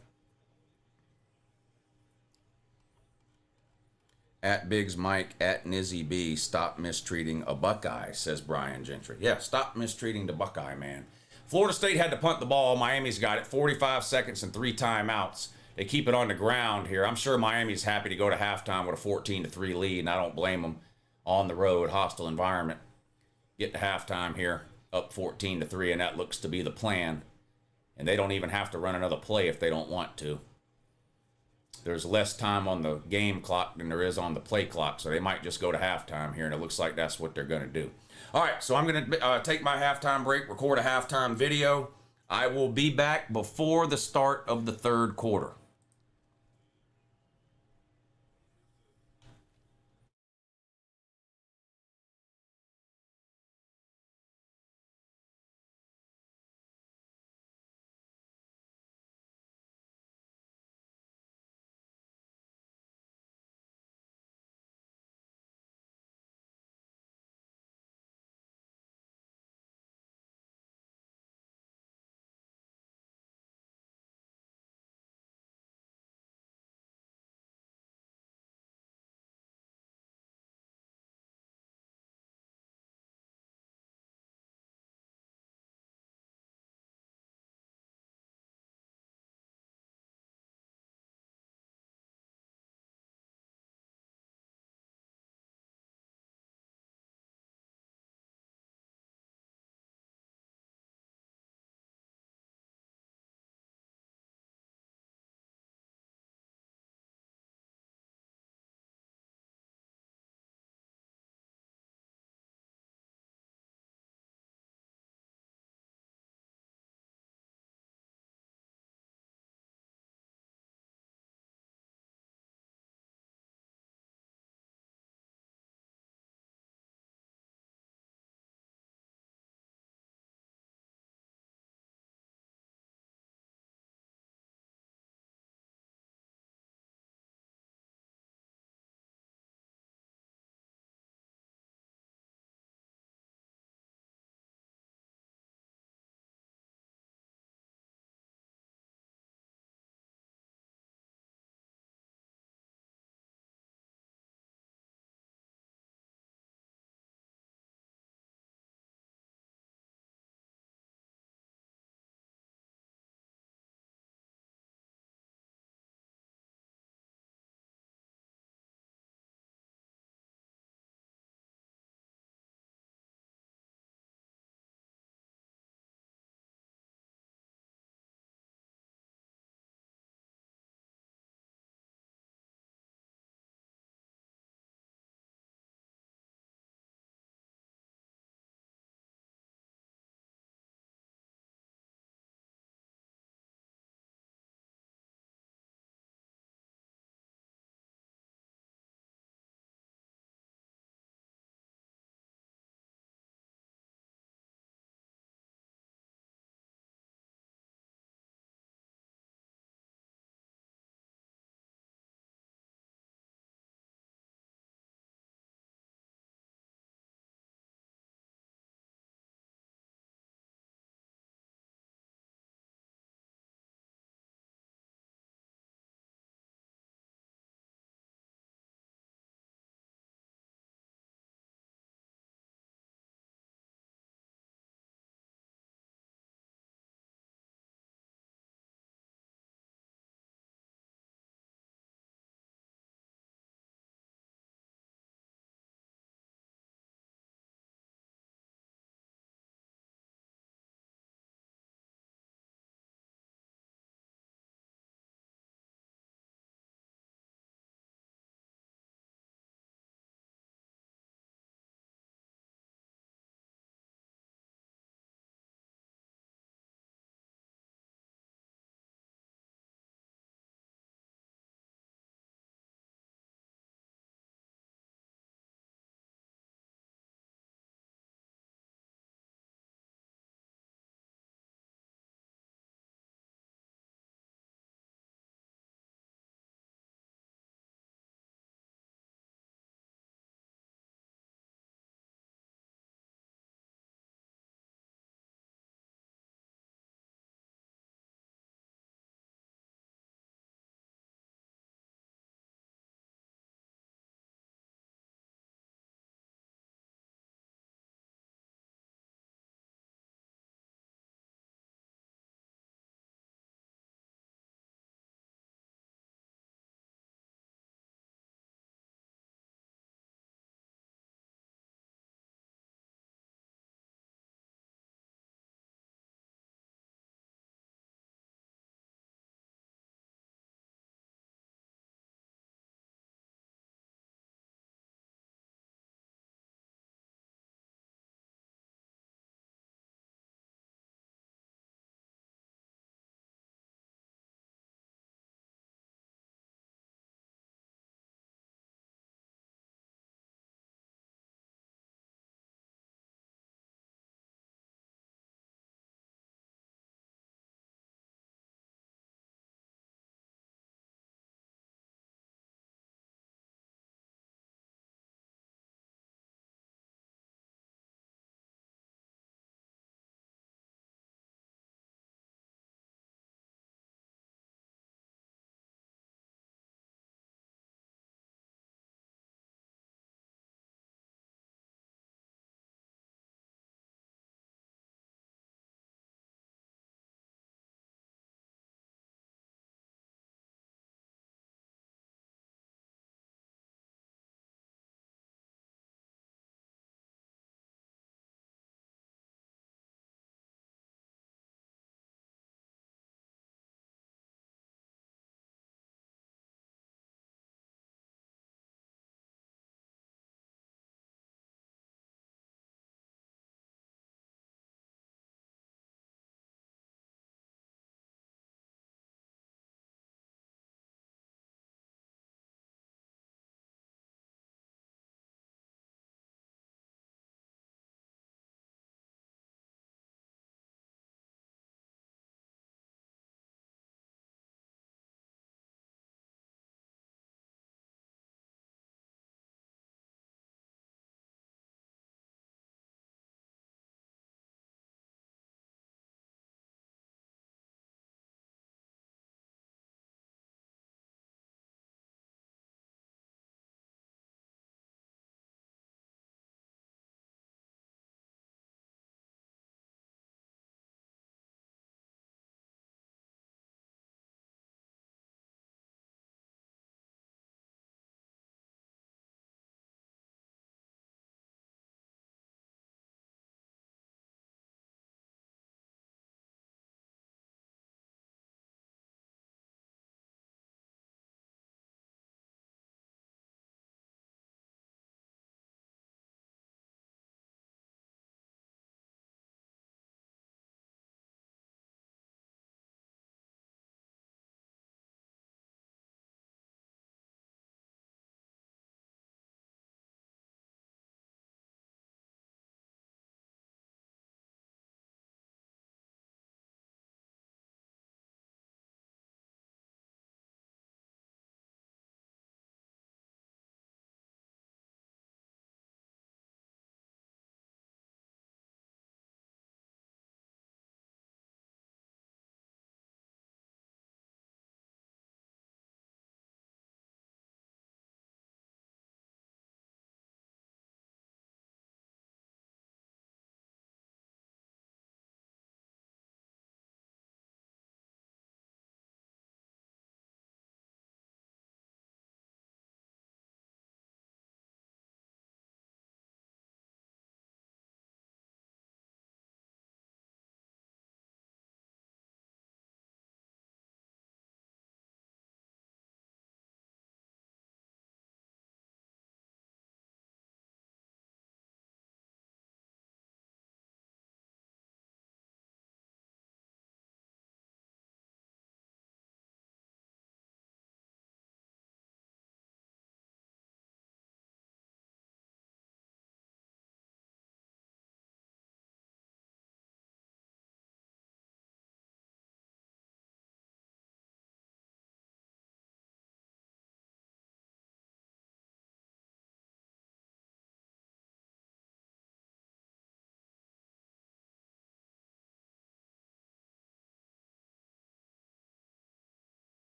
At Biggs Mike, at Nizzy B, stop mistreating a Buckeye, says Brian Gentry. Yeah, stop mistreating the Buckeye, man. Florida State had to punt the ball. Miami's got it. 45 seconds and 3 timeouts. They keep it on the ground here. I'm sure Miami's happy to go to halftime with a 14-3 lead, and I don't blame them. On the road, hostile environment. Get to halftime here, up 14-3, and that looks to be the plan. And they don't even have to run another play if they don't want to. There's less time on the game clock than there is on the play clock, so they might just go to halftime here, and it looks like that's what they're going to do. All right, so I'm going to take my halftime break, record a halftime video. I will be back before the start of the third quarter.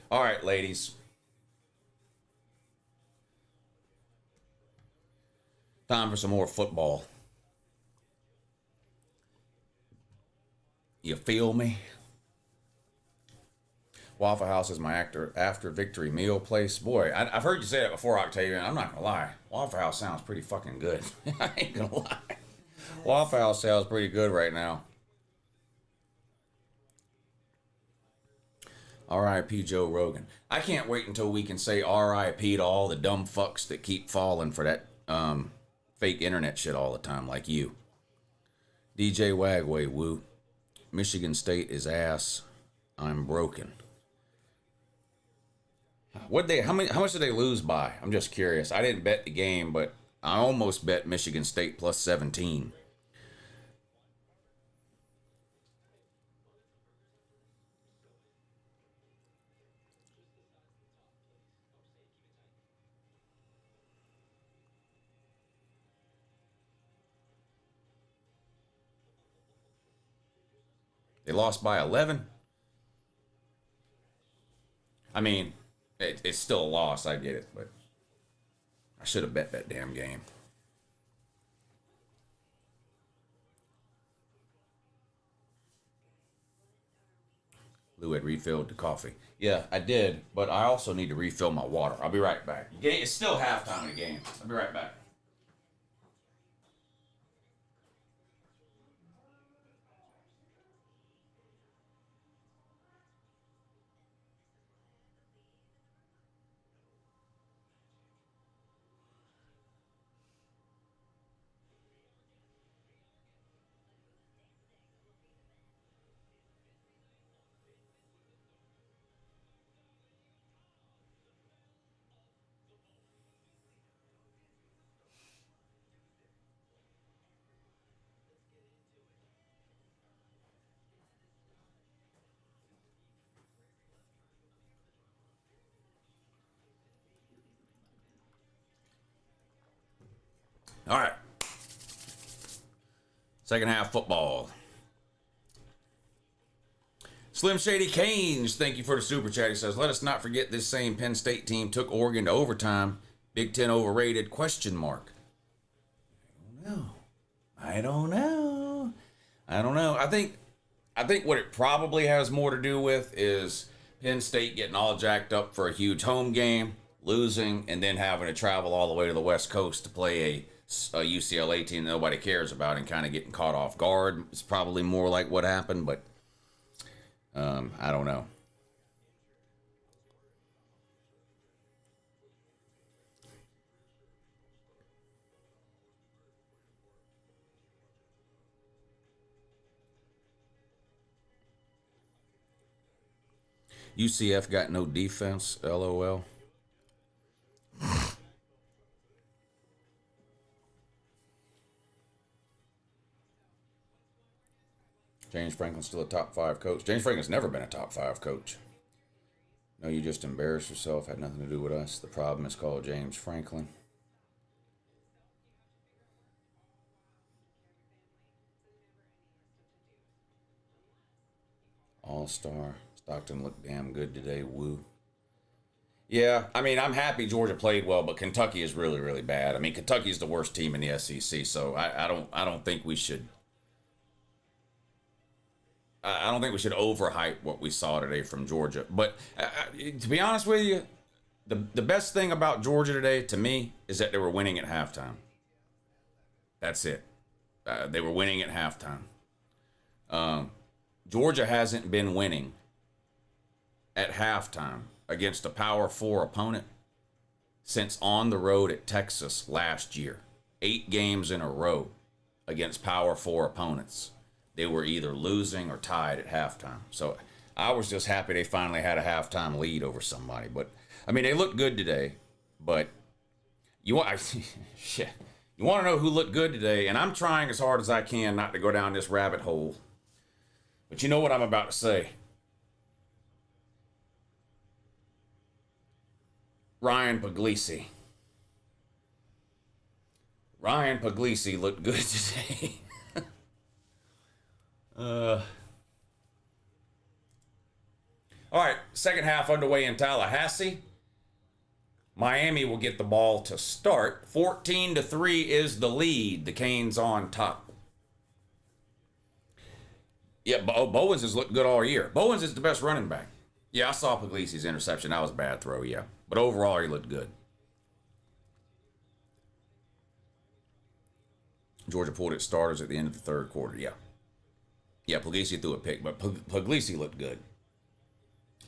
All right, ladies. Time for some more football. You feel me? Waffle House is my after victory meal place. Boy, I've heard you say that before, Octavian. I'm not gonna lie. Waffle House sounds pretty fucking good. I ain't gonna lie. Waffle House sounds pretty good right now. R.I.P. Joe Rogan. I can't wait until we can say R.I.P. to all the dumb fucks that keep falling for that fake internet shit all the time, like you. DJ Wagway, woo. Michigan State is ass. I'm broken. How much did they lose by? I'm just curious. I didn't bet the game, but I almost bet Michigan State plus 17. They lost by 11. I mean, it's still a loss. I get it, but I should have bet that damn game. Lou had refilled the coffee. Yeah, I did, but I also need to refill my water. I'll be right back. It's still halftime of the game. I'll be right back. All right. Second half football. Slim Shady Canes, thank you for the super chat. He says, let us not forget this same Penn State team took Oregon to overtime. Big Ten overrated, question mark. I don't know. I think what it probably has more to do with is Penn State getting all jacked up for a huge home game, losing, and then having to travel all the way to the West Coast to play a UCLA team nobody cares about and kind of getting caught off guard. It's probably more like what happened, but I don't know. UCF got no defense, LOL. James Franklin's still a top 5 coach. James Franklin's never been a top 5 coach. No, you just embarrassed yourself. Had nothing to do with us. The problem is called James Franklin. All-star. Stockton looked damn good today. Woo. Yeah, I mean, I'm happy Georgia played well, but Kentucky is really, really bad. I mean, Kentucky's the worst team in the SEC, so I don't think we should. I don't think we should overhype what we saw today from Georgia. But to be honest with you, the best thing about Georgia today, to me, is that they were winning at halftime. That's it. They were winning at halftime. Georgia hasn't been winning at halftime against a Power 4 opponent since on the road at Texas last year. 8 games in a row against Power 4 opponents. They were either losing or tied at halftime. So I was just happy they finally had a halftime lead over somebody. But, I mean, they looked good today. But you want shit. You want to know who looked good today? And I'm trying as hard as I can not to go down this rabbit hole. But you know what I'm about to say. Ryan Puglisi. Ryan Puglisi looked good today. All right, second half underway in Tallahassee. Miami will get the ball to start. 14-3 is the lead. The Canes on top. Yeah, Bowens has looked good all year. Bowens is the best running back. Yeah, I saw Puglisi's interception. That was a bad throw, yeah. But overall, he looked good. Georgia pulled its starters at the end of the third quarter, yeah. Yeah, Puglisi threw a pick, but Puglisi looked good.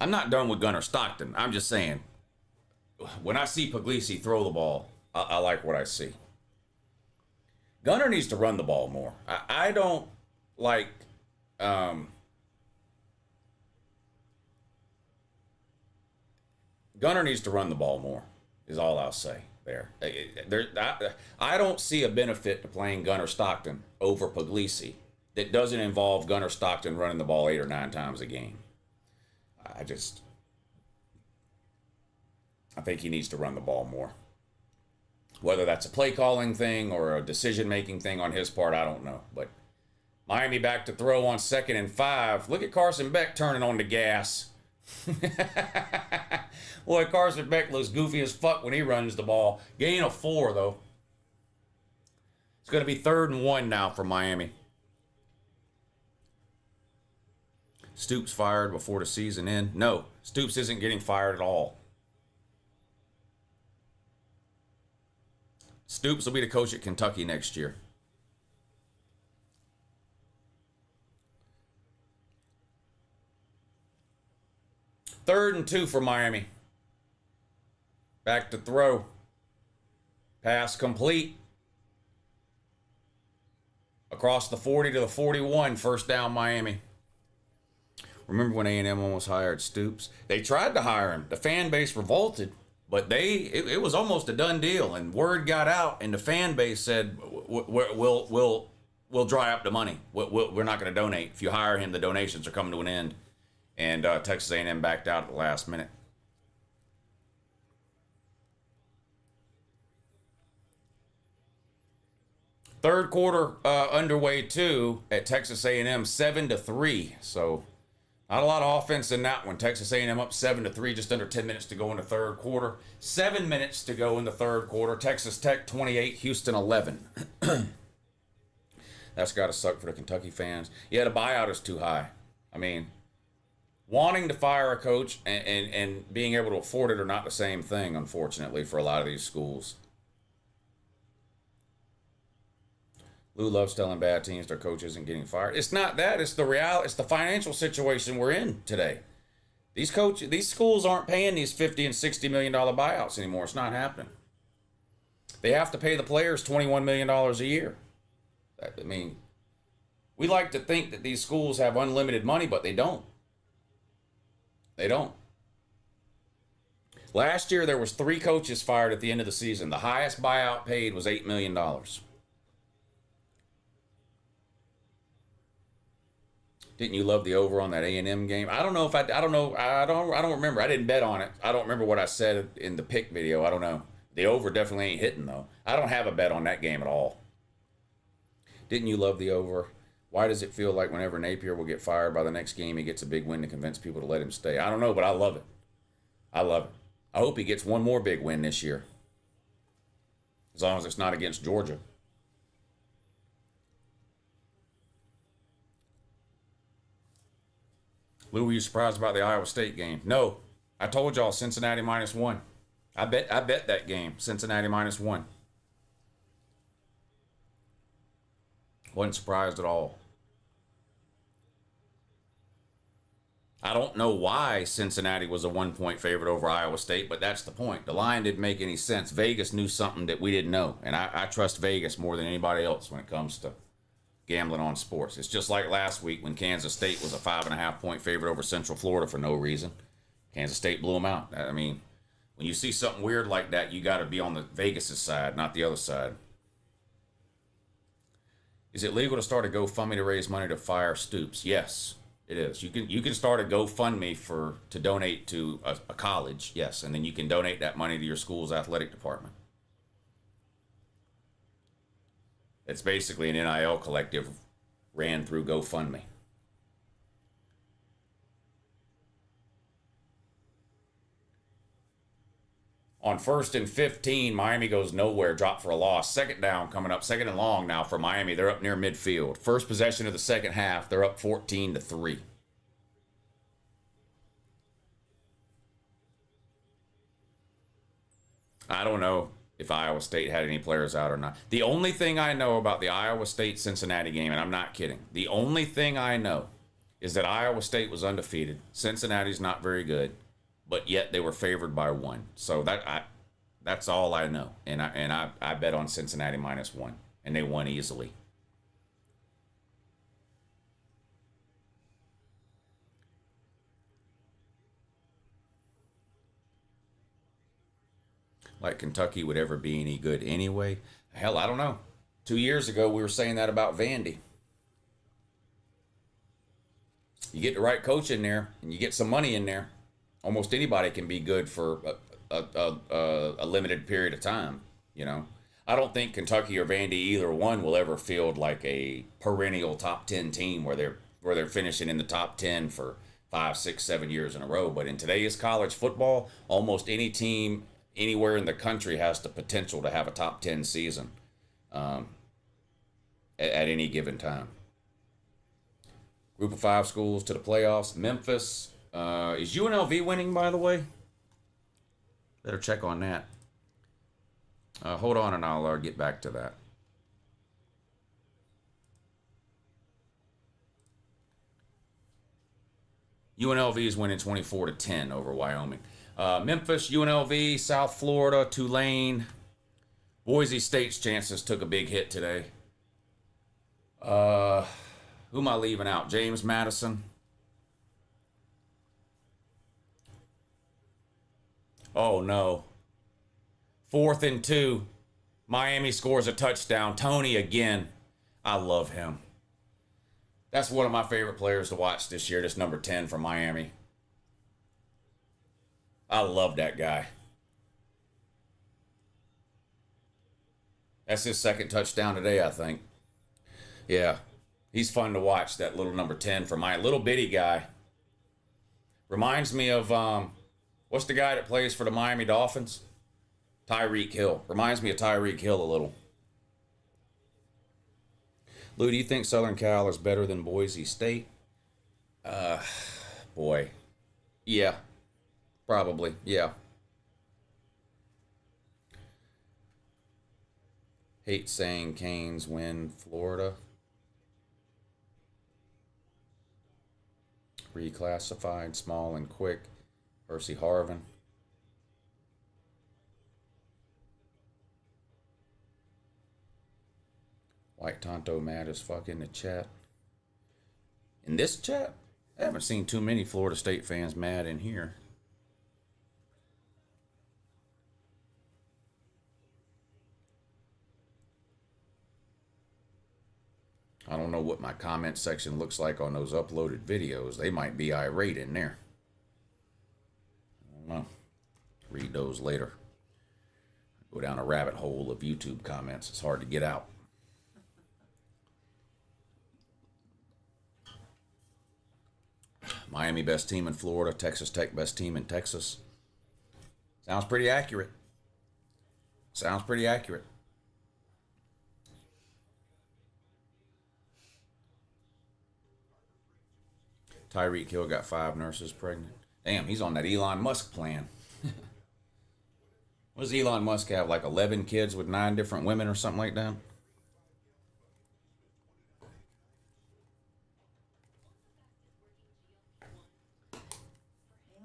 I'm not done with Gunnar Stockton. I'm just saying, when I see Puglisi throw the ball, I like what I see. Gunnar needs to run the ball more. I don't like... Gunnar needs to run the ball more, is all I'll say there. I don't see a benefit to playing Gunnar Stockton over Puglisi that doesn't involve Gunnar Stockton running the ball 8 or 9 times a game. I think he needs to run the ball more. Whether that's a play calling thing or a decision making thing on his part, I don't know. But Miami back to throw on 2nd and 5. Look at Carson Beck turning on the gas. Boy, Carson Beck looks goofy as fuck when he runs the ball. Gain of 4, though. It's going to be 3rd and 1 now for Miami. Stoops fired before the season end. No, Stoops isn't getting fired at all. Stoops will be the coach at Kentucky next year. Third and 2 for Miami. Back to throw. Pass complete. Across the 40 to the 41. First down, Miami. Remember when A&M almost hired Stoops? They tried to hire him. The fan base revolted, but it was almost a done deal. And word got out, and the fan base said, "We'll dry up the money. We're not going to donate. If you hire him, the donations are coming to an end." And Texas A&M backed out at the last minute. Third quarter underway too at Texas A&M, 7-3. So not a lot of offense in that one. Texas A&M up 7-3, just under 10 minutes to go in the third quarter. 7 minutes to go in the third quarter. Texas Tech 28, Houston 11. That's got to suck for the Kentucky fans. Yeah, the buyout is too high. I mean, wanting to fire a coach and being able to afford it are not the same thing, unfortunately, for a lot of these schools. Lou loves telling bad teams their coach isn't getting fired. It's not that. It's the reality. It's the financial situation we're in today. These schools aren't paying these $50 and $60 million buyouts anymore. It's not happening. They have to pay the players $21 million a year. I mean, we like to think that these schools have unlimited money, but they don't. They don't. Last year, there was 3 coaches fired at the end of the season. The highest buyout paid was $8 million. Didn't you love the over on that A&M game? I don't know. I don't remember. I didn't bet on it. I don't remember what I said in the pick video. I don't know. The over definitely ain't hitting, though. I don't have a bet on that game at all. Didn't you love the over? Why does it feel like whenever Napier will get fired, by the next game he gets a big win to convince people to let him stay? I don't know, but I love it. I love it. I hope he gets one more big win this year. As long as it's not against Georgia. Lou, were you surprised about the Iowa State game? No. I told y'all Cincinnati -1. I bet that game. Cincinnati -1. Wasn't surprised at all. I don't know why Cincinnati was a 1-point favorite over Iowa State, but that's the point. The line didn't make any sense. Vegas knew something that we didn't know, and I trust Vegas more than anybody else when it comes to gambling on sports. It's just like last week when Kansas State was a 5.5-point favorite over Central Florida for no reason. Kansas State blew them out. I mean, when you see something weird like that, you got to be on the Vegas' side, not the other side. Is it legal to start a GoFundMe to raise money to fire Stoops? Yes, it is. You can start a GoFundMe to donate to a college, yes, and then you can donate that money to your school's athletic department. It's basically an NIL collective ran through GoFundMe. On 1st and 15, Miami goes nowhere, drop for a loss. Second down coming up, second and long now for Miami. They're up near midfield. First possession of the second half, they're up 14-3. I don't know if Iowa State had any players out or not. The only thing I know about the Iowa State-Cincinnati game, and I'm not kidding, the only thing I know is that Iowa State was undefeated. Cincinnati's not very good, but yet they were favored by 1. So that's all I know. And I bet on Cincinnati -1, and they won easily. Like Kentucky would ever be any good anyway. Hell, I don't know. 2 years ago, we were saying that about Vandy. You get the right coach in there, and you get some money in there, almost anybody can be good for a limited period of time, you know. I don't think Kentucky or Vandy, either one, will ever field like a perennial top 10 team where they're finishing in the top 10 for 5, 6, 7 years in a row. But in today's college football, almost any team anywhere in the country has the potential to have a top 10 season at any given time. Group of 5 schools to the playoffs. Memphis. Is UNLV winning, by the way? Better check on that. Hold on and I'll get back to that. UNLV is winning 24-10 over Wyoming. Memphis, UNLV, South Florida, Tulane. Boise State's chances took a big hit today. Who am I leaving out? James Madison. Oh, no. 4th and 2. Miami scores a touchdown. Tony again. I love him. That's one of my favorite players to watch this year, this number 10 from Miami. I love that guy. That's his second touchdown today, I think. Yeah, he's fun to watch, that little number 10 for my little bitty guy. Reminds me of, what's the guy that plays for the Miami Dolphins? Tyreek Hill. Reminds me of Tyreek Hill a little. Lou, do you think Southern Cal is better than Boise State? Boy. Yeah. Probably, yeah. Hate saying Canes win Florida. Reclassified, small and quick. Percy Harvin. White Tonto mad as fuck in the chat. In this chat? I haven't seen too many Florida State fans mad in here. I don't know what my comment section looks like on those uploaded videos. They might be irate in there. I don't know. Read those later. Go down a rabbit hole of YouTube comments. It's hard to get out. Miami best team in Florida. Texas Tech best team in Texas. Sounds pretty accurate. Sounds pretty accurate. Tyreek Hill got 5 nurses pregnant. Damn, he's on that Elon Musk plan. What does Elon Musk have, like 11 kids with 9 different women or something like that?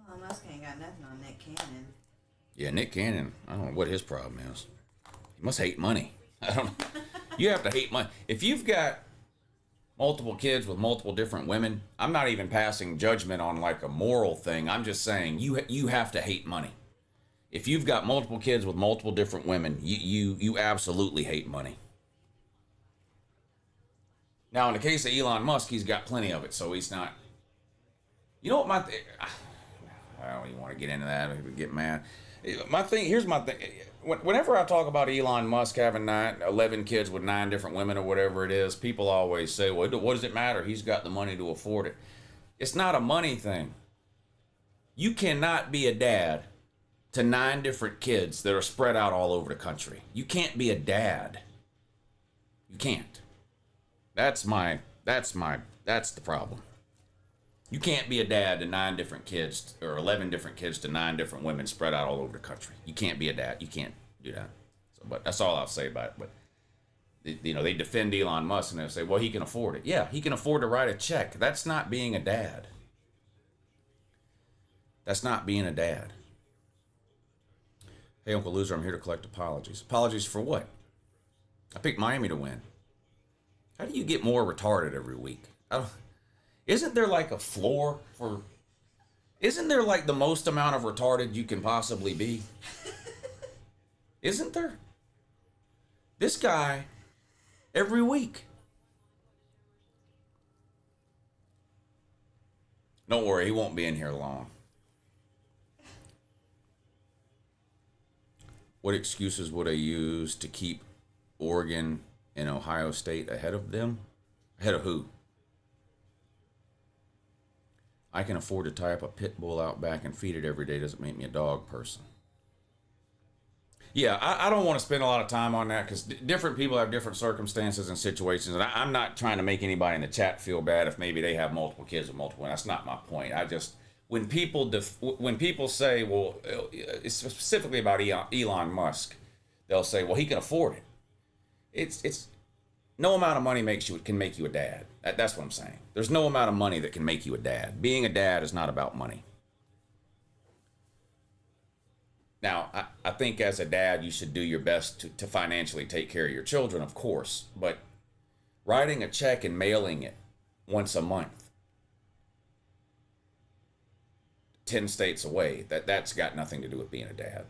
Elon Musk ain't got nothing on Nick Cannon. Yeah, Nick Cannon, I don't know what his problem is. He must hate money. I don't know. You have to hate money. If you've got multiple kids with multiple different women, I'm not even passing judgment on like a moral thing. I'm just saying you have to hate money. If you've got multiple kids with multiple different women, you absolutely hate money. Now, in the case of Elon Musk, he's got plenty of it, so he's not. You know what I don't even want to get into that. I get mad. Here's my thing. Whenever I talk about Elon Musk having 11 kids with 9 different women or whatever it is, people always say, well, what does it matter? He's got the money to afford it. It's not a money thing. You cannot be a dad to 9 different kids that are spread out all over the country. You can't be a dad. You can't. That's the problem. You can't be a dad to 9 different kids or 11 different kids to 9 different women spread out all over the country. You can't be a dad. You can't do that. So, but that's all I'll say about it. But they defend Elon Musk and they say, well, he can afford it. Yeah, he can afford to write a check. That's not being a dad. That's not being a dad. Hey, Uncle Loser, I'm here to collect apologies. Apologies for what? I picked Miami to win. How do you get more retarded every week? Isn't there like a floor for... Isn't there like the most amount of retarded you can possibly be? Isn't there? This guy, every week. Don't worry, he won't be in here long. What excuses would I use to keep Oregon and Ohio State ahead of them? Ahead of who? I can afford to tie up a pit bull out back and feed it every day. Doesn't make me a dog person. Yeah, I don't want to spend a lot of time on that because different people have different circumstances and situations. And I'm not trying to make anybody in the chat feel bad if maybe they have multiple kids or multiple. That's not my point. I just... When people say, well, it's specifically about Elon Musk, they'll say, well, he can afford it. It's no amount of money can make you a dad. That's what I'm saying. There's no amount of money that can make you a dad. Being a dad is not about money. Now, I think as a dad, you should do your best to financially take care of your children, of course. But writing a check and mailing it once a month, 10 states away, that's got nothing to do with being a dad.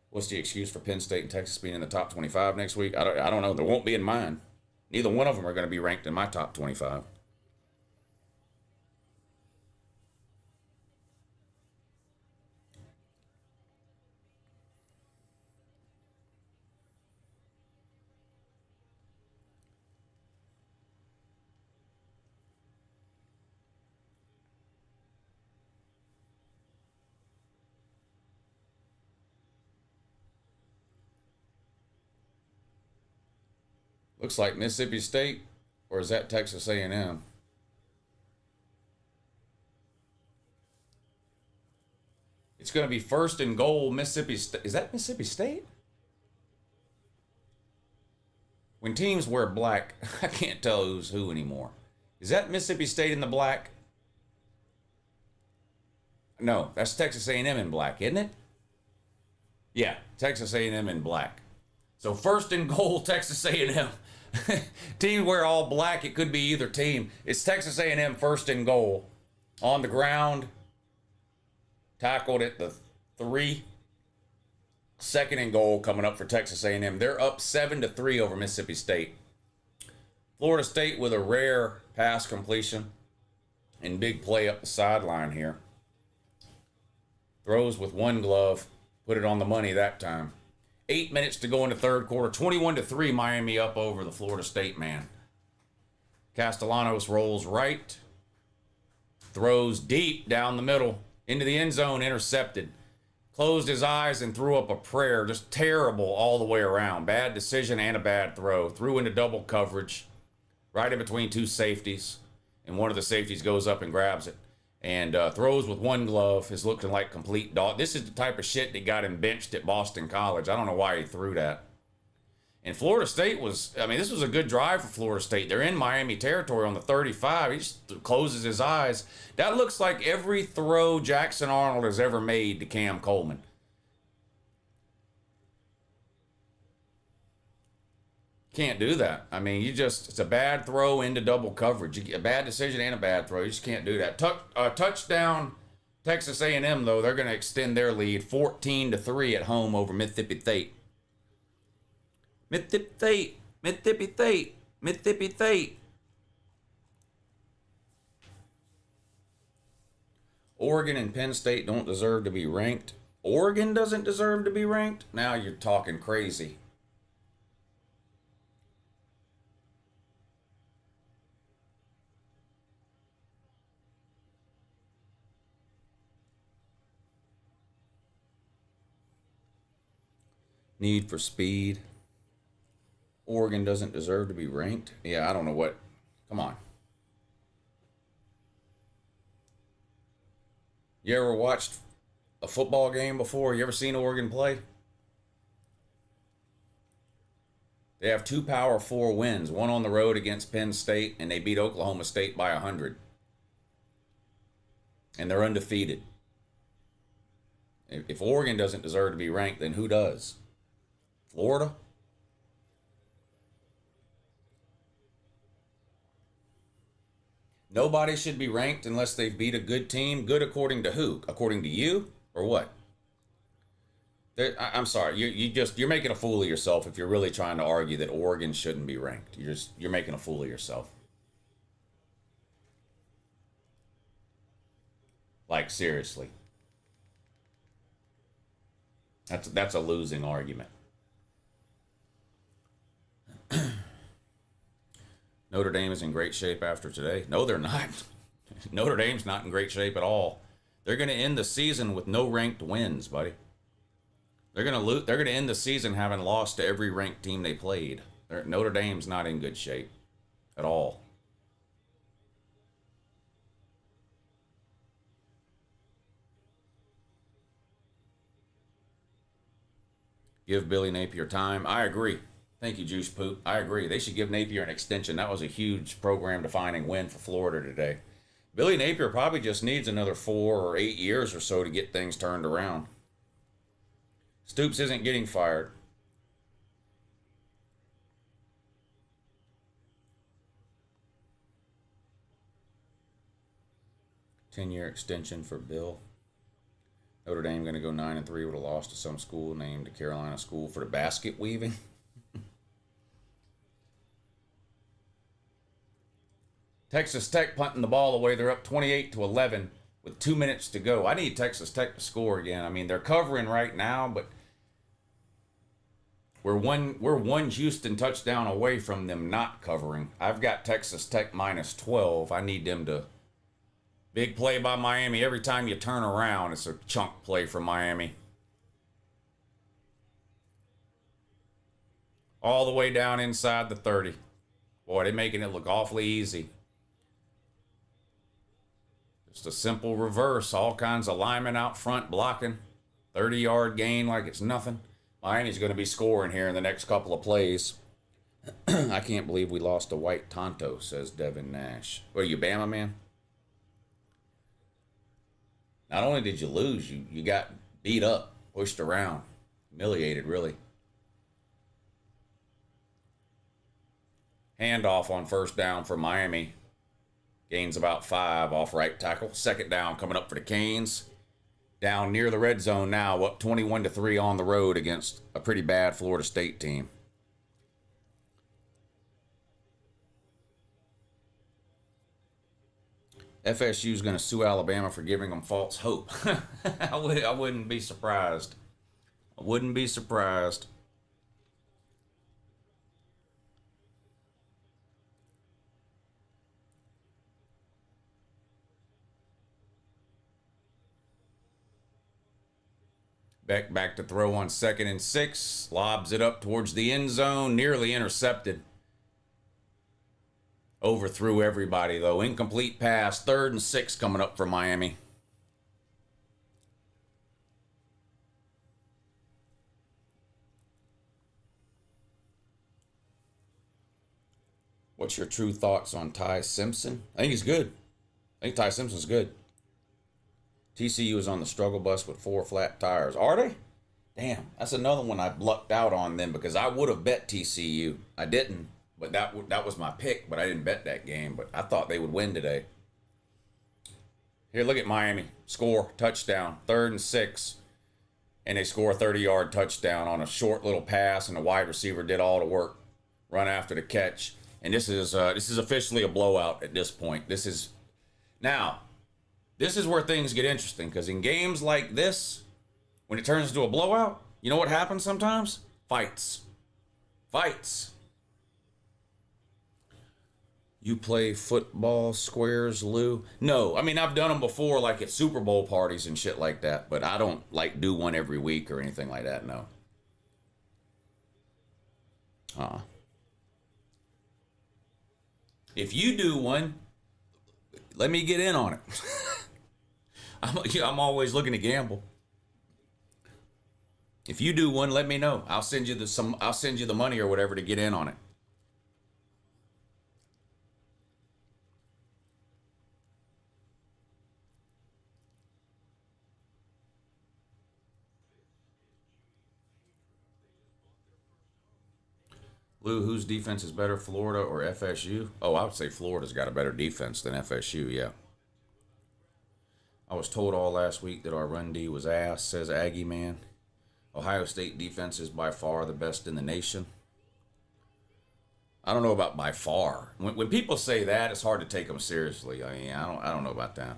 What's the excuse for Penn State and Texas being in the top 25 next week? I don't know. There won't be in mine. Neither one of them are going to be ranked in my top 25. Looks like Mississippi State, or is that Texas A&M? It's going to be first and goal, Mississippi State. Is that Mississippi State? When teams wear black, I can't tell who's who anymore. Is that Mississippi State in the black? No, that's Texas A&M in black, isn't it? Yeah, Texas A&M in black. So first and goal, Texas A&M. Teams wear all black. It could be either team. It's Texas A&M first and goal. On the ground. Tackled at the 3. Second and goal coming up for Texas A&M. They're up 7-3 over Mississippi State. Florida State with a rare pass completion and big play up the sideline here. Throws with one glove. Put it on the money that time. 8 minutes to go in the third quarter. 21-3, Miami up over the Florida State man. Castellanos rolls right. Throws deep down the middle. Into the end zone, intercepted. Closed his eyes and threw up a prayer. Just terrible all the way around. Bad decision and a bad throw. Threw into double coverage. Right in between 2 safeties. And one of the safeties goes up and grabs it. And throws with one glove is looking like complete dog. This is the type of shit that got him benched at Boston College. I don't know why he threw that. And Florida State this was a good drive for Florida State. They're in Miami territory on the 35. He just closes his eyes. That looks like every throw Jackson Arnold has ever made to Cam Coleman. Can't do that. I mean, it's a bad throw into double coverage. You get a bad decision and a bad throw. You just can't do that. Touchdown, Texas A&M, though. They're going to extend their lead 14-3 at home over Mississippi State. Mississippi State, Mississippi State, Mississippi State. Oregon and Penn State don't deserve to be ranked. Oregon doesn't deserve to be ranked? Now you're talking crazy. Need for speed. Oregon doesn't deserve to be ranked. Yeah, I don't know what. Come on. You ever watched a football game before? You ever seen Oregon play? They have 2 Power 4 wins, one on the road against Penn State, and they beat Oklahoma State by 100. And they're undefeated. If Oregon doesn't deserve to be ranked, then who does? Florida? Nobody should be ranked unless they've beat a good team. Good according to who? According to you? Or what? I'm sorry. You're making a fool of yourself if you're really trying to argue that Oregon shouldn't be ranked. You're making a fool of yourself. Like, seriously. That's a losing argument. Notre Dame is in great shape after today. No, they're not. Notre Dame's not in great shape at all. They're going to end the season with no ranked wins, buddy. They're going to end the season having lost to every ranked team they played. Notre Dame's not in good shape at all. Give Billy Napier time. I agree. Thank you, Juice Poop. I agree. They should give Napier an extension. That was a huge program-defining win for Florida today. Billy Napier probably just needs another 4 or 8 years or so to get things turned around. Stoops isn't getting fired. Ten-year extension for Bill. Notre Dame going to go 9-3 with a loss to some school named the Carolina School for the Basket Weaving. Texas Tech punting the ball away. They're up 28-11 with 2 minutes to go. I need Texas Tech to score again. I mean, they're covering right now, but we're one Houston touchdown away from them not covering. I've got Texas Tech minus 12. I need them to. Big play by Miami. Every time you turn around, it's a chunk play from Miami. All the way down inside the 30. Boy, they're making it look awfully easy. Just a simple reverse. All kinds of linemen out front blocking. 30-yard gain like it's nothing. Miami's going to be scoring here in the next couple of plays. I can't believe we lost to White Tonto, says Devin Nash. What are you, Bama man? Not only did you lose, you got beat up, pushed around, humiliated, really. Handoff on first down for Miami. Gains about 5 off right tackle. Second down coming up for the Canes. Down near the red zone now, up 21-3 on the road against a pretty bad Florida State team. FSU's going to sue Alabama for giving them false hope. I wouldn't be surprised. I wouldn't be surprised. Beck back to throw on 2nd and 6. Lobs it up towards the end zone. Nearly intercepted. Overthrew everybody, though. Incomplete pass. 3rd and 6 coming up for Miami. What's your true thoughts on Ty Simpson? I think he's good. I think Ty Simpson's good. TCU is on the struggle bus with 4 flat tires. Are they? Damn, that's another one I lucked out on them because I would have bet TCU. I didn't. But that was my pick, but I didn't bet that game. But I thought they would win today. Here, look at Miami. Score, touchdown, 3rd and 6. And they score a 30-yard touchdown on a short little pass, and the wide receiver did all the work. Run after the catch. And this is officially a blowout at this point. This is where things get interesting, because in games like this, when it turns into a blowout, you know what happens sometimes? Fights. You play football squares, Lou? No, I mean, I've done them before, like at Super Bowl parties and shit like that, but I don't, like, do one every week or anything like that, no. If you do one, let me get in on it. I'm always looking to gamble. If you do one, let me know. I'll send you the money or whatever to get in on it. Lou, whose defense is better, Florida or FSU? Oh, I would say Florida's got a better defense than FSU, yeah. I was told all last week that our run D was ass, says Aggie Man. Ohio State defense is by far the best in the nation. I don't know about by far. When people say that, it's hard to take them seriously. I mean, I don't know about that.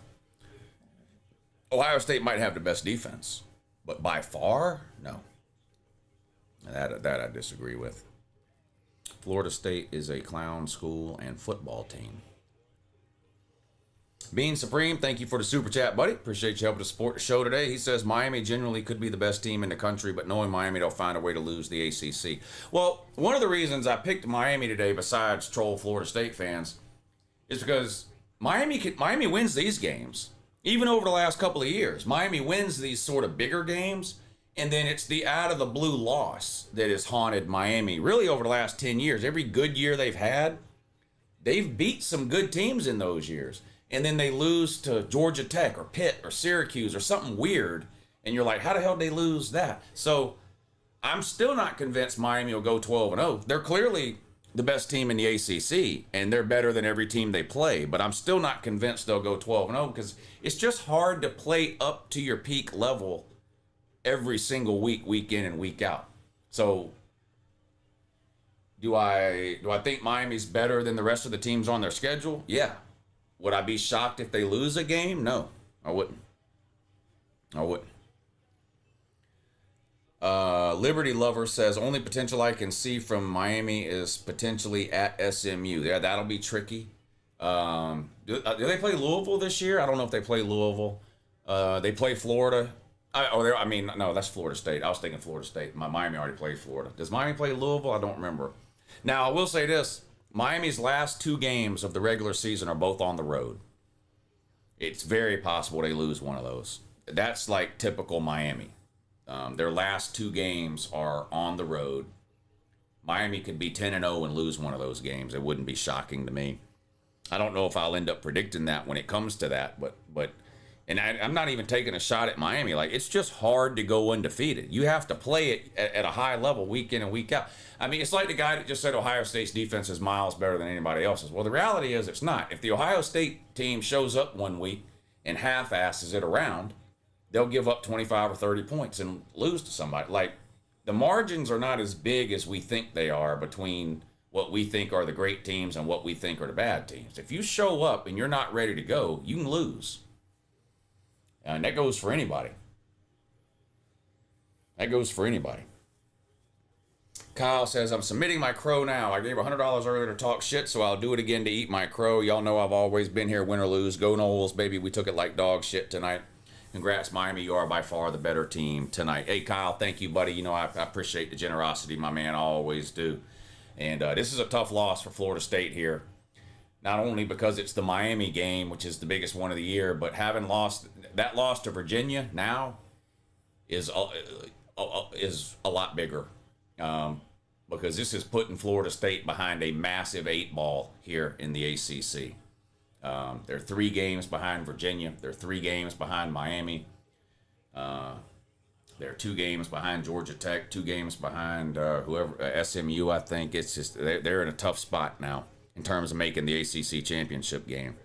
Ohio State might have the best defense, but by far, no. That I disagree with. Florida State is a clown school and football team. Being Supreme, thank you for the super chat, buddy. Appreciate you helping to support the show today. He says Miami generally could be the best team in the country, but knowing Miami, they'll find a way to lose the ACC. Well, one of the reasons I picked Miami today, besides troll Florida State fans, is because Miami wins these games. Even over the last couple of years, Miami wins these sort of bigger games. And then it's the out of the blue loss that has haunted Miami really over the last 10 years. Every good year they've had, they've beat some good teams in those years. And then they lose to Georgia Tech or Pitt or Syracuse or something weird. And you're like, how the hell did they lose that? So I'm still not convinced Miami will go 12-0. They're clearly the best team in the ACC, and they're better than every team they play. But I'm still not convinced they'll go 12-0 because it's just hard to play up to your peak level every single week in and week out. So do I think Miami's better than the rest of the teams on their schedule? Yeah. Would I be shocked if they lose a game? No, I wouldn't. Liberty Lover says, only potential I can see from Miami is potentially at SMU. Yeah, that'll be tricky. Do they play Louisville this year? I don't know if they play Louisville. They play Florida. No, that's Florida State. I was thinking Florida State. Miami already played Florida. Does Miami play Louisville? I don't remember. Now, I will say this. Miami's last 2 games of the regular season are both on the road. It's very possible they lose one of those. That's like typical Miami. Their last 2 games are on the road. Miami could be 10-0 and lose one of those games. It wouldn't be shocking to me. I don't know if I'll end up predicting that when it comes to that, but and I'm not even taking a shot at Miami. Like, it's just hard to go undefeated. You have to play it at a high level week in and week out. I mean, it's like the guy that just said Ohio State's defense is miles better than anybody else's. Well, the reality is it's not. If the Ohio State team shows up one week and half-asses it around, they'll give up 25 or 30 points and lose to somebody. Like, the margins are not as big as we think they are between what we think are the great teams and what we think are the bad teams. If you show up and you're not ready to go, you can lose. And that goes for anybody. Kyle says, I'm submitting my crow now. I gave $100 earlier to talk shit, so I'll do it again to eat my crow. Y'all know I've always been here, win or lose. Go Noles, baby. We took it like dog shit tonight. Congrats, Miami. You are by far the better team tonight. Hey, Kyle, thank you, buddy. You know, I appreciate the generosity, my man. I always do. And this is a tough loss for Florida State here. Not only because it's the Miami game, which is the biggest one of the year, but having lost that loss to Virginia now is a lot bigger, because this is putting Florida State behind a massive 8-ball here in the ACC. They're 3 games behind Virginia. They're 3 games behind Miami. They're 2 games behind Georgia Tech. 2 games behind SMU. I think it's just they're in a tough spot now in terms of making the ACC championship game.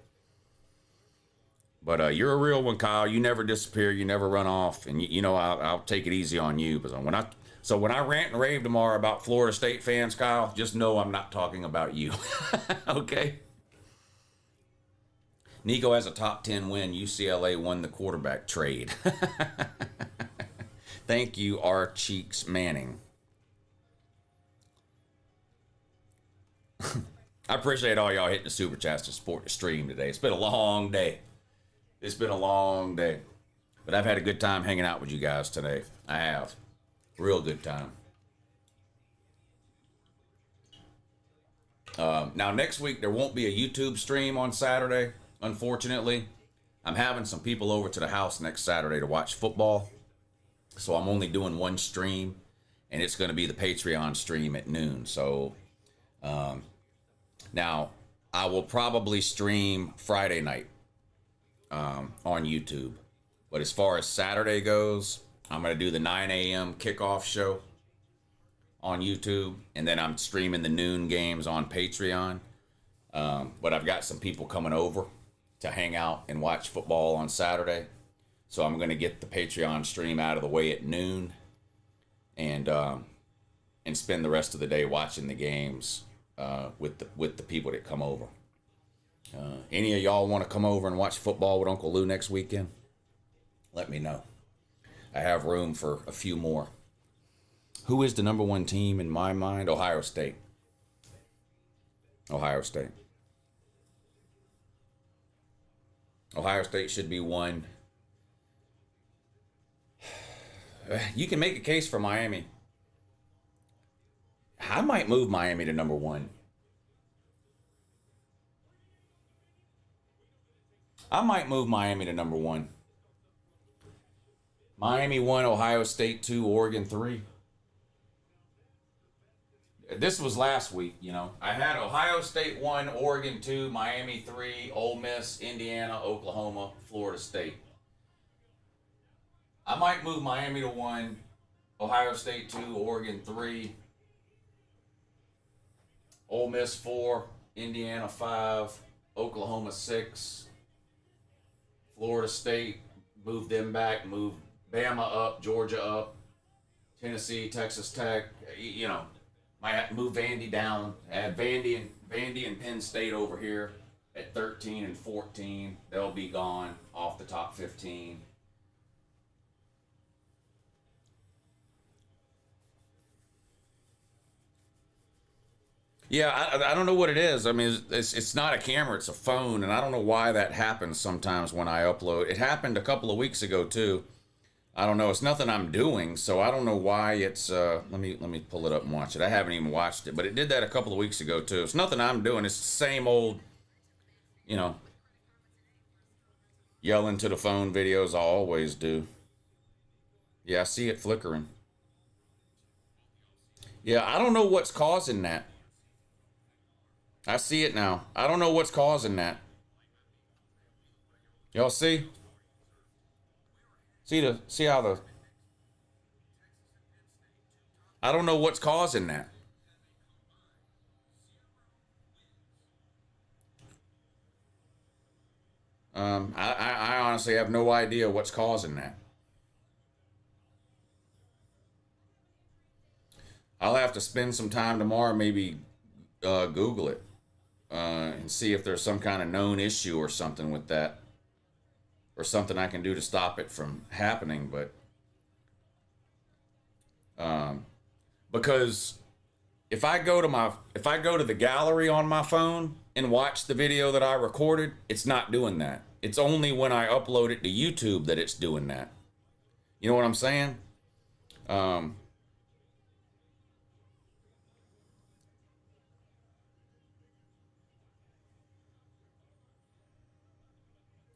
But you're a real one, Kyle. You never disappear. You never run off. And you know I'll take it easy on you. But when I rant and rave tomorrow about Florida State fans, Kyle, just know I'm not talking about you. Okay? Nico has a top 10 win. UCLA won the quarterback trade. Thank you, R. Cheeks Manning. I appreciate all y'all hitting the super chats to support the stream today. It's been a long day. But I've had a good time hanging out with you guys today. I have. Real good time. Now, next week, there won't be a YouTube stream on Saturday, unfortunately. I'm having some people over to the house next Saturday to watch football. So I'm only doing one stream, and it's going to be the Patreon stream at noon. So now I will probably stream Friday night on YouTube. But as far as Saturday goes, I'm going to do the 9 a.m. kickoff show on YouTube, and then I'm streaming the noon games on Patreon. But I've got some people coming over to hang out and watch football on Saturday. So I'm going to get the Patreon stream out of the way at noon, and spend the rest of the day watching the games with the people that come over. Any of y'all want to come over and watch football with Uncle Lou next weekend? Let me know. I have room for a few more. Who is the number one team in my mind? Ohio State. Ohio State. Ohio State should be one. You can make a case for Miami. I might move Miami to number one. I might move Miami to number one. Miami 1, Ohio State 2, Oregon 3. This was last week, you know. I had Ohio State 1, Oregon 2, Miami 3, Ole Miss, Indiana, Oklahoma, Florida State. I might move Miami to 1, Ohio State 2, Oregon 3, Ole Miss 4, Indiana 5, Oklahoma 6, Florida State, move them back, move Bama up, Georgia up, Tennessee, Texas Tech, you know, might move Vandy down, add Vandy and Penn State over here at 13 and 14. They'll be gone off the top 15. Yeah, I don't know what it is. I mean, it's not a camera, it's a phone, and I don't know why that happens sometimes when I upload. It happened a couple of weeks ago too. I don't know. It's nothing I'm doing, so I don't know why it's. Let me pull it up and watch it. I haven't even watched it, but it did that a couple of weeks ago too. It's nothing I'm doing. It's the same old, you know, yelling to the phone videos I always do. Yeah, I see it flickering. Yeah, I don't know what's causing that. I see it now. I don't know what's causing that. Y'all see? See how the... I don't know what's causing that. I honestly have no idea what's causing that. I'll have to spend some time tomorrow, maybe Google it and see if there's some kind of known issue or something with that, or something I can do to stop it from happening. But because if I go to the gallery on my phone and watch the video that I recorded, it's not doing that. It's only when I upload it to YouTube that it's doing that. You know what I'm saying?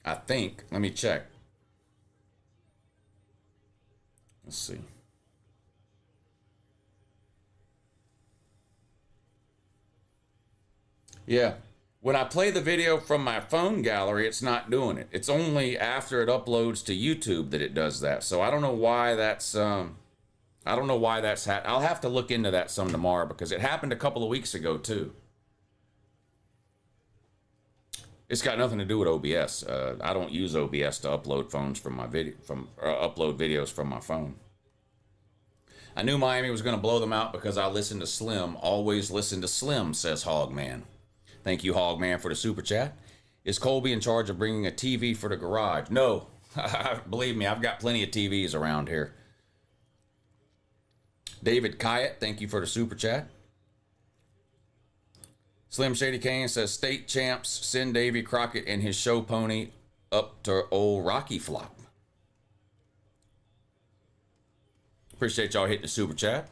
I think. Let me check. Let's see. Yeah. When I play the video from my phone gallery, it's not doing it. It's only after it uploads to YouTube that it does that. So I don't know why that's I'll have to look into that some tomorrow, because it happened a couple of weeks ago too. It's got nothing to do with OBS. I don't use OBS to upload upload videos from my phone. I knew Miami was going to blow them out because I listened to Slim. Always listen to Slim, says Hogman. Thank you, Hogman, for the super chat. Is Colby in charge of bringing a TV for the garage? No. Believe me, I've got plenty of TVs around here. David Kyatt, thank you for the super chat. Slim Shady Kane says, state champs, send Davy Crockett and his show pony up to old Rocky Flop. Appreciate y'all hitting the super chat.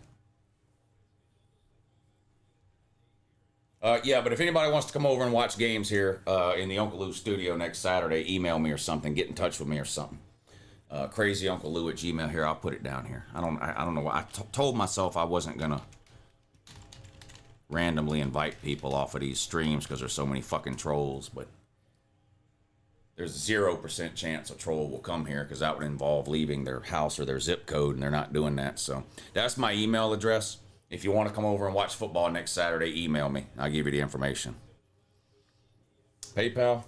Yeah, but if anybody wants to come over and watch games here in the Uncle Lou studio next Saturday, email me or something. Get in touch with me or something. Crazy Uncle Lou at Gmail. Here, I'll put it down here. I don't know why. Told myself I wasn't gonna randomly invite people off of these streams because there's so many fucking trolls, but there's a 0% chance a troll will come here because that would involve leaving their house or their zip code, and they're not doing that. So that's my email address. If you want to come over and watch football next Saturday, email me. I'll give you the information. PayPal.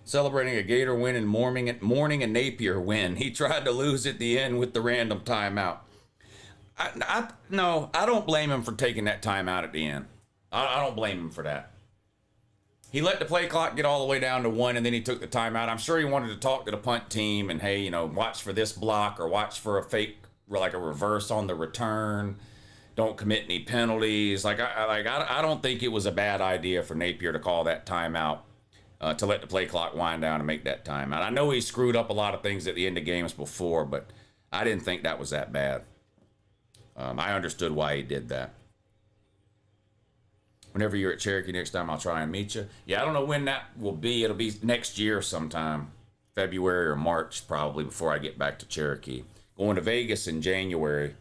Celebrating a Gator win and mourning a Napier win. He tried to lose at the end with the random timeout. No, I don't blame him for taking that timeout at the end. I don't blame him for that. He let the play clock get all the way down to 1, and then he took the timeout. I'm sure he wanted to talk to the punt team and, hey, watch for this block or watch for a fake, like a reverse on the return. Don't commit any penalties. I don't think it was a bad idea for Napier to call that timeout, to let the play clock wind down and make that timeout. I know he screwed up a lot of things at the end of games before, but I didn't think that was that bad. I understood why he did that. Whenever you're at Cherokee next time, I'll try and meet you. Yeah, I don't know when that will be. It'll be next year sometime, February or March probably, before I get back to Cherokee. Going to Vegas in January.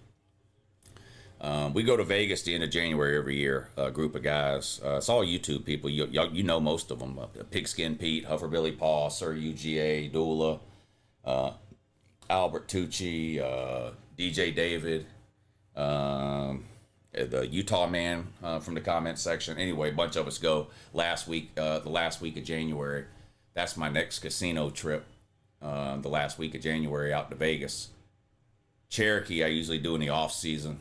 We go to Vegas the end of January every year, a group of guys. It's all YouTube people. You know most of them. Pigskin Pete, Hufferbilly Paul, Sir UGA, Dula, Albert Tucci, DJ David, the Utah man from the comment section. Anyway, a bunch of us go the last week of January. That's my next casino trip, the last week of January out to Vegas. Cherokee, I usually do in the off season,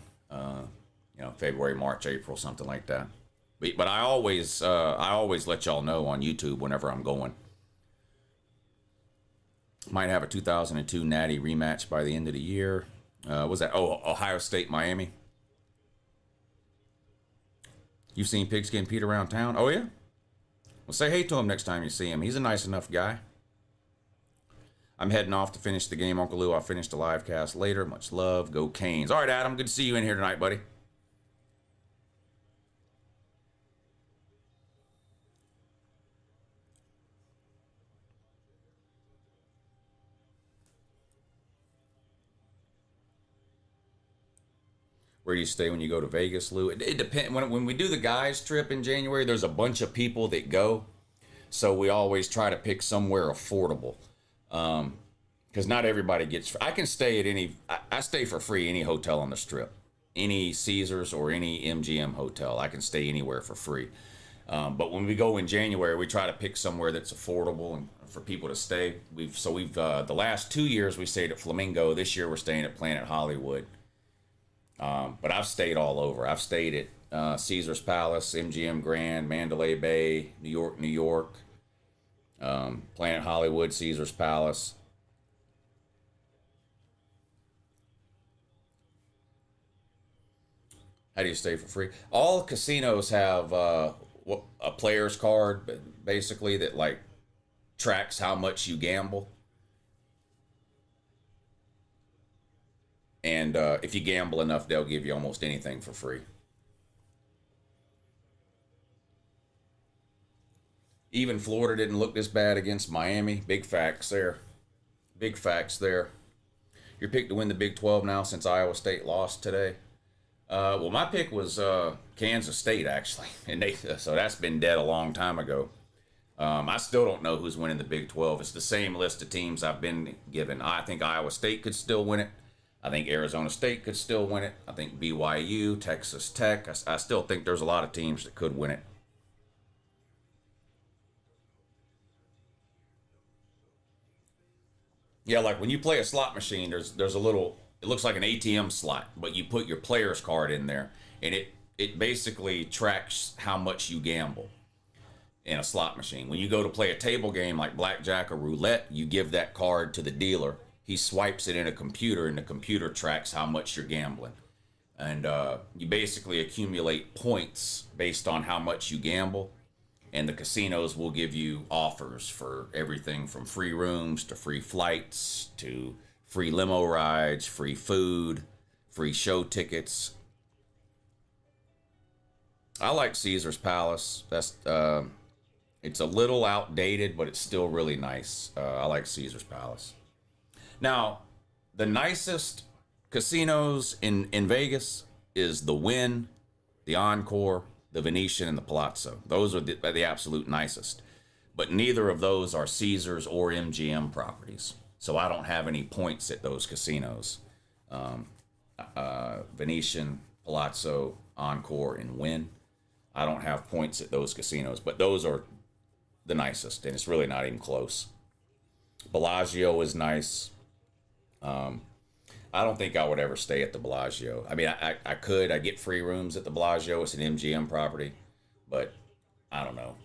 February, March, April, something like that. But I always let y'all know on YouTube whenever I'm going. Might have a 2002 Natty rematch by the end of the year. Was that? Oh, Ohio State, Miami. You've seen Pigskin Pete around town? Oh, yeah? Well, say hey to him next time you see him. He's a nice enough guy. I'm heading off to finish the game, Uncle Lou. I'll finish the live cast later. Much love. Go Canes. All right, Adam. Good to see you in here tonight, buddy. Where do you stay when you go to Vegas, Lou? It depends. When we do the guys trip in January, there's a bunch of people that go. So we always try to pick somewhere affordable. Because not everybody gets... I can stay at any... I stay for free any hotel on the Strip. Any Caesars or any MGM hotel. I can stay anywhere for free. But when we go in January, we try to pick somewhere that's affordable and for people to stay. We've the last 2 years we stayed at Flamingo. This year we're staying at Planet Hollywood. But I've stayed all over. I've stayed at Caesar's Palace, MGM Grand, Mandalay Bay, New York, Planet Hollywood, Caesar's Palace. How do you stay for free? All casinos have a player's card, basically, that like tracks how much you gamble. And if you gamble enough, they'll give you almost anything for free. Even Florida didn't look this bad against Miami. Big facts there. Big facts there. Your pick to win the Big 12 now since Iowa State lost today. Well, my pick was Kansas State, actually. So that's been dead a long time ago. I still don't know who's winning the Big 12. It's the same list of teams I've been given. I think Iowa State could still win it. I think Arizona State could still win it. I think BYU, Texas Tech. I still think there's a lot of teams that could win it. Yeah, like when you play a slot machine, there's a little, it looks like an ATM slot, but you put your player's card in there, and it basically tracks how much you gamble in a slot machine. When you go to play a table game like blackjack or roulette, you give that card to the dealer. He swipes it in a computer, and the computer tracks how much you're gambling. And you basically accumulate points based on how much you gamble. And the casinos will give you offers for everything from free rooms to free flights to free limo rides, free food, free show tickets. I like Caesar's Palace. That's it's a little outdated, but it's still really nice. I like Caesar's Palace. Now, the nicest casinos in Vegas is the Wynn, the Encore, the Venetian, and the Palazzo. Those are the absolute nicest. But neither of those are Caesars or MGM properties. So I don't have any points at those casinos. Venetian, Palazzo, Encore, and Wynn. I don't have points at those casinos, but those are the nicest, and it's really not even close. Bellagio is nice. I don't think I would ever stay at the Bellagio. I mean, I could. I get free rooms at the Bellagio. It's an MGM property, but I don't know.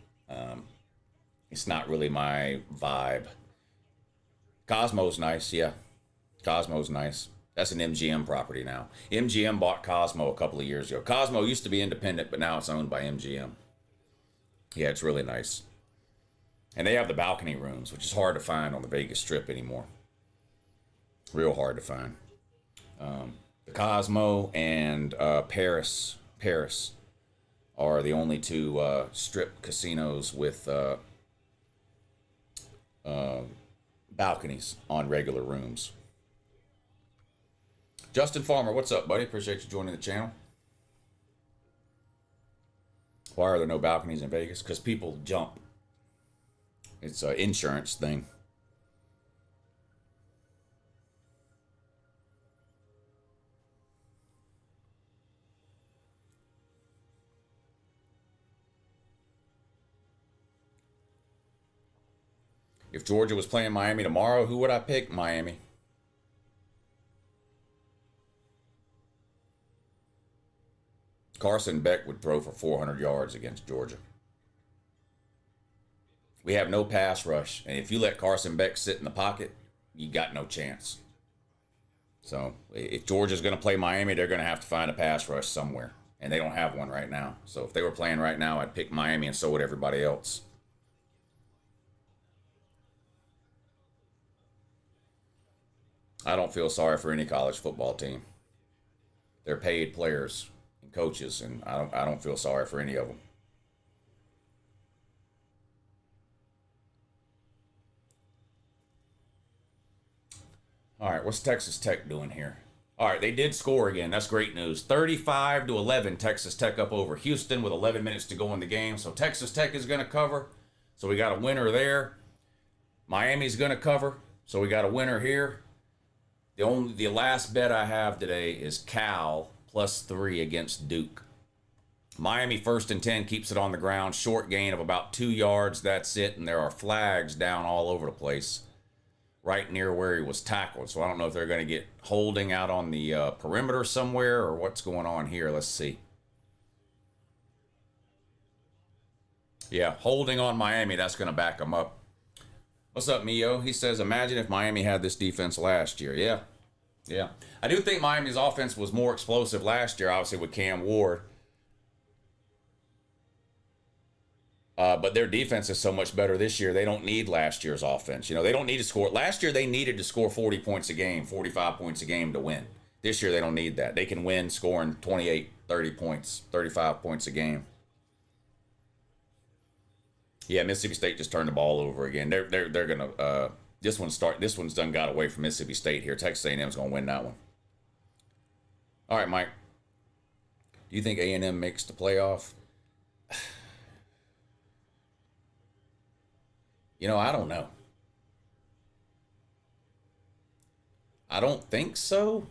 It's not really my vibe. Cosmo's nice, yeah. Cosmo's nice. That's an MGM property now. MGM bought Cosmo a couple of years ago. Cosmo used to be independent, but now it's owned by MGM. Yeah, it's really nice. And they have the balcony rooms, which is hard to find on the Vegas Strip anymore. Real hard to find. The Cosmo and Paris are the only two strip casinos with balconies on regular rooms. Justin Farmer, what's up, buddy? Appreciate you joining the channel. Why are there no balconies in Vegas? Because people jump. It's an insurance thing. If Georgia was playing Miami tomorrow, who would I pick? Miami. Carson Beck would throw for 400 yards against Georgia. We have no pass rush, and if you let Carson Beck sit in the pocket, you got no chance. So if Georgia's going to play Miami, they're going to have to find a pass rush somewhere, and they don't have one right now. So if they were playing right now, I'd pick Miami, and so would everybody else. I don't feel sorry for any college football team. They're paid players and coaches, and I don't feel sorry for any of them. All right, what's Texas Tech doing here? All right, they did score again. That's great news. 35-11, Texas Tech up over Houston with 11 minutes to go in the game. So Texas Tech is going to cover. So we got a winner there. Miami's going to cover. So we got a winner here. The last bet I have today is Cal +3 against Duke. Miami 1st and 10 keeps it on the ground. Short gain of about 2 yards. That's it. And there are flags down all over the place, right near where he was tackled. So I don't know if they're going to get holding out on the perimeter somewhere or what's going on here. Let's see. Yeah, holding on Miami. That's going to back them up. What's up, Mio? He says, imagine if Miami had this defense last year. Yeah. I do think Miami's offense was more explosive last year, obviously, with Cam Ward. But their defense is so much better this year. They don't need last year's offense. You know, they don't need to score. Last year, they needed to score 40 points a game, 45 points a game to win. This year, they don't need that. They can win scoring 28, 30 points, 35 points a game. Yeah, Mississippi State just turned the ball over again. They're gonna this one's done got away from Mississippi State here. Texas A&M's gonna win that one. All right, Mike. Do you think A&M makes the playoff? You know, I don't know. I don't think so.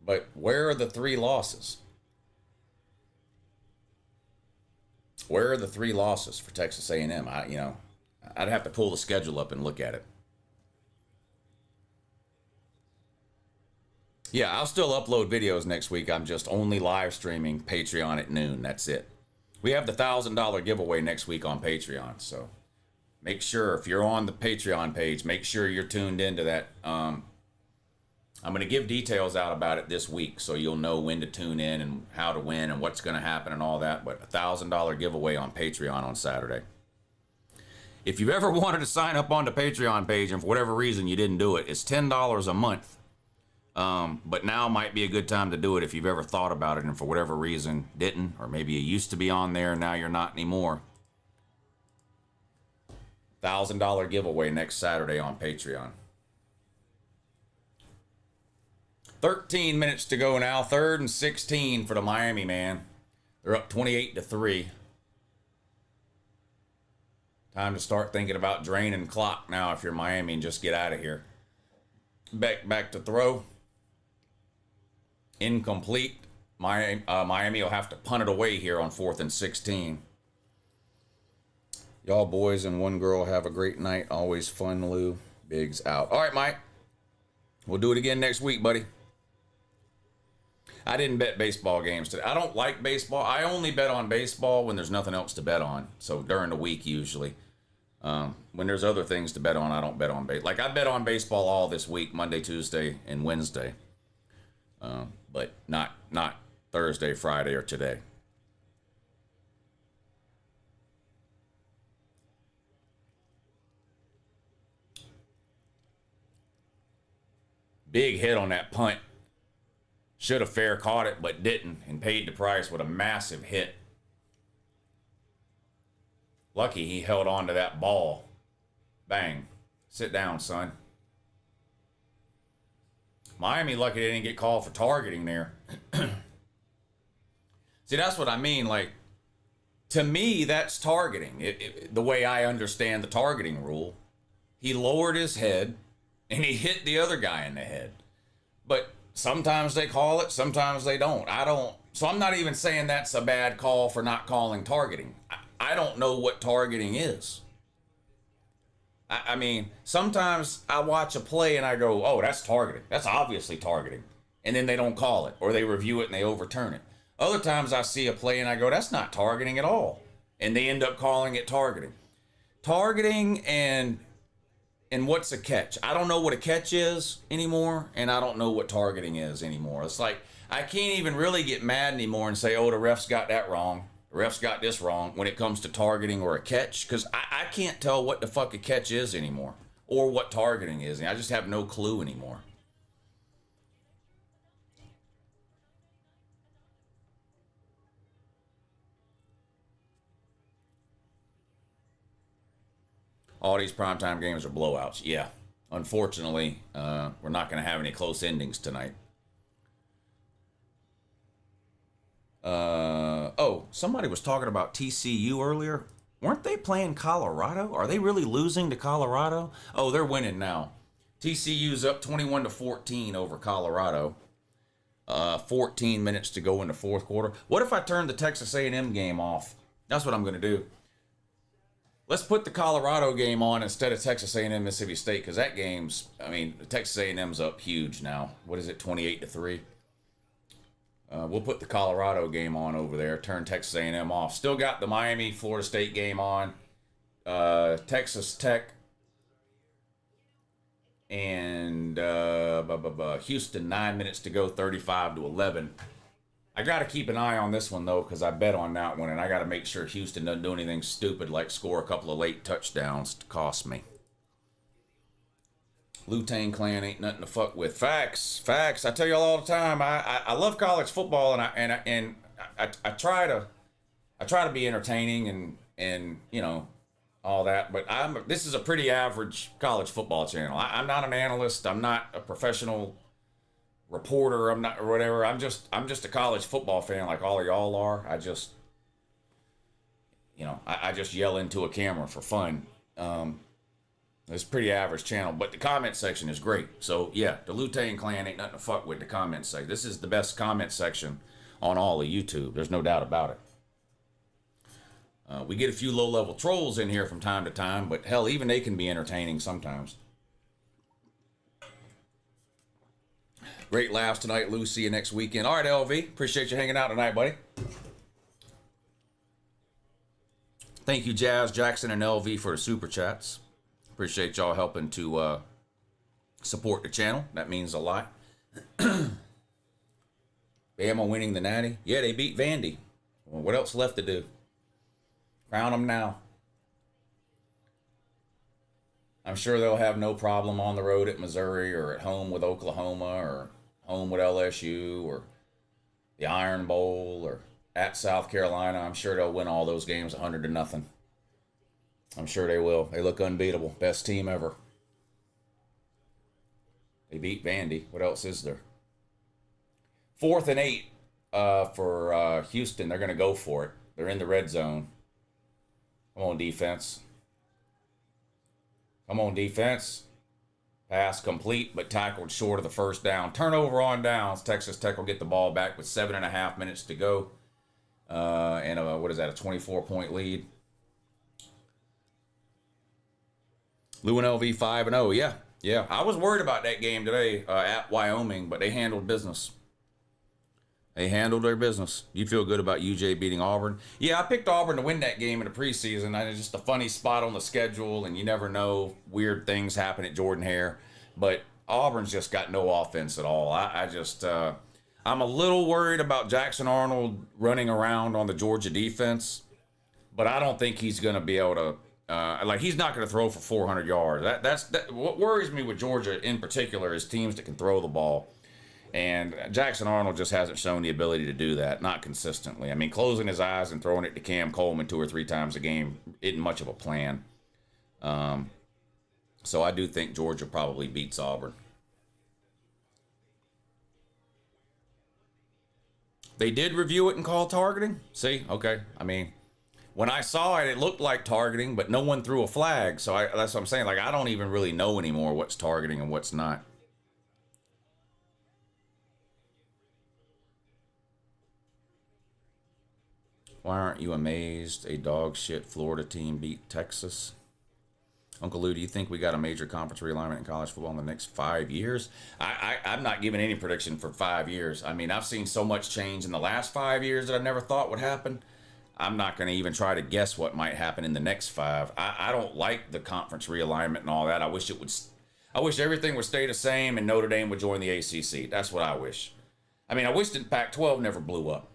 But where are the 3 losses? Where are the 3 losses for Texas A&M? I'd have to pull the schedule up and look at it. Yeah, I'll still upload videos next week. I'm just only live streaming Patreon at noon. That's it. We have the $1,000 giveaway next week on Patreon. So make sure, if you're on the Patreon page, make sure you're tuned into that. I'm I'm going to give details out about it this week, so you'll know when to tune in and how to win and what's going to happen and all that. But $1,000 giveaway on Patreon on Saturday. If you've ever wanted to sign up on the Patreon page and for whatever reason you didn't do it, it's $10 a month. But now might be a good time to do it if you've ever thought about it and for whatever reason didn't, or maybe you used to be on there and now you're not anymore. $1,000 giveaway next Saturday on Patreon. 13 minutes to go now. 3rd and 16 for the Miami, man. They're up 28-3. Time to start thinking about draining clock now if you're Miami and just get out of here. Back to throw. Incomplete. Miami will have to punt it away here on 4th and 16. Y'all boys and one girl have a great night. Always fun, Lou. Biggs out. All right, Mike. We'll do it again next week, buddy. I didn't bet baseball games today. I don't like baseball. I only bet on baseball when there's nothing else to bet on. So during the week, usually. When there's other things to bet on, I don't bet on baseball. Like, I bet on baseball all this week, Monday, Tuesday, and Wednesday. But not Thursday, Friday, or today. Big hit on that punt. Should have fair caught it, but didn't, and paid the price with a massive hit. Lucky he held on to that ball. Bang. Sit down, son. Miami lucky they didn't get called for targeting there. See, that's what I mean. Like, to me, that's targeting. The way I understand the targeting rule. He lowered his head, and he hit the other guy in the head. But sometimes they call it, sometimes they don't. So I'm not even saying that's a bad call for not calling targeting. I don't know what targeting is. I mean, sometimes I watch a play and I go, oh, that's targeting. That's obviously targeting. And then they don't call it, or they review it and they overturn it. Other times I see a play and I go, that's not targeting at all. And they end up calling it targeting. Targeting and what's a catch? I don't know what a catch is anymore, and I don't know what targeting is anymore. It's like, I can't even really get mad anymore and say, oh, the refs got that wrong. The refs got this wrong when it comes to targeting or a catch, because I can't tell what the fuck a catch is anymore or what targeting is. I just have no clue anymore. All these primetime games are blowouts. Yeah. Unfortunately, we're not going to have any close endings tonight. Somebody was talking about TCU earlier. Weren't they playing Colorado? Are they really losing to Colorado? Oh, they're winning now. TCU's up 21-14 over Colorado. 14 minutes to go in the fourth quarter. What if I turn the Texas A&M game off? That's what I'm going to do. Let's put the Colorado game on instead of Texas A&M Mississippi State, because that game's, I mean, Texas A&M's up huge now. What is it, 28-3? We'll put the Colorado game on over there. Turn Texas A&M off. Still got the Miami Florida State game on. Texas Tech and Houston. 9 minutes to go. 35-11. I got to keep an eye on this one though, because I bet on that one, and I got to make sure Houston doesn't do anything stupid like score a couple of late touchdowns to cost me. Lutain clan ain't nothing to fuck with. Facts. I tell y'all all the time. I love college football, and I try to be entertaining and you know all that. But this is a pretty average college football channel. I'm not an analyst. I'm not a professional reporter. I'm not, or whatever. I'm just a college football fan like all of y'all are. I just yell into a camera for fun. It's a pretty average channel, but the comment section is great. So yeah, the Lutain clan ain't nothing to fuck with. The comment section. This is the best comment section on all of YouTube. There's no doubt about it. We get a few low-level trolls in here from time to time, but hell, even they can be entertaining sometimes. Great laughs tonight, Lou. See you next weekend. All right, LV. Appreciate you hanging out tonight, buddy. Thank you, Jazz, Jackson, and LV for the super chats. Appreciate y'all helping to support the channel. That means a lot. Bama winning the Natty. Yeah, they beat Vandy. Well, what else left to do? Crown them now. I'm sure they'll have no problem on the road at Missouri or at home with Oklahoma or home with LSU or the Iron Bowl or at South Carolina. I'm sure they'll win all those games 100-0. I'm sure they will. They look unbeatable. Best team ever. They beat Vandy. What else is there? 4th and 8 for Houston. They're going to go for it. They're in the red zone. Come on, defense. Come on, defense. Pass complete, but tackled short of the first down. Turnover on downs. Texas Tech will get the ball back with 7.5 minutes to go. And what is that, a 24-point lead? UNLV 5-0. Yeah. I was worried about that game today at Wyoming, but they handled business. They handled their business. You feel good about UJ beating Auburn? Yeah, I picked Auburn to win that game in the preseason. It's just a funny spot on the schedule, and you never know. Weird things happen at Jordan-Hare. But Auburn's just got no offense at all. I'm a little worried about Jackson Arnold running around on the Georgia defense, but I don't think he's going to be able to. He's not going to throw for 400 yards. That's what worries me with Georgia in particular is teams that can throw the ball. And Jackson Arnold just hasn't shown the ability to do that, not consistently. I mean, closing his eyes and throwing it to Cam Coleman 2 or 3 times a game isn't much of a plan. So I do think Georgia probably beats Auburn. They did review it and call targeting? See? Okay. I mean, when I saw it, it looked like targeting, but no one threw a flag. So that's what I'm saying. I don't even really know anymore what's targeting and what's not. Why aren't you amazed a dog shit Florida team beat Texas? Uncle Lou, do you think we got a major conference realignment in college football in the next 5 years? I'm not giving any prediction for 5 years. I mean, I've seen so much change in the last 5 years that I never thought would happen. I'm not going to even try to guess what might happen in the next 5. I don't like the conference realignment and all that. I wish everything would stay the same and Notre Dame would join the ACC. That's what I wish. I mean, I wish the Pac-12 never blew up.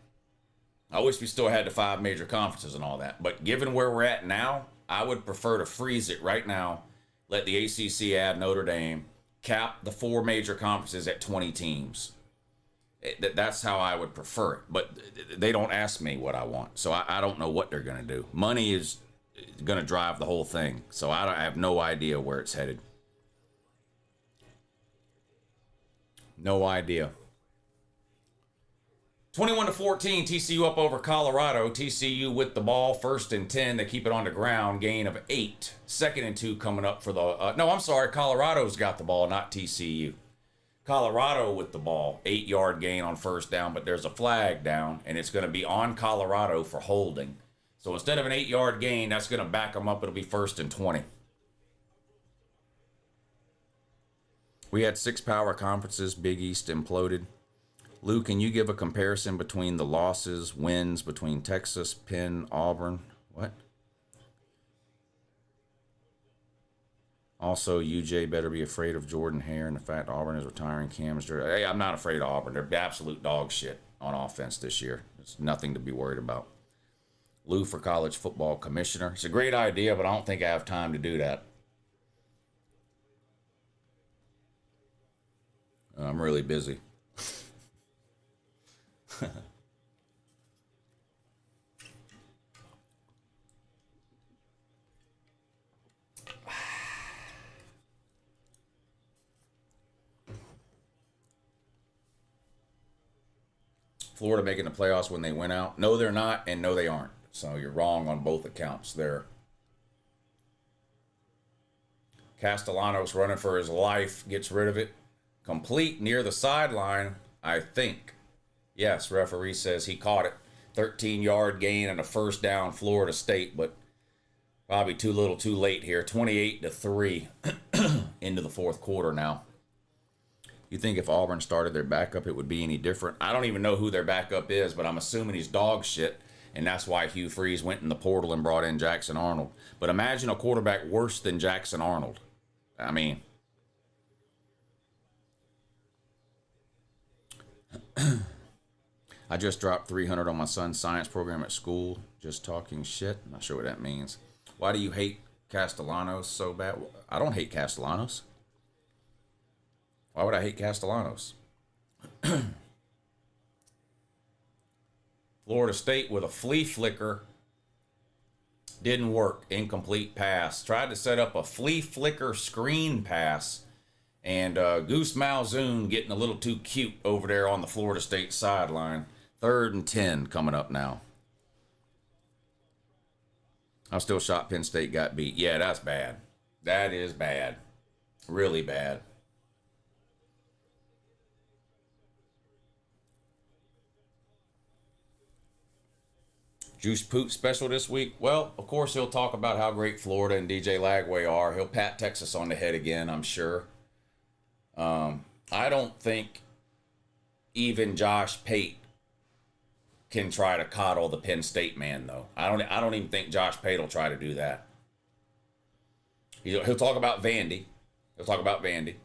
I wish we still had the 5 major conferences and all that. But given where we're at now, I would prefer to freeze it right now, let the ACC add Notre Dame, cap the 4 major conferences at 20 teams. That's how I would prefer it. But they don't ask me what I want, so I don't know what they're going to do. Money is going to drive the whole thing, so I have no idea where it's headed. No idea. 21-14, TCU up over Colorado. TCU with the ball, 1st and 10. They keep it on the ground, gain of 8. 2nd and 2 coming up for the... Colorado's got the ball, not TCU. Colorado with the ball, 8-yard gain on 1st down, but there's a flag down, and it's going to be on Colorado for holding. So instead of an 8-yard gain, that's going to back them up. It'll be 1st and 20. We had 6 power conferences. Big East imploded. Lou, can you give a comparison between the losses, wins between Texas, Penn, Auburn? What? Also, UJ better be afraid of Jordan-Hare and the fact Auburn is retiring Cam's jersey. Hey, I'm not afraid of Auburn. They're absolute dog shit on offense this year. There's nothing to be worried about. Lou for college football commissioner. It's a great idea, but I don't think I have time to do that. I'm really busy. Florida making the playoffs when they went out. No, they're not, and no, they aren't. So you're wrong on both accounts there. Castellanos running for his life, gets rid of it. Complete near the sideline, I think. Yes, referee says he caught it. 13-yard gain and a 1st down, Florida State, but probably too little too late here. 28-3 into the 4th quarter now. You think if Auburn started their backup, it would be any different? I don't even know who their backup is, but I'm assuming he's dog shit, and that's why Hugh Freeze went in the portal and brought in Jackson Arnold. But imagine a quarterback worse than Jackson Arnold. I mean... I just dropped 300 on my son's science program at school. Just talking shit. Not sure what that means. Why do you hate Castellanos so bad? I don't hate Castellanos. Why would I hate Castellanos? Florida State with a flea flicker. Didn't work. Incomplete pass. Tried to set up a flea flicker screen pass. And Goose Malzoon getting a little too cute over there on the Florida State sideline. 3rd and 10 coming up now. I'm still shocked Penn State got beat. Yeah, that's bad. That is bad. Really bad. Juice Poot special this week. Well, of course, he'll talk about how great Florida and DJ Lagway are. He'll pat Texas on the head again, I'm sure. I don't think even Josh Pate can try to coddle the Penn State man, though. I don't even think Josh Pate will try to do that. He'll talk about Vandy. He'll talk about Vandy.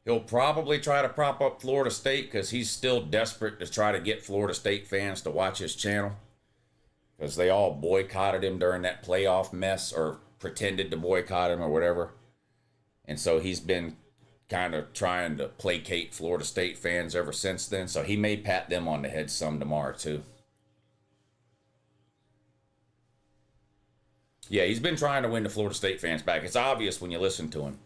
He'll probably try to prop up Florida State because he's still desperate to try to get Florida State fans to watch his channel. Because they all boycotted him during that playoff mess, or pretended to boycott him or whatever. And so he's been kind of trying to placate Florida State fans ever since then. So he may pat them on the head some tomorrow too. Yeah, he's been trying to win the Florida State fans back. It's obvious when you listen to him.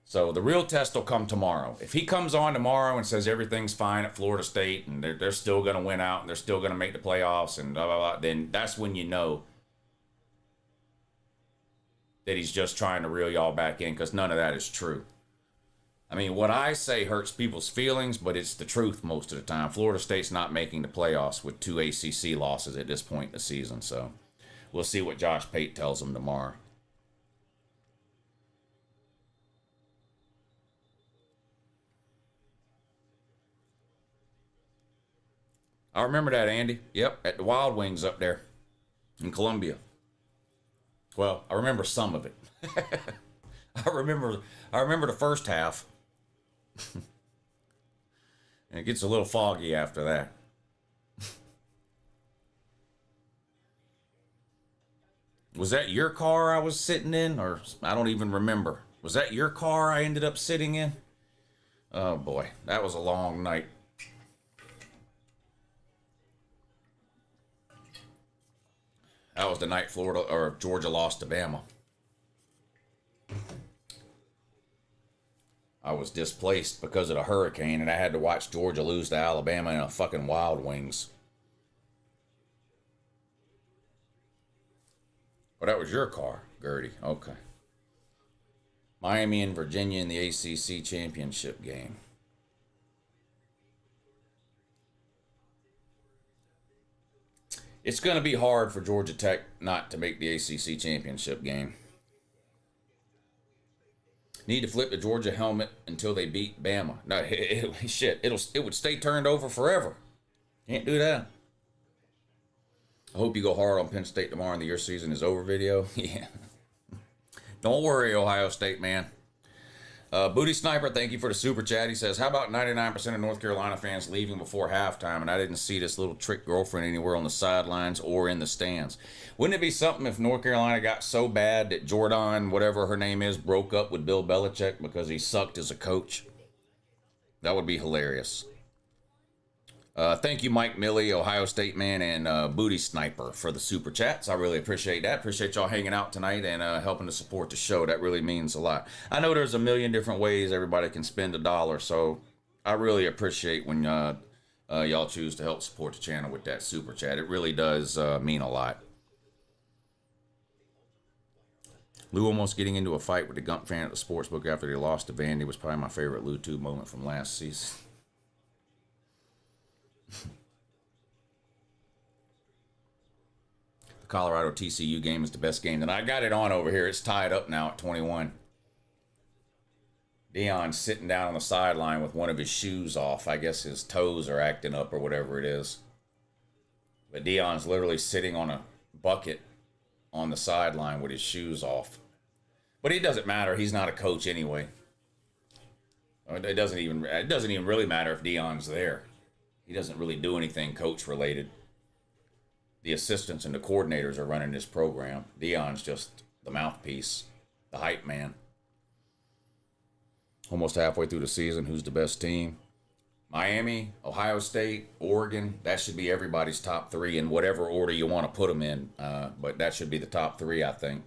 So the real test will come tomorrow. If he comes on tomorrow and says everything's fine at Florida State and they're still going to win out and they're still going to make the playoffs and blah, blah, blah, then that's when you know that he's just trying to reel y'all back in, because none of that is true. I mean, what I say hurts people's feelings, but it's the truth most of the time. Florida State's not making the playoffs with 2 ACC losses at this point in the season. So we'll see what Josh Pate tells them tomorrow. I remember that, Andy. Yep, at the Wild Wings up there in Columbia. Well, I remember some of it. I remember the first half. And it gets a little foggy after that. Was that your car I was sitting in? Or I don't even remember. Was that your car I ended up sitting in? Oh boy, that was a long night. That was the night Florida or Georgia lost to Bama. I was displaced because of the hurricane, and I had to watch Georgia lose to Alabama in a fucking Wild Wings. Oh, that was your car, Gertie. Okay. Miami and Virginia in the ACC championship game. It's going to be hard for Georgia Tech not to make the ACC championship game. Need to flip the Georgia helmet until they beat Bama. No, it would stay turned over forever. Can't do that. I hope you go hard on Penn State tomorrow in the Your Season Is Over video. Yeah. Don't worry, Ohio State, man. Booty Sniper, thank you for the super chat. He says, how about 99% of North Carolina fans leaving before halftime, and I didn't see this little trick girlfriend anywhere on the sidelines or in the stands? Wouldn't it be something if North Carolina got so bad that Jordan, whatever her name is, broke up with Bill Belichick because he sucked as a coach? That would be hilarious. Thank you, Mike Milley, Ohio State man, and Booty Sniper for the super chats. I really appreciate that. Appreciate y'all hanging out tonight and helping to support the show. That really means a lot. I know there's a million different ways everybody can spend $1, so I really appreciate when y'all choose to help support the channel with that super chat. It really does mean a lot. Lou almost getting into a fight with the Gump fan at the sportsbook after they lost to Vandy was probably my favorite LouTube moment from last season. The Colorado TCU game is the best game. And I got it on over here. It's tied up now at 21. Deion's sitting down on the sideline with one of his shoes off. I guess his toes are acting up or whatever it is. But Dion's literally sitting on a bucket on the sideline with his shoes off. But it doesn't matter. He's not a coach anyway. It doesn't even really matter if Dion's there. He doesn't really do anything coach related. The assistants and the coordinators are running this program. Dion's just the mouthpiece, the hype man. Almost halfway through the season, who's the best team? Miami, Ohio State, Oregon. That should be everybody's top three in whatever order you want to put them in. But that should be the top three, I think.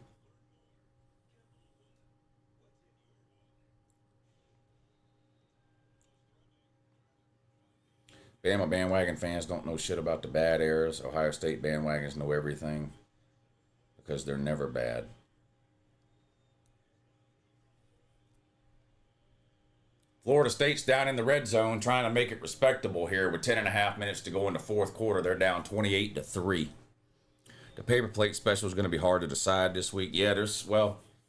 Bama bandwagon fans don't know shit about the bad eras. Ohio State bandwagons know everything because they're never bad. Florida State's down in the red zone trying to make it respectable here with 10.5 minutes to go in the fourth quarter. They're down 28-3. The paper plate special is going to be hard to decide this week. Yeah,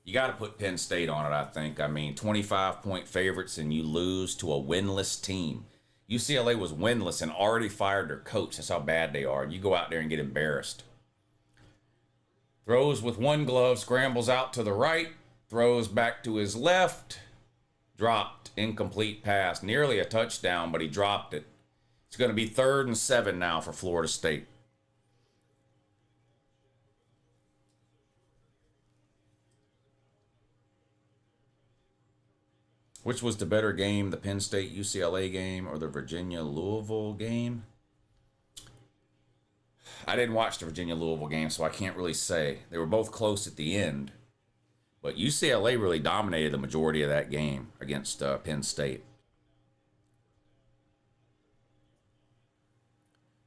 you got to put Penn State on it, I think. I mean, 25-point favorites and you lose to a winless team. UCLA was winless and already fired their coach. That's how bad they are. You go out there and get embarrassed. Throws with one glove, scrambles out to the right, throws back to his left, dropped, incomplete pass, nearly a touchdown, but he dropped it. It's going to be 3rd and 7 now for Florida State. Which was the better game, the Penn State-UCLA game or the Virginia-Louisville game? I didn't watch the Virginia-Louisville game, so I can't really say. They were both close at the end. But UCLA really dominated the majority of that game against Penn State.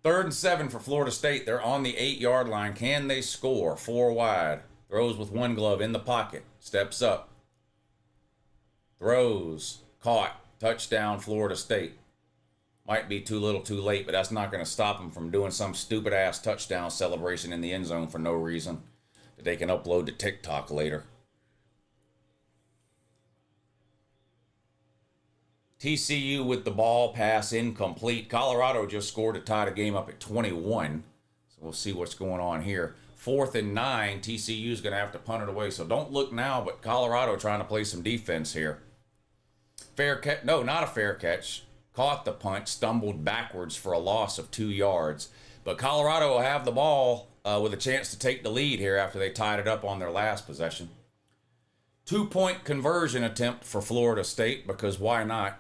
3rd and 7 for Florida State. They're on the 8-yard line. Can they score? 4 wide. Throws with one glove in the pocket. Steps up. Throws, caught, touchdown, Florida State. Might be too little too late, but that's not going to stop them from doing some stupid-ass touchdown celebration in the end zone for no reason that they can upload to TikTok later. TCU with the ball, pass incomplete. Colorado just scored to tie the game up at 21, so we'll see what's going on here. 4th and 9, TCU's going to have to punt it away, so don't look now, but Colorado trying to play some defense here. Fair catch. No, not a fair catch. Caught the punt, stumbled backwards for a loss of 2 yards. But Colorado will have the ball with a chance to take the lead here after they tied it up on their last possession. 2-point conversion attempt for Florida State, because why not?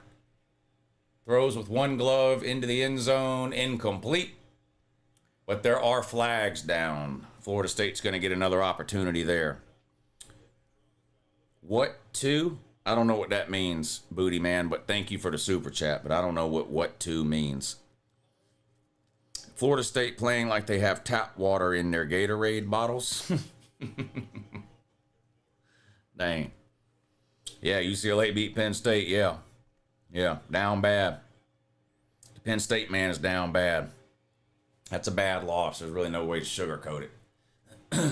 Throws with one glove into the end zone, incomplete. But there are flags down. Florida State's going to get another opportunity there. What to? I don't know what that means, Booty Man, but thank you for the super chat, but I don't know what to means. Florida State playing like they have tap water in their Gatorade bottles. Dang. Yeah, UCLA beat Penn State, yeah. Yeah, down bad. The Penn State man is down bad. That's a bad loss. There's really no way to sugarcoat it.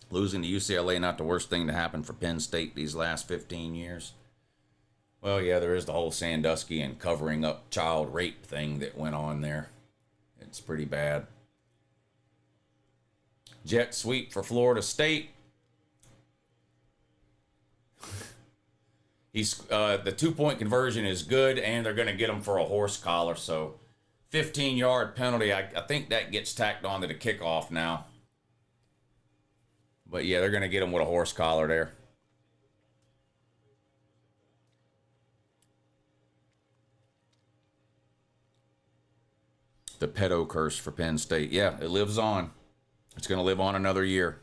Losing to UCLA, not the worst thing to happen for Penn State these last 15 years. Well, yeah, there is the whole Sandusky and covering up child rape thing that went on there. It's pretty bad. Jet sweep for Florida State. The 2-point conversion is good, and they're going to get him for a horse collar. So 15-yard penalty. I think that gets tacked on to the kickoff now. But yeah, they're going to get him with a horse collar there. The pedo curse for Penn State. Yeah, it lives on. It's going to live on another year.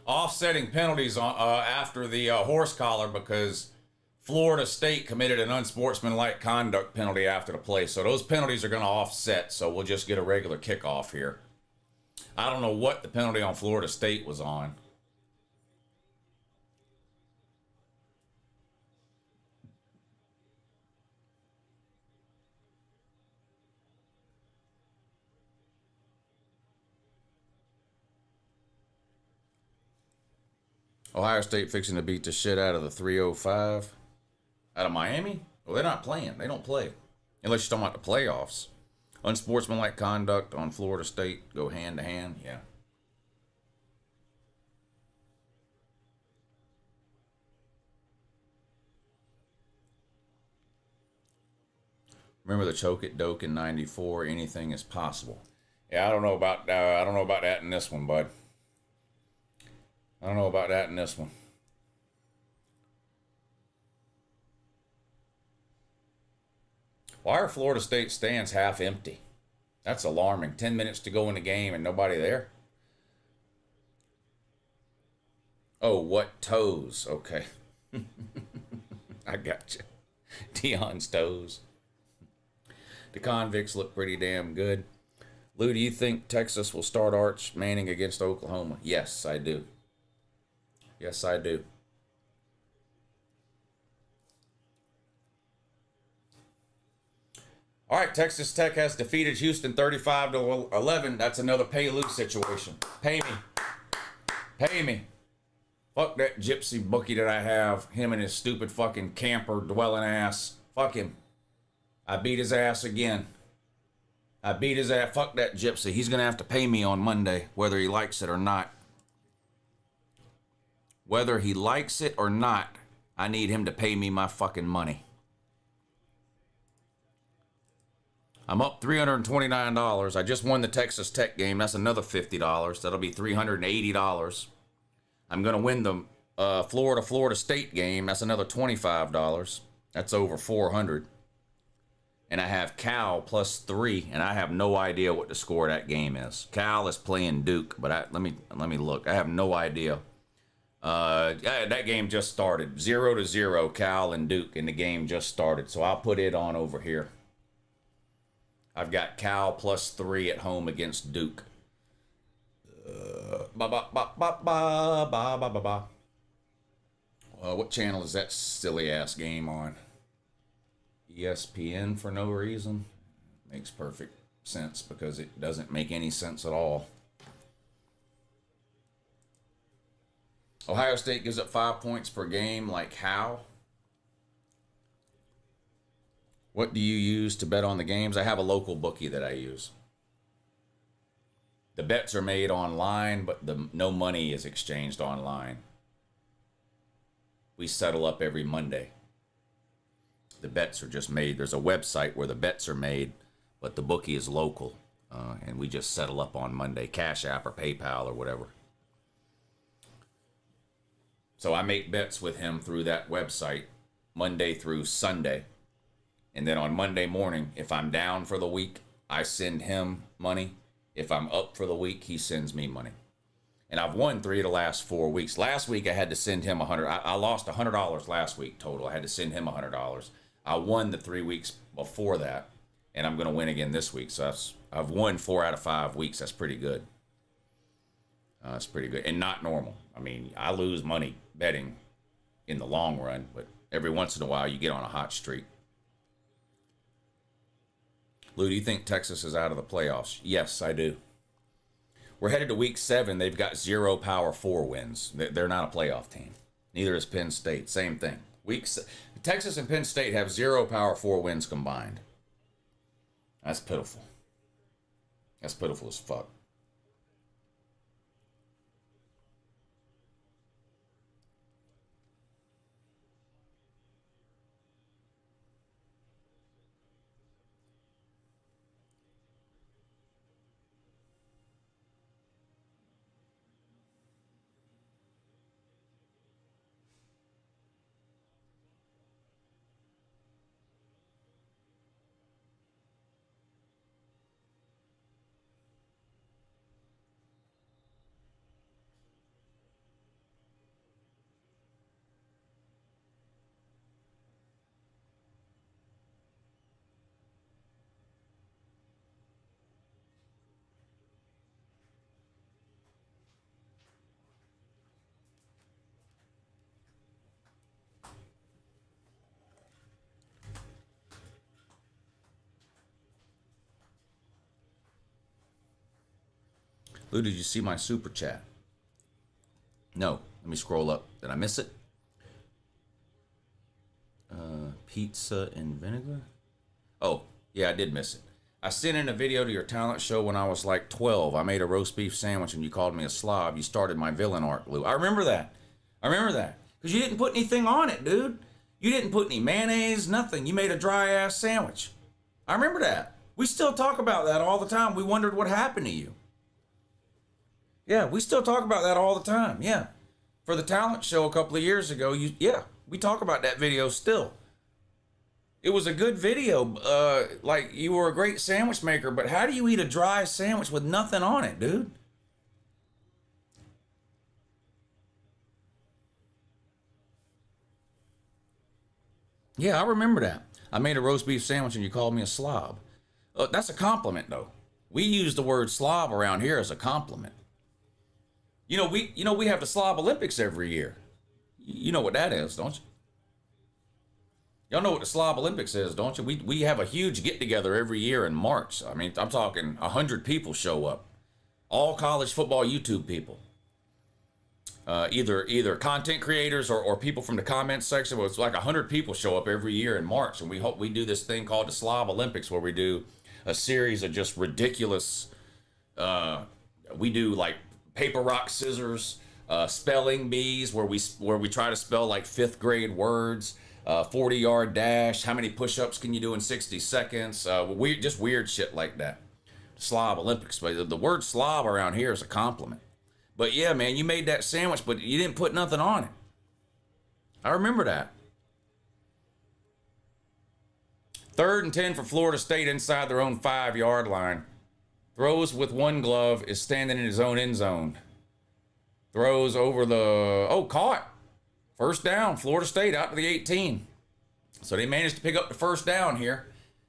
Offsetting penalties after the horse collar, because Florida State committed an unsportsmanlike conduct penalty after the play. So those penalties are going to offset. So we'll just get a regular kickoff here. I don't know what the penalty on Florida State was on. Ohio State fixing to beat the shit out of the 305. Out of Miami? Well, they're not playing. They don't play. Unless you're talking about the playoffs. Unsportsmanlike conduct on Florida State. Go hand to hand. Yeah. Remember the choke it doke in '94. Anything is possible. Yeah, I don't know about that in this one, bud. I don't know about that in this one. Why are Florida State stands half empty? That's alarming. 10 minutes to go in the game and nobody there. Oh, what toes? Okay. I got you. Dion's toes. The convicts look pretty damn good. Lou, do you think Texas will start Arch Manning against Oklahoma? Yes, I do. Yes, I do. All right, Texas Tech has defeated Houston 35-11. That's another pay Lou situation. Pay me. Pay me. Fuck that gypsy bookie that I have. Him and his stupid fucking camper dwelling ass. Fuck him. I beat his ass again. I beat his ass. Fuck that gypsy. He's going to have to pay me on Monday, whether he likes it or not. Whether he likes it or not, I need him to pay me my fucking money. I'm up $329. I just won the Texas Tech game. That's another $50. That'll be $380. I'm going to win the Florida State game. That's another $25. That's over $400. And I have Cal +3, and I have no idea what the score of that game is. Cal is playing Duke, but let me look. I have no idea. That game just started. 0-0, Cal and Duke, and the game just started. So I'll put it on over here. I've got Cal +3 at home against Duke. What channel is that silly ass game on? ESPN for no reason. Makes perfect sense because it doesn't make any sense at all. Ohio State gives up 5 points per game. Like how? What do you use to bet on the games? I have a local bookie that I use. The bets are made online, but no money is exchanged online. We settle up every Monday. The bets are just made. There's a website where the bets are made, but the bookie is local. And we just settle up on Monday. CASHAPP or PayPal or whatever. So I make bets with him through that website Monday through Sunday. And then on Monday morning, if I'm down for the week, I send him money. If I'm up for the week, he sends me money. And I've won 3 of the last 4 weeks. Last week, I had to send him $100. I lost $100 last week total. I had to send him $100. I won the 3 weeks before that, and I'm going to win again this week. So I've won 4 out of 5 weeks. That's pretty good. That's pretty good. And not normal. I mean, I lose money betting in the long run, but every once in a while, you get on a hot streak. Lou, do you think Texas is out of the playoffs? Yes, I do. We're headed to week 7. They've got 0 Power 4 wins. They're not a playoff team. Neither is Penn State. Same thing. Texas and Penn State have 0 Power 4 wins combined. That's pitiful. That's pitiful as fuck. Lou, did you see my super chat? No. Let me scroll up. Did I miss it? Pizza and vinegar? Oh, yeah, I did miss it. I sent in a video to your talent show when I was like 12. I made a roast beef sandwich and you called me a slob. You started my villain arc, Lou. I remember that. Because you didn't put anything on it, dude. You didn't put any mayonnaise, nothing. You made a dry-ass sandwich. I remember that. We still talk about that all the time. We wondered what happened to you. Yeah, we still talk about that all the time. Yeah. For the talent show a couple of years ago, we talk about that video still. It was a good video. Like, you were a great sandwich maker, but how do you eat a dry sandwich with nothing on it, dude? Yeah, I remember that. I made a roast beef sandwich and you called me a slob. That's a compliment, though. We use the word slob around here as a compliment. We have the Slob Olympics every year. You know what that is, don't you? Y'all know what the Slob Olympics is, don't you? We have a huge get-together every year in March. I mean, I'm talking 100 people show up. All college football YouTube people. Either content creators or people from the comments section. Well, it's like 100 people show up every year in March. And we do this thing called the Slob Olympics where we do a series of just ridiculous... we do like paper, rock, scissors, spelling bees where we try to spell like 5th grade words. 40-yard dash. How many push-ups can you do in 60 seconds? Just weird shit like that. Slob Olympics. But the word slob around here is a compliment. But yeah, man, you made that sandwich, but you didn't put nothing on it. I remember that. 3rd and 10 for Florida State inside their own 5-yard line. Throws with one glove, is standing in his own end zone. Throws over caught. First down, Florida State out to the 18. So they managed to pick up the first down here.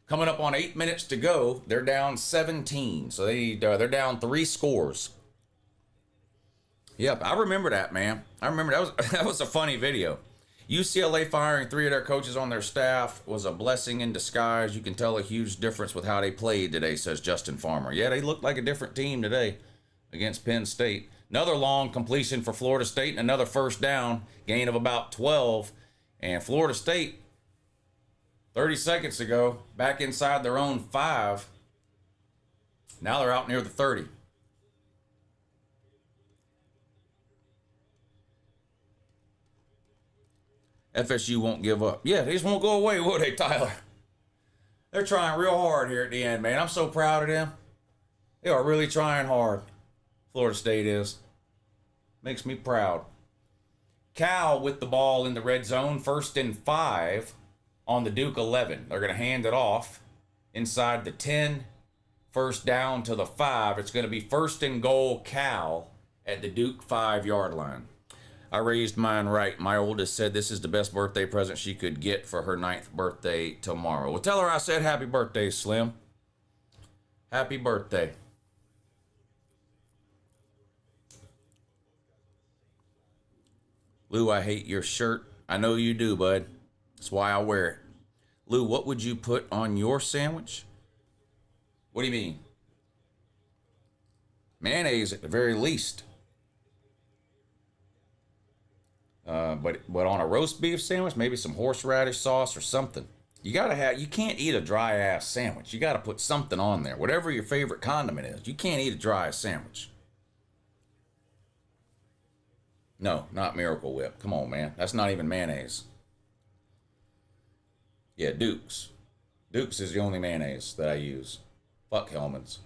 Coming up on 8 minutes to go, they're down 17. So they're down 3 scores. Yep, I remember that, man. I remember that was a funny video. UCLA firing 3 of their coaches on their staff was a blessing in disguise. You can tell a huge difference with how they played today, says Justin Farmer. Yeah, they looked like a different team today against Penn State. Another long completion for Florida State and another first down, gain of about 12. And Florida State, 30 seconds ago, back inside their own 5. Now they're out near the 30. FSU won't give up. Yeah, they just won't go away, will they, Tyler? They're trying real hard here at the end, man. I'm so proud of them. They are really trying hard. Florida State is. Makes me proud. Cal with the ball in the red zone. 1st and 5 on the Duke 11. They're going to hand it off inside the 10. First down to the 5. It's going to be 1st and goal Cal at the Duke 5-yard line. I raised mine right. My oldest said this is the best birthday present she could get for her 9th birthday tomorrow. Well, tell her I said happy birthday, Slim. Happy birthday. Lou, I hate your shirt. I know you do, bud. That's why I wear it. Lou, what would you put on your sandwich? What do you mean? Mayonnaise at the very least. But on a roast beef sandwich, maybe some horseradish sauce or something. You can't eat a dry ass sandwich. You gotta put something on there. Whatever your favorite condiment is. You can't eat a dry sandwich. No, not Miracle Whip. Come on, man. That's not even mayonnaise. Yeah, Duke's. Duke's is the only mayonnaise that I use. Fuck Hellman's.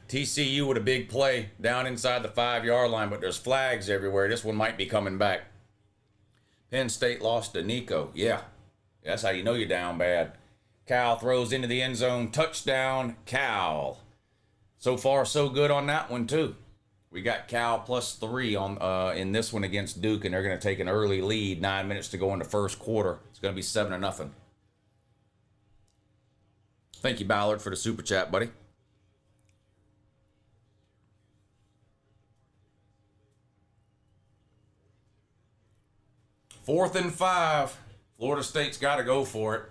TCU with a big play down inside the 5-yard line, but there's flags everywhere. This one might be coming back. Penn State lost to Nico. Yeah, that's how you know you're down bad. Cal throws into the end zone. Touchdown, Cal. So far, so good on that one, too. We got Cal +3 on in this one against Duke, and they're going to take an early lead. 9 minutes to go in the first quarter. It's going to be 7-0. Thank you, Ballard, for the super chat, buddy. Fourth and 5. Florida State's got to go for it.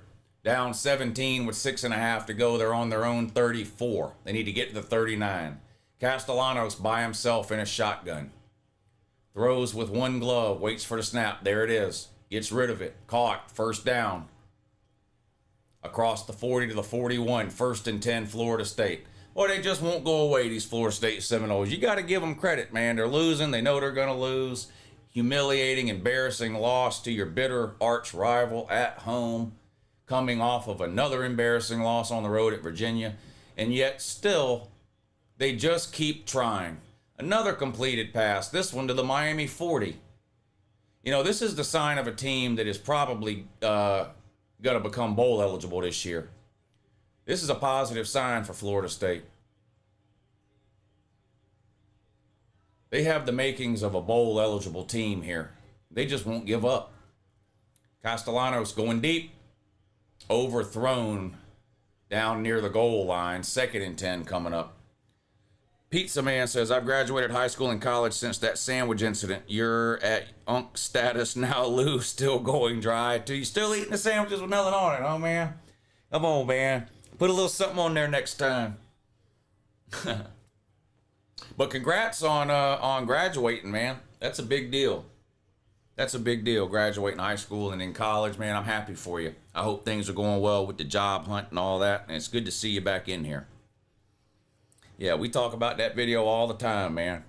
Down 17 with 6.5 to go. They're on their own 34. They need to get to the 39. Castellanos by himself in a shotgun. Throws with one glove, waits for the snap. There it is. Gets rid of it. Caught. First down. Across the 40 to the 41. 1st and 10, Florida State. Well, they just won't go away, these Florida State Seminoles. You got to give them credit, man. They're losing. They know they're going to lose. Humiliating, embarrassing loss to your bitter arch rival at home. Coming off of another embarrassing loss on the road at Virginia. And yet still, they just keep trying. Another completed pass. This one to the Miami 40. You know, this is the sign of a team that is probably going to become bowl eligible this year. This is a positive sign for Florida State. They have the makings of a bowl eligible team here. They just won't give up. Castellanos going deep. Overthrown down near the goal line. 2nd and 10 coming up. Pizza Man says, I've graduated high school and college since that sandwich incident. You're at unk status now, Lou, still going dry. You still eating the sandwiches with nothing on it, huh, man? Come on, man. Put a little something on there next time. But congrats on graduating, man. That's a big deal. That's a big deal, graduating high school and in college, man. I'm happy for you. I hope things are going well with the job hunt and all that. And it's good to see you back in here. Yeah, we talk about that video all the time, man.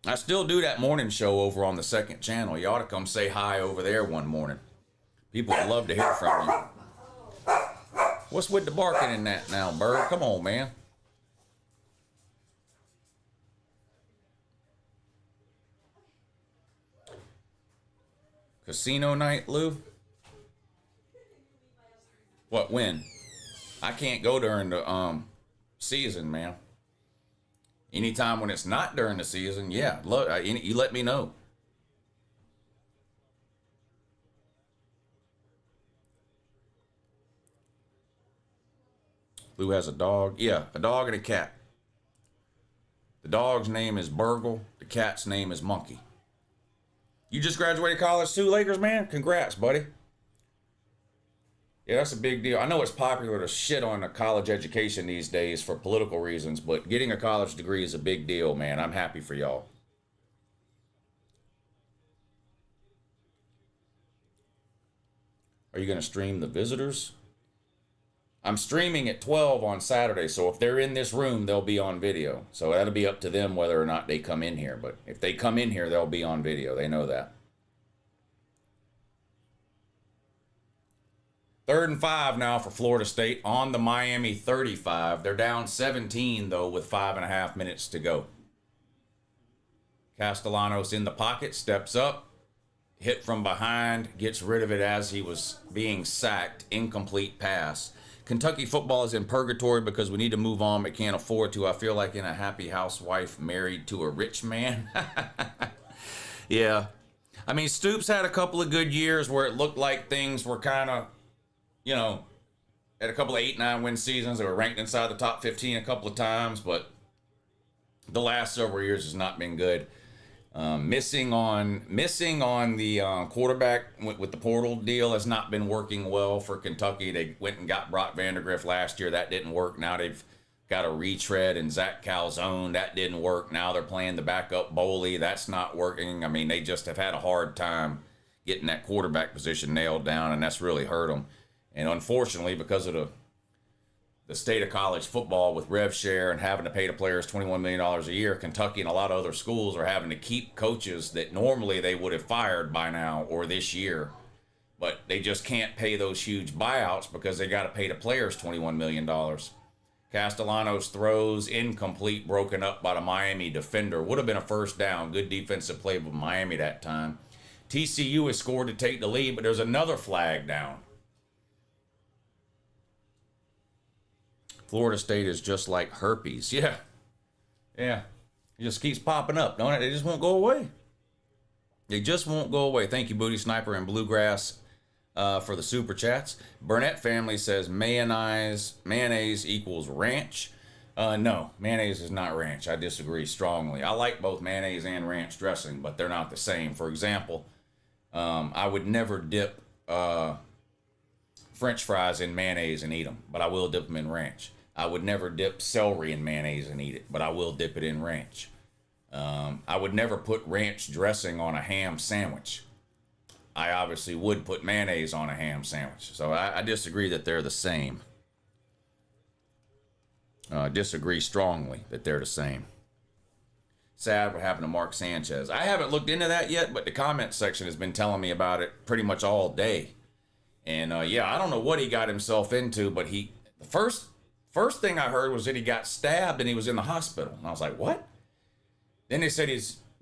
I still do that morning show over on the 2nd channel. You ought to come say hi over there one morning. People would love to hear from you. What's with the barking in that now, Bird? Come on, man. Casino night, Lou? What, when? I can't go during the season, man. Anytime when it's not during the season, yeah, you let me know. Lou has a dog. Yeah, a dog and a cat. The dog's name is Burgle. The cat's name is Monkey. You just graduated college too, Lakers, man? Congrats, buddy. Yeah, that's a big deal. I know it's popular to shit on a college education these days for political reasons, but getting a college degree is a big deal, man. I'm happy for y'all. Are you going to stream the visitors? I'm streaming at 12 on Saturday, so if they're in this room, they'll be on video. So that'll be up to them whether or not they come in here. But if they come in here, they'll be on video. They know that. 3rd and 5 now for Florida State on the Miami 35. They're down 17, though, with 5.5 minutes to go. Castellanos in the pocket, steps up, hit from behind, gets rid of it as he was being sacked. Incomplete pass. Kentucky football is in purgatory because we need to move on but can't afford to. I feel like in a happy housewife married to a rich man. Yeah. I mean, Stoops had a couple of good years where it looked like things were kind of, you know, had a couple of 8-9 win seasons. They were ranked inside the top 15 a couple of times, but the last several years has not been good. Missing on the quarterback with the portal deal has not been working well for Kentucky. They went and got Brock Vandagriff last year. That didn't work. Now they've got a retread and Zach Calzone. That didn't work. Now they're playing the backup Boley. That's not working. I mean, they just have had a hard time getting that quarterback position nailed down, and that's really hurt them. And unfortunately, because of the state of college football with rev share and having to pay the players $21 million a year, Kentucky and a lot of other schools are having to keep coaches that normally they would have fired by now or this year. But they just can't pay those huge buyouts because they got to pay the players $21 million. Castellanos throws incomplete, broken up by the Miami defender. Would have been a first down. Good defensive play by Miami that time. TCU has scored to take the lead, but there's another flag down. Florida State is just like herpes. Yeah. It just keeps popping up, don't it? They just won't go away. They just won't go away. Thank you, Booty Sniper and Bluegrass, for the super chats. Burnett family says mayonnaise equals ranch. No, mayonnaise is not ranch. I disagree strongly. I like both mayonnaise and ranch dressing, but they're not the same. For example, I would never dip French fries in mayonnaise and eat them, but I will dip them in ranch. I would never dip celery in mayonnaise and eat it, but I will dip it in ranch. I would never put ranch dressing on a ham sandwich. I obviously would put mayonnaise on a ham sandwich. So I disagree that they're the same. Disagree strongly that they're the same. Sad what happened to Mark Sanchez. I haven't looked into that yet, but the comment section has been telling me about it pretty much all day. And yeah, I don't know what he got himself into, but the first thing I heard was that he got stabbed and he was in the hospital. And I was like, what? Then they said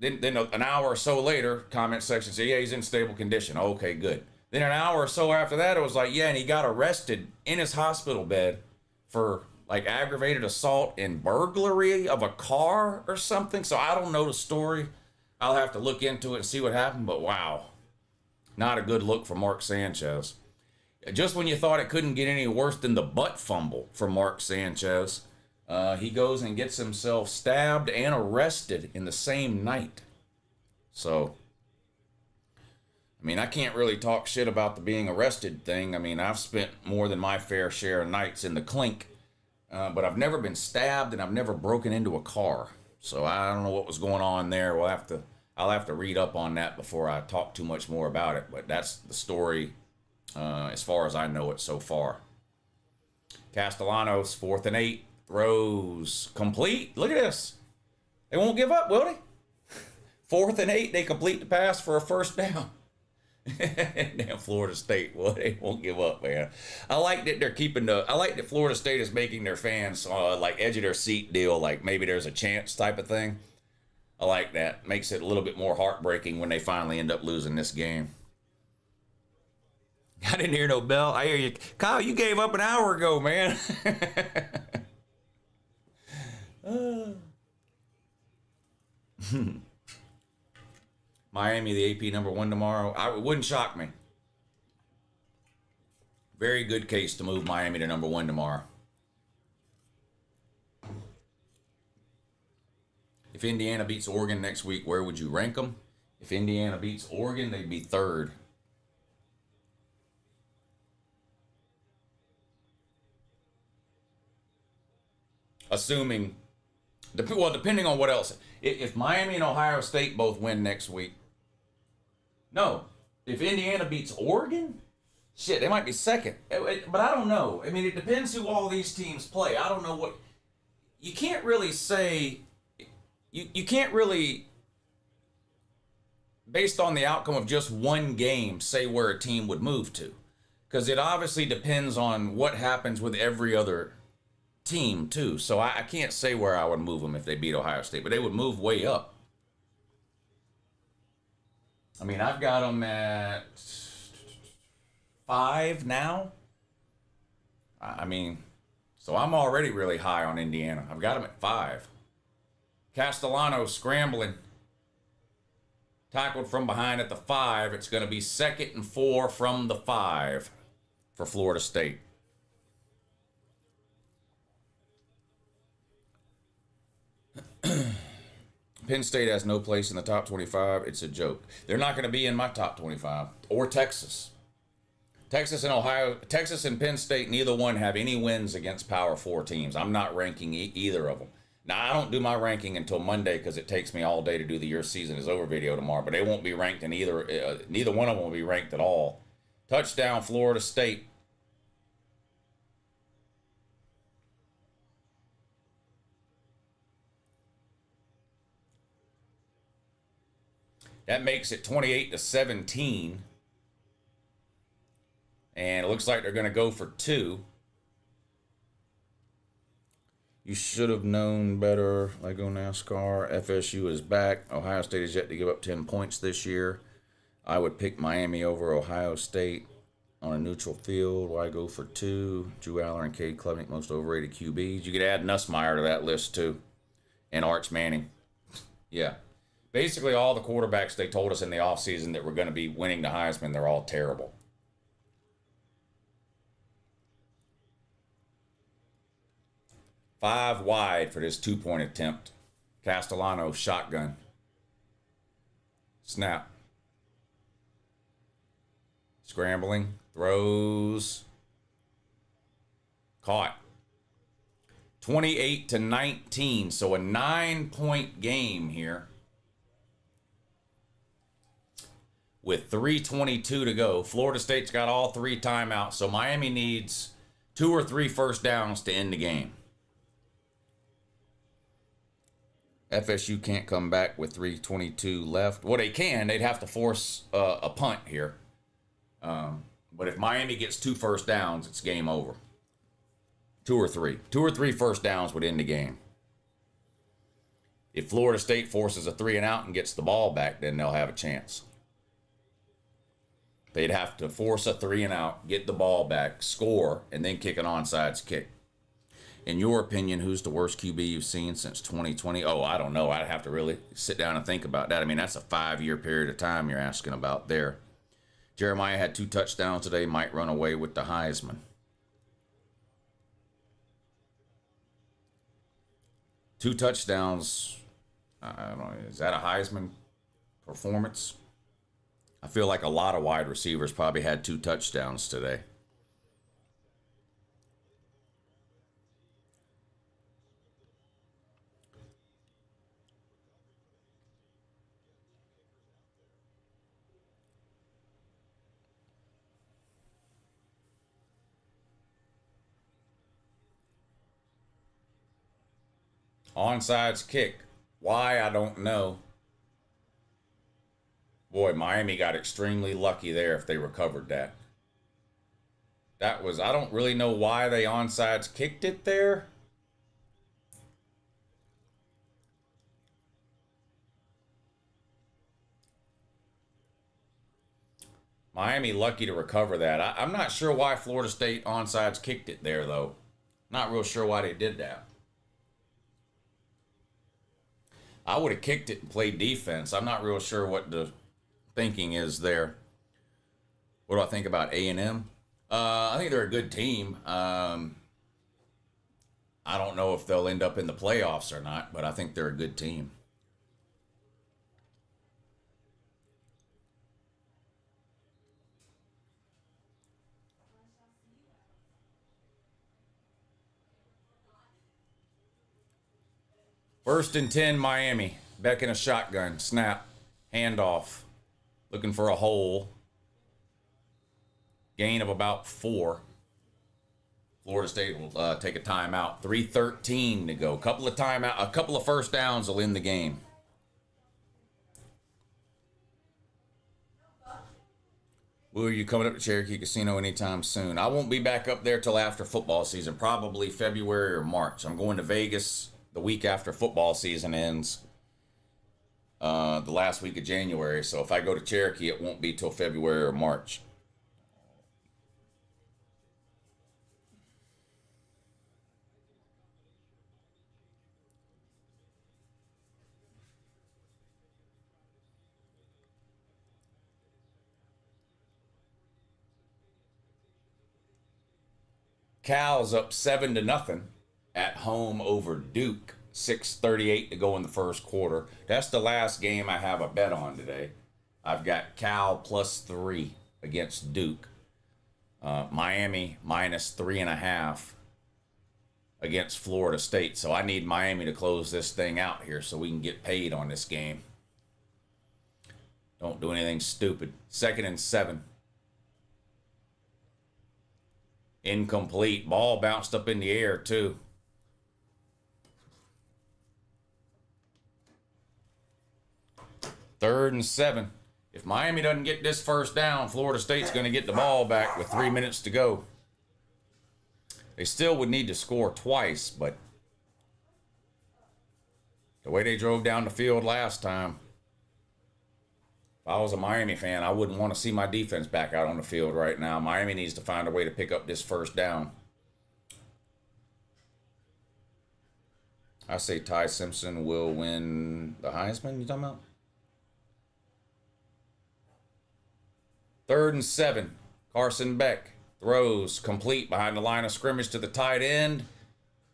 then an hour or so later, comment section said, yeah, he's in stable condition. Okay, good. Then an hour or so after that, it was like, yeah, and he got arrested in his hospital bed for like aggravated assault and burglary of a car or something. So I don't know the story. I'll have to look into it and see what happened, but wow. Not a good look for Mark Sanchez. Just when you thought it couldn't get any worse than the butt fumble for Mark Sanchez, he goes and gets himself stabbed and arrested in the same night. So, I mean, I can't really talk shit about the being arrested thing. I mean, I've spent more than my fair share of nights in the clink, but I've never been stabbed and I've never broken into a car. So I don't know what was going on there. I'll have to read up on that before I talk too much more about it. But that's the story as far as I know it so far. Castellanos, 4th and 8. Throws complete. Look at this. They won't give up, will they? 4th and 8. They complete the pass for a first down. Damn Florida State. Well, they won't give up, man. I like that they're I like that Florida State is making their fans like edge of their seat deal, like maybe there's a chance type of thing. I like that. Makes it a little bit more heartbreaking when they finally end up losing this game. I didn't hear no bell. I hear you. Kyle, you gave up an hour ago, man. Miami, the AP #1 tomorrow. It wouldn't shock me. Very good case to move Miami to #1 tomorrow. If Indiana beats Oregon next week, where would you rank them? If Indiana beats Oregon, they'd be 3rd. Assuming, depending on what else. If Miami and Ohio State both win next week. No. If Indiana beats Oregon, shit, they might be 2nd. But I don't know. I mean, it depends who all these teams play. I don't know what. You can't really say. You can't really, based on the outcome of just one game, say where a team would move to. Because it obviously depends on what happens with every other team too. So I can't say where I would move them if they beat Ohio State, but they would move way up. I mean, I've got them at 5 now. I mean, so I'm already really high on Indiana. I've got them at 5. Castellanos scrambling. Tackled from behind at the 5. It's going to be 2nd and 4 from the 5 for Florida State. Penn State has no place in the top 25. It's a joke. They're not going to be in my top 25. Or Texas. Texas and Penn State, neither one have any wins against Power 4 teams. I'm not ranking either of them. Now, I don't do my ranking until Monday because it takes me all day to do the Your Season Is Over video tomorrow. But they won't be ranked in either. Neither one of them will be ranked at all. Touchdown, Florida State. That makes it 28-17. And it looks like they're going to go for 2. You should have known better. Lego NASCAR. FSU is back. Ohio State is yet to give up 10 points this year. I would pick Miami over Ohio State on a neutral field. Why go for 2? Drew Aller and Cade Klubnik, most overrated QBs. You could add Nussmeier to that list too. And Arch Manning. Yeah. Basically, all the quarterbacks they told us in the offseason that were going to be winning the Heisman, they're all terrible. Five wide for this 2-point attempt. Castellano shotgun. Snap. Scrambling. Throws. Caught. 28-19. So a 9-point game here. With 3:22 to go. Florida State's got all 3 timeouts. So Miami needs 2 or 3 first downs to end the game. FSU can't come back with 3:22 left. Well, they can. They'd have to force a punt here. But if Miami gets 2 first downs, it's game over. 2 or 3. 2 or 3 first downs would end the game. If Florida State forces a 3 and out and gets the ball back, then they'll have a chance. They'd have to force a 3 and out, get the ball back, score, and then kick an onside kick. In your opinion, who's the worst QB you've seen since 2020? Oh, I don't know. I'd have to really sit down and think about that. I mean, that's a 5-year period of time you're asking about there. Jeremiah had 2 touchdowns today, might run away with the Heisman. Two touchdowns, I don't know, is that a Heisman performance? I feel like a lot of wide receivers probably had 2 touchdowns today. Onside kick. Why, I don't know. Boy, Miami got extremely lucky there if they recovered that. That was, I don't really know why they onside kicked it there. Miami lucky to recover that. I'm not sure why Florida State onside kicked it there, though. Not real sure why they did that. I would have kicked it and played defense. I'm not real sure what the thinking is there. What do I think about A&M? I think they're a good team. I don't know if they'll end up in the playoffs or not, but I think they're a good team. First and 10, Miami. Beck in a shotgun. Snap. Handoff. Looking for a hole. Gain of about 4. Florida State will take a timeout. 3:13 to go. A couple of first downs will end the game. Will you coming up to Cherokee Casino anytime soon? I won't be back up there till after football season, probably February or March. I'm going to Vegas the week after football season ends, the last week of January. So if I go to Cherokee, it won't be till February or March. Cal's up 7-0 at home over Duke. 6:38 to go in the first quarter. That's the last game I have a bet on today. I've got Cal +3 against Duke. Miami -3.5 against Florida State. So I need Miami to close this thing out here so we can get paid on this game. Don't do anything stupid. 2nd and 7. Incomplete. Ball bounced up in the air, too. Third and 7. If Miami doesn't get this first down, Florida State's going to get the ball back with 3 minutes to go. They still would need to score twice, but the way they drove down the field last time, if I was a Miami fan, I wouldn't want to see my defense back out on the field right now. Miami needs to find a way to pick up this first down. I say Ty Simpson will win the Heisman, you talking about? 3rd and 7. Carson Beck throws complete behind the line of scrimmage to the tight end.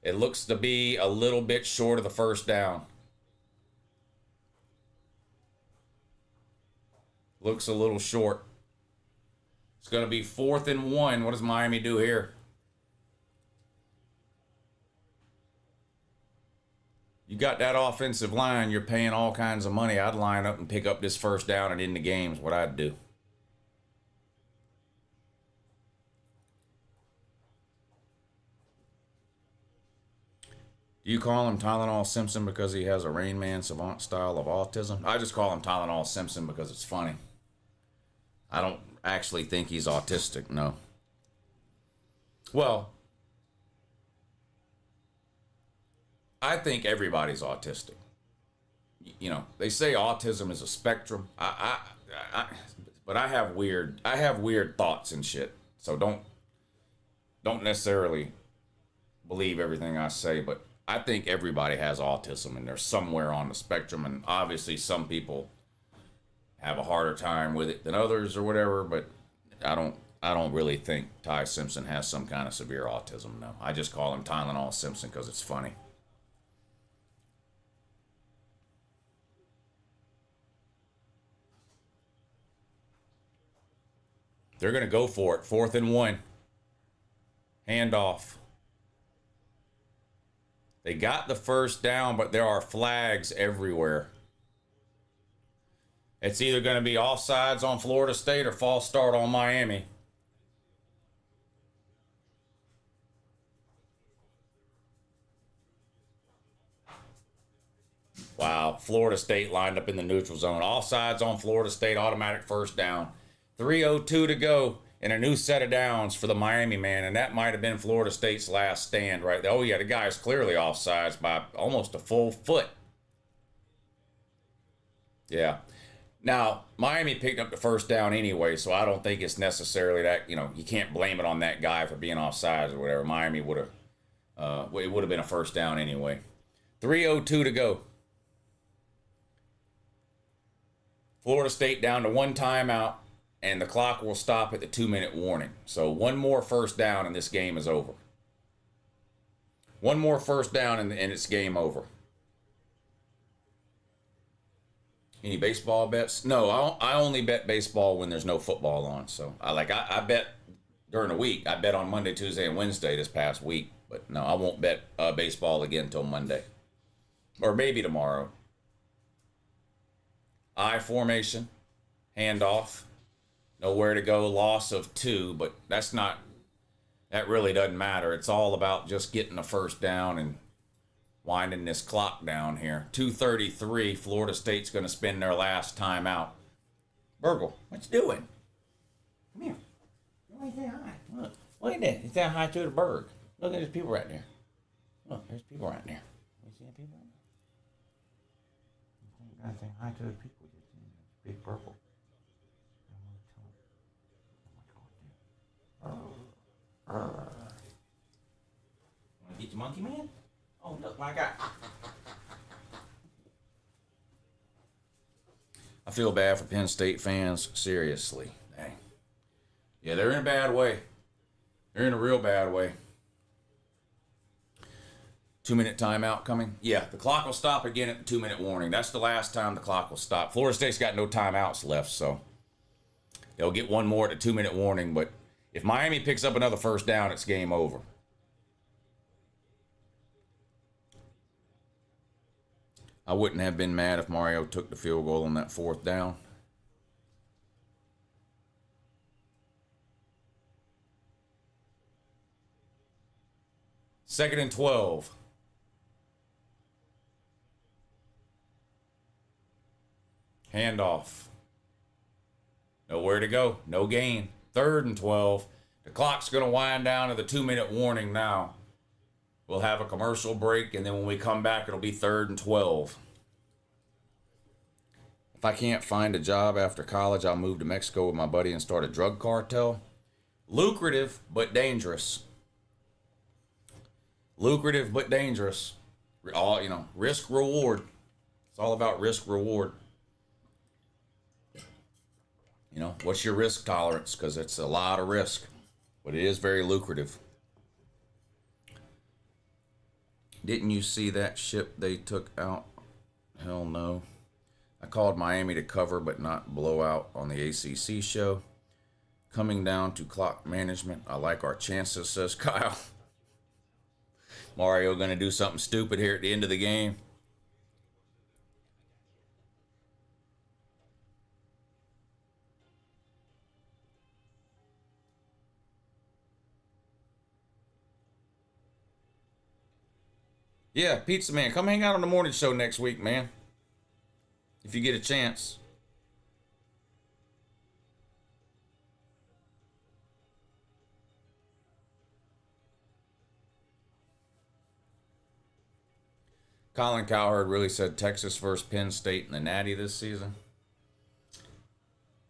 It looks to be a little bit short of the first down. Looks a little short. It's going to be 4th and 1. What does Miami do here? You got that offensive line. You're paying all kinds of money. I'd line up and pick up this first down and end the game's what I'd do. Do you call him Tylenol Simpson because he has a Rain Man savant style of autism? I just call him Tylenol Simpson because it's funny. I don't actually think he's autistic, no. Well, I think everybody's autistic. You know, they say autism is a spectrum. But I have weird thoughts and shit. So don't necessarily believe everything I say, but I think everybody has autism and they're somewhere on the spectrum, and obviously some people have a harder time with it than others or whatever, but I don't really think Ty Simpson has some kind of severe autism, no. I just call him Tylenol Simpson because it's funny. They're going to go for it. 4th and 1. Handoff. They got the first down, but there are flags everywhere. It's either going to be offsides on Florida State or false start on Miami. Wow, Florida State lined up in the neutral zone. Offsides on Florida State, automatic first down. 3:02 to go. And a new set of downs for the Miami man, and that might have been Florida State's last stand right there. Oh, yeah, the guy's clearly offsides by almost a full foot. Yeah. Now, Miami picked up the first down anyway, so I don't think it's necessarily that, you know, you can't blame it on that guy for being offsides or whatever. Miami would have, it would have been a first down anyway. 3:02 to go. Florida State down to 1 timeout. And the clock will stop at the 2-minute warning. So 1 more first down and this game is over. 1 more first down and it's game over. Any baseball bets? No, I only bet baseball when there's no football on. So I bet during the week. I bet on Monday, Tuesday, and Wednesday this past week. But no, I won't bet baseball again until Monday. Or maybe tomorrow. I formation. Handoff. Nowhere to go, loss of 2, but that really doesn't matter. It's all about just getting the first down and winding this clock down here. 2:33, Florida State's going to spend their last timeout. Burgle, what you doing? Come here. Why say hi? Look at that. He's saying hi to the bird. Look at there's people right there. Look, there's people right there. You see people right there? You gotta say hi to the people. Big purple. Want to get your monkey, man? Oh, look, my guy. I feel bad for Penn State fans. Seriously. Dang. Yeah, they're in a bad way. They're in a real bad way. 2-minute timeout coming? Yeah, the clock will stop again at the 2-minute warning. That's the last time the clock will stop. Florida State's got no timeouts left, so they'll get 1 more at the 2-minute warning, but if Miami picks up another first down, it's game over. I wouldn't have been mad if Mario took the field goal on that 4th down. Second and 12. Handoff. Nowhere to go. No gain. 3rd and 12. The clock's going to wind down to the 2-minute warning now. We'll have a commercial break, and then when we come back, it'll be 3rd and 12. If I can't find a job after college, I'll move to Mexico with my buddy and start a drug cartel. Lucrative, but dangerous. Lucrative, but dangerous. All, you know, risk reward. It's all about risk reward. You know, what's your risk tolerance? Because it's a lot of risk, but it is very lucrative. Didn't you see that ship they took out? Hell no. I called Miami to cover but not blow out on the ACC show. Coming down to clock management. I like our chances, says Kyle. Mario going to do something stupid here at the end of the game. Yeah, Pizza Man, come hang out on the morning show next week, man. If you get a chance. Colin Cowherd really said Texas versus Penn State in the Natty this season.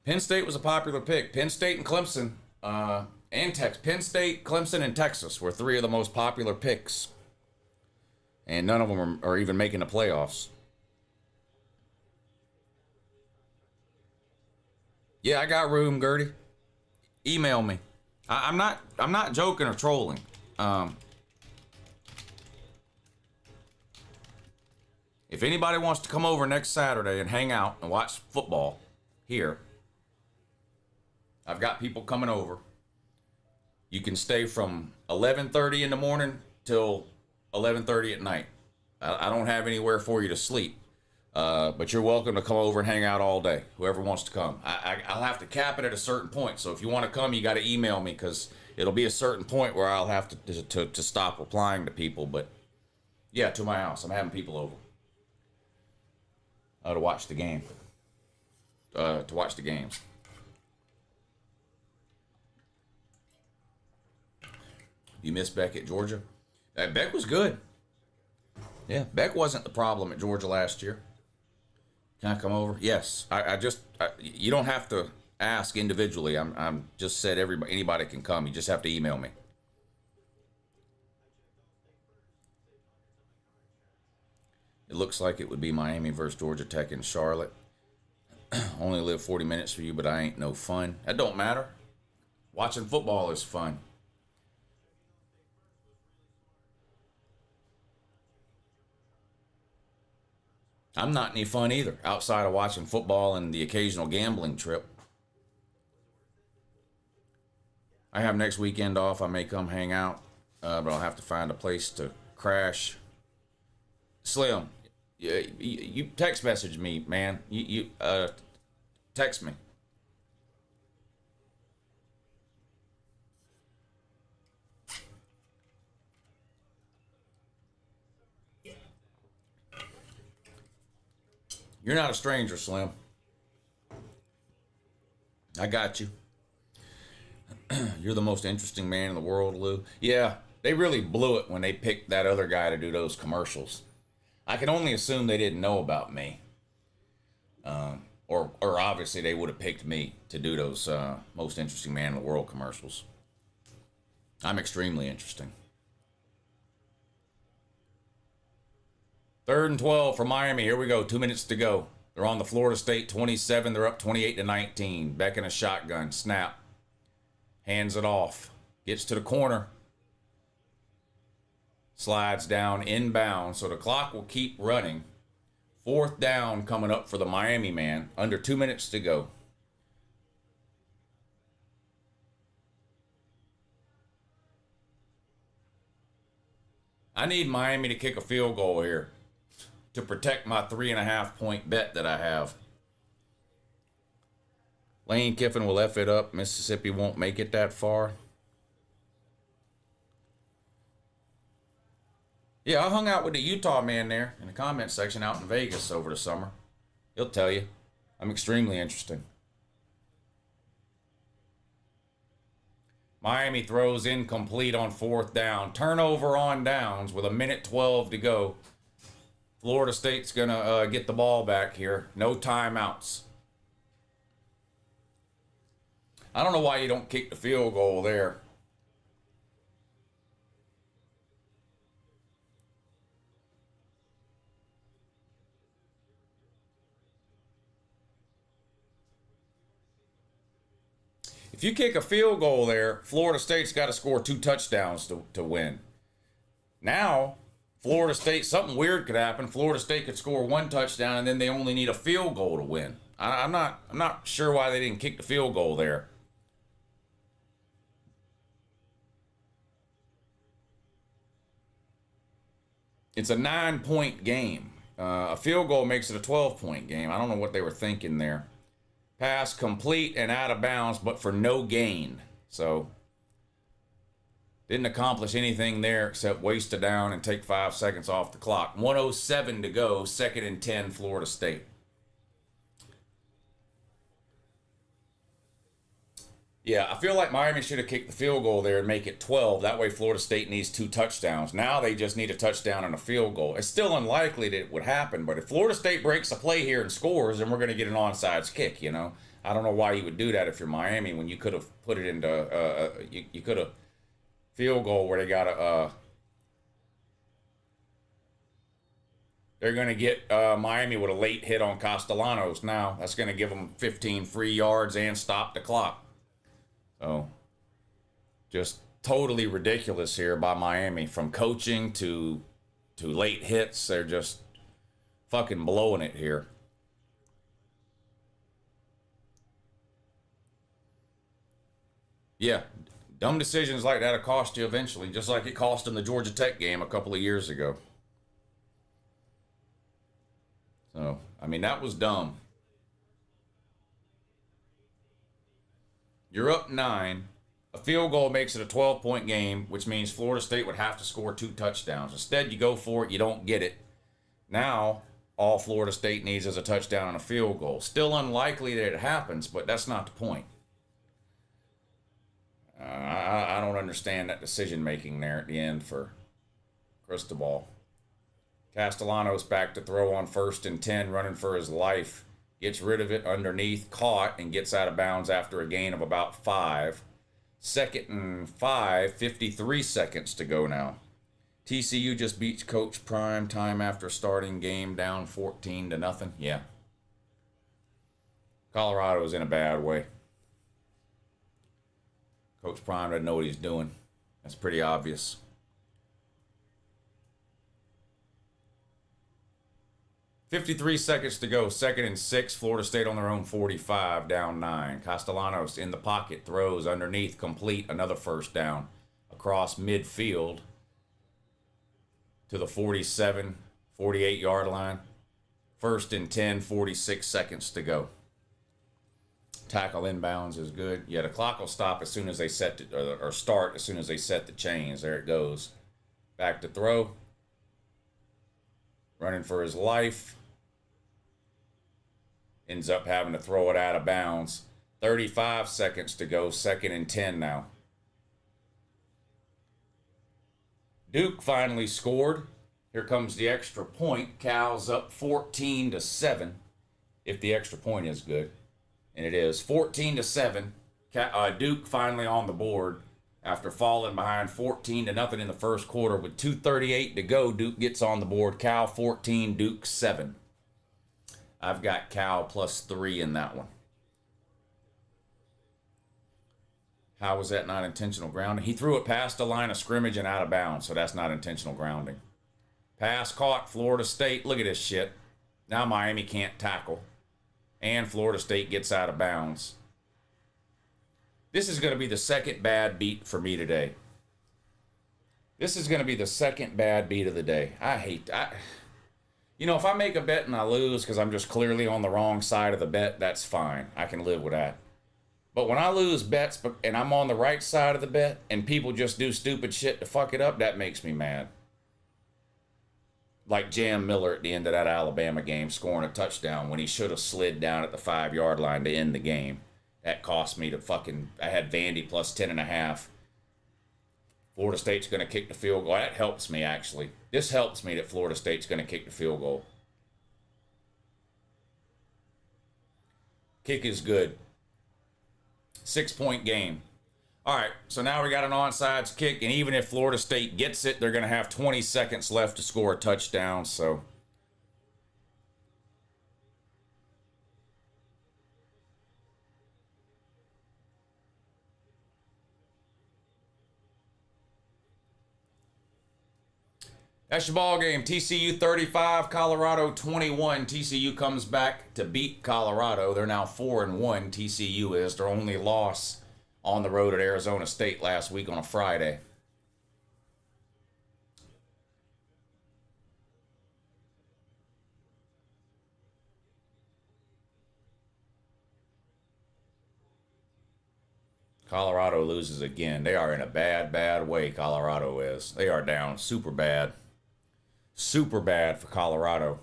Penn State was a popular pick. Penn State and Clemson, Penn State, Clemson, and Texas were three of the most popular picks. And none of them are even making the playoffs. Yeah, I got room, Gertie. Email me. I'm not joking or trolling. If anybody wants to come over next Saturday and hang out and watch football here, I've got people coming over. You can stay from 11:30 in the morning till 11:30 at night. I don't have anywhere for you to sleep, but you're welcome to come over and hang out all day, whoever wants to come. I'll have to cap it at a certain point, so if you want to come, you got to email me, because it'll be a certain point where I'll have to stop replying to people. But yeah, to my house. I'm having people over to watch the game. To watch the games. You miss Beck at Georgia? Beck was good. Yeah, Beck wasn't the problem at Georgia last year. Can I come over? Yes. You don't have to ask individually. I'm just said anybody can come. You just have to email me. It looks like it would be Miami versus Georgia Tech in Charlotte. Only live 40 minutes for you, but I ain't no fun. That don't matter. Watching football is fun. I'm not any fun either, outside of watching football and the occasional gambling trip. I have next weekend off. I may come hang out, but I'll have to find a place to crash. Slim, you text message me, man. You text me. You're not a stranger, Slim. I got you. You're the most interesting man in the world, Lou. Yeah, they really blew it when they picked that other guy to do those commercials. I can only assume they didn't know about me. Or obviously they would have picked me to do those most interesting man in the world commercials. I'm extremely interesting. 3rd and 12 for Miami. Here we go. 2 minutes to go. They're on the Florida State 27. They're up 28-19. Beck in a shotgun. Snap. Hands it off. Gets to the corner. Slides down inbound. So the clock will keep running. 4th down coming up for the Miami man. Under 2 minutes to go. I need Miami to kick a field goal here to protect my 3.5 point bet that I have. Lane Kiffin will F it up. Mississippi won't make it that far. Yeah, I hung out with the Utah man there in the comment section out in Vegas over the summer. He'll tell you. I'm extremely interesting. Miami throws incomplete on 4th down. Turnover on downs with 1:12 to go. Florida State's going to get the ball back here. No timeouts. I don't know why you don't kick the field goal there. If you kick a field goal there, Florida State's got to score 2 touchdowns to win. Now, Florida State, something weird could happen. Florida State could score 1 touchdown, and then they only need a field goal to win. I'm not sure why they didn't kick the field goal there. It's a 9-point game. A field goal makes it a 12-point game. I don't know what they were thinking there. Pass complete and out of bounds, but for no gain. So, didn't accomplish anything there except waste a down and take 5 seconds off the clock. 1:07 to go, 2nd and 10, Florida State. Yeah, I feel like Miami should have kicked the field goal there and make it 12. That way Florida State needs 2 touchdowns. Now they just need a touchdown and a field goal. It's still unlikely that it would happen, but if Florida State breaks a play here and scores, then we're going to get an onside kick, you know? I don't know why you would do that if you're Miami when you could have put it into, you could have field goal where they got a, they're going to get Miami with a late hit on Castellanos now. That's going to give them 15 free yards and stop the clock. So, just totally ridiculous here by Miami. From coaching to late hits, they're just fucking blowing it here. Yeah, dumb decisions like that'll cost you eventually, just like it cost them the Georgia Tech game a couple of years ago. So, I mean, that was dumb. You're up 9. A field goal makes it a 12-point game, which means Florida State would have to score 2 touchdowns. Instead, you go for it, you don't get it. Now, all Florida State needs is a touchdown and a field goal. Still unlikely that it happens, but that's not the point. I don't understand that decision-making there at the end for Cristobal. Castellanos back to throw on 1st and 10, running for his life. Gets rid of it underneath, caught, and gets out of bounds after a gain of about 5. 2nd and 5, 53 seconds to go now. TCU just beats Coach Prime time after starting game down 14-0. Yeah. Colorado's in a bad way. Coach Prime doesn't know what he's doing. That's pretty obvious. 53 seconds to go. 2nd and 6. Florida State on their own 45, down 9. Castellanos in the pocket, throws underneath, complete, another 1st down. Across midfield to the 47, 48-yard line. 1st and 10, 46 seconds to go. Tackle inbounds is good. Yeah, the clock will stop as soon as they set it, or start as soon as they set the chains. There it goes. Back to throw. Running for his life. Ends up having to throw it out of bounds. 35 seconds to go. 2nd and 10 now. Duke finally scored. Here comes the extra point. Cal's up 14-7. If the extra point is good. And it is. 14-7. Duke finally on the board. After falling behind 14-0 in the first quarter with 2:38 to go, Duke gets on the board. Cal 14, Duke 7. I've got Cal +3 in that one. How was that not intentional grounding? He threw it past the line of scrimmage and out of bounds, so that's not intentional grounding. Pass caught, Florida State. Look at this shit. Now Miami can't tackle. And Florida State gets out of bounds. This is going to be the second bad beat for me today. This is going to be the second bad beat of the day. You know, if I make a bet and I lose because I'm just clearly on the wrong side of the bet, that's fine. I can live with that. But when I lose bets and I'm on the right side of the bet and people just do stupid shit to fuck it up, that makes me mad. Like Jam Miller at the end of that Alabama game scoring a touchdown when he should have slid down at the 5-yard line to end the game. That cost me I had Vandy +10.5. Florida State's going to kick the field goal. That helps me, actually. This helps me that Florida State's going to kick the field goal. Kick is good. 6-point game. All right, so now we got an onside kick, and even if Florida State gets it, they're going to have 20 seconds left to score a touchdown, so... That's your ball game. TCU 35, Colorado 21. TCU comes back to beat Colorado. They're now 4-1. TCU is their only loss on the road at Arizona State last week on a Friday. Colorado loses again. They are in a bad, bad way, Colorado is. They are down super bad. Super bad for Colorado.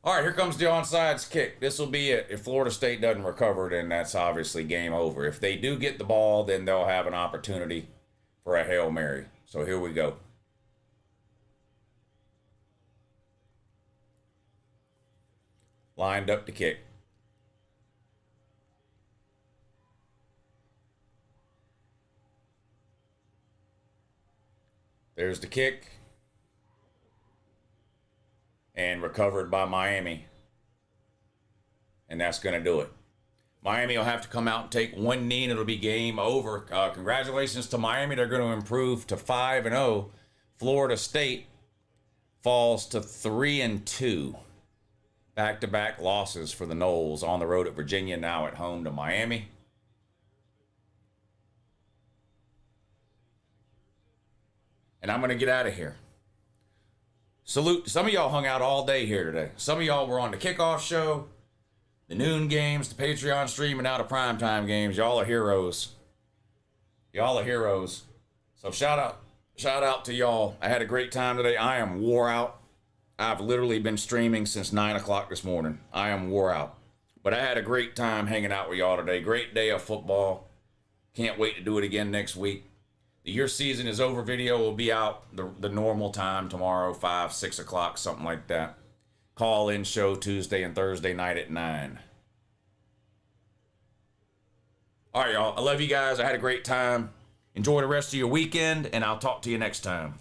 All right, here comes the onside kick. This will be it. If Florida State doesn't recover, then that's obviously game over. If they do get the ball, then they'll have an opportunity for a Hail Mary. So here we go. Lined up to kick. There's the kick. And recovered by Miami. And that's going to do it. Miami will have to come out and take one knee and it'll be game over. Congratulations to Miami. They're going to improve to 5-0. Florida State falls to 3-2. Back-to-back losses for the Noles on the road at Virginia, now at home to Miami. And I'm going to get out of here. Salute. Some of y'all hung out all day here today. Some of y'all were on the kickoff show, the noon games, the Patreon stream, and now the primetime games. Y'all are heroes. Y'all are heroes. So shout out to y'all. I had a great time today. I am wore out. I've literally been streaming since 9 o'clock this morning. I am wore out. But I had a great time hanging out with y'all today. Great day of football. Can't wait to do it again next week. The Your Season is Over video will be out the normal time tomorrow, 5, 6 o'clock, something like that. Call-in show Tuesday and Thursday night at 9. All right, y'all. I love you guys. I had a great time. Enjoy the rest of your weekend, and I'll talk to you next time.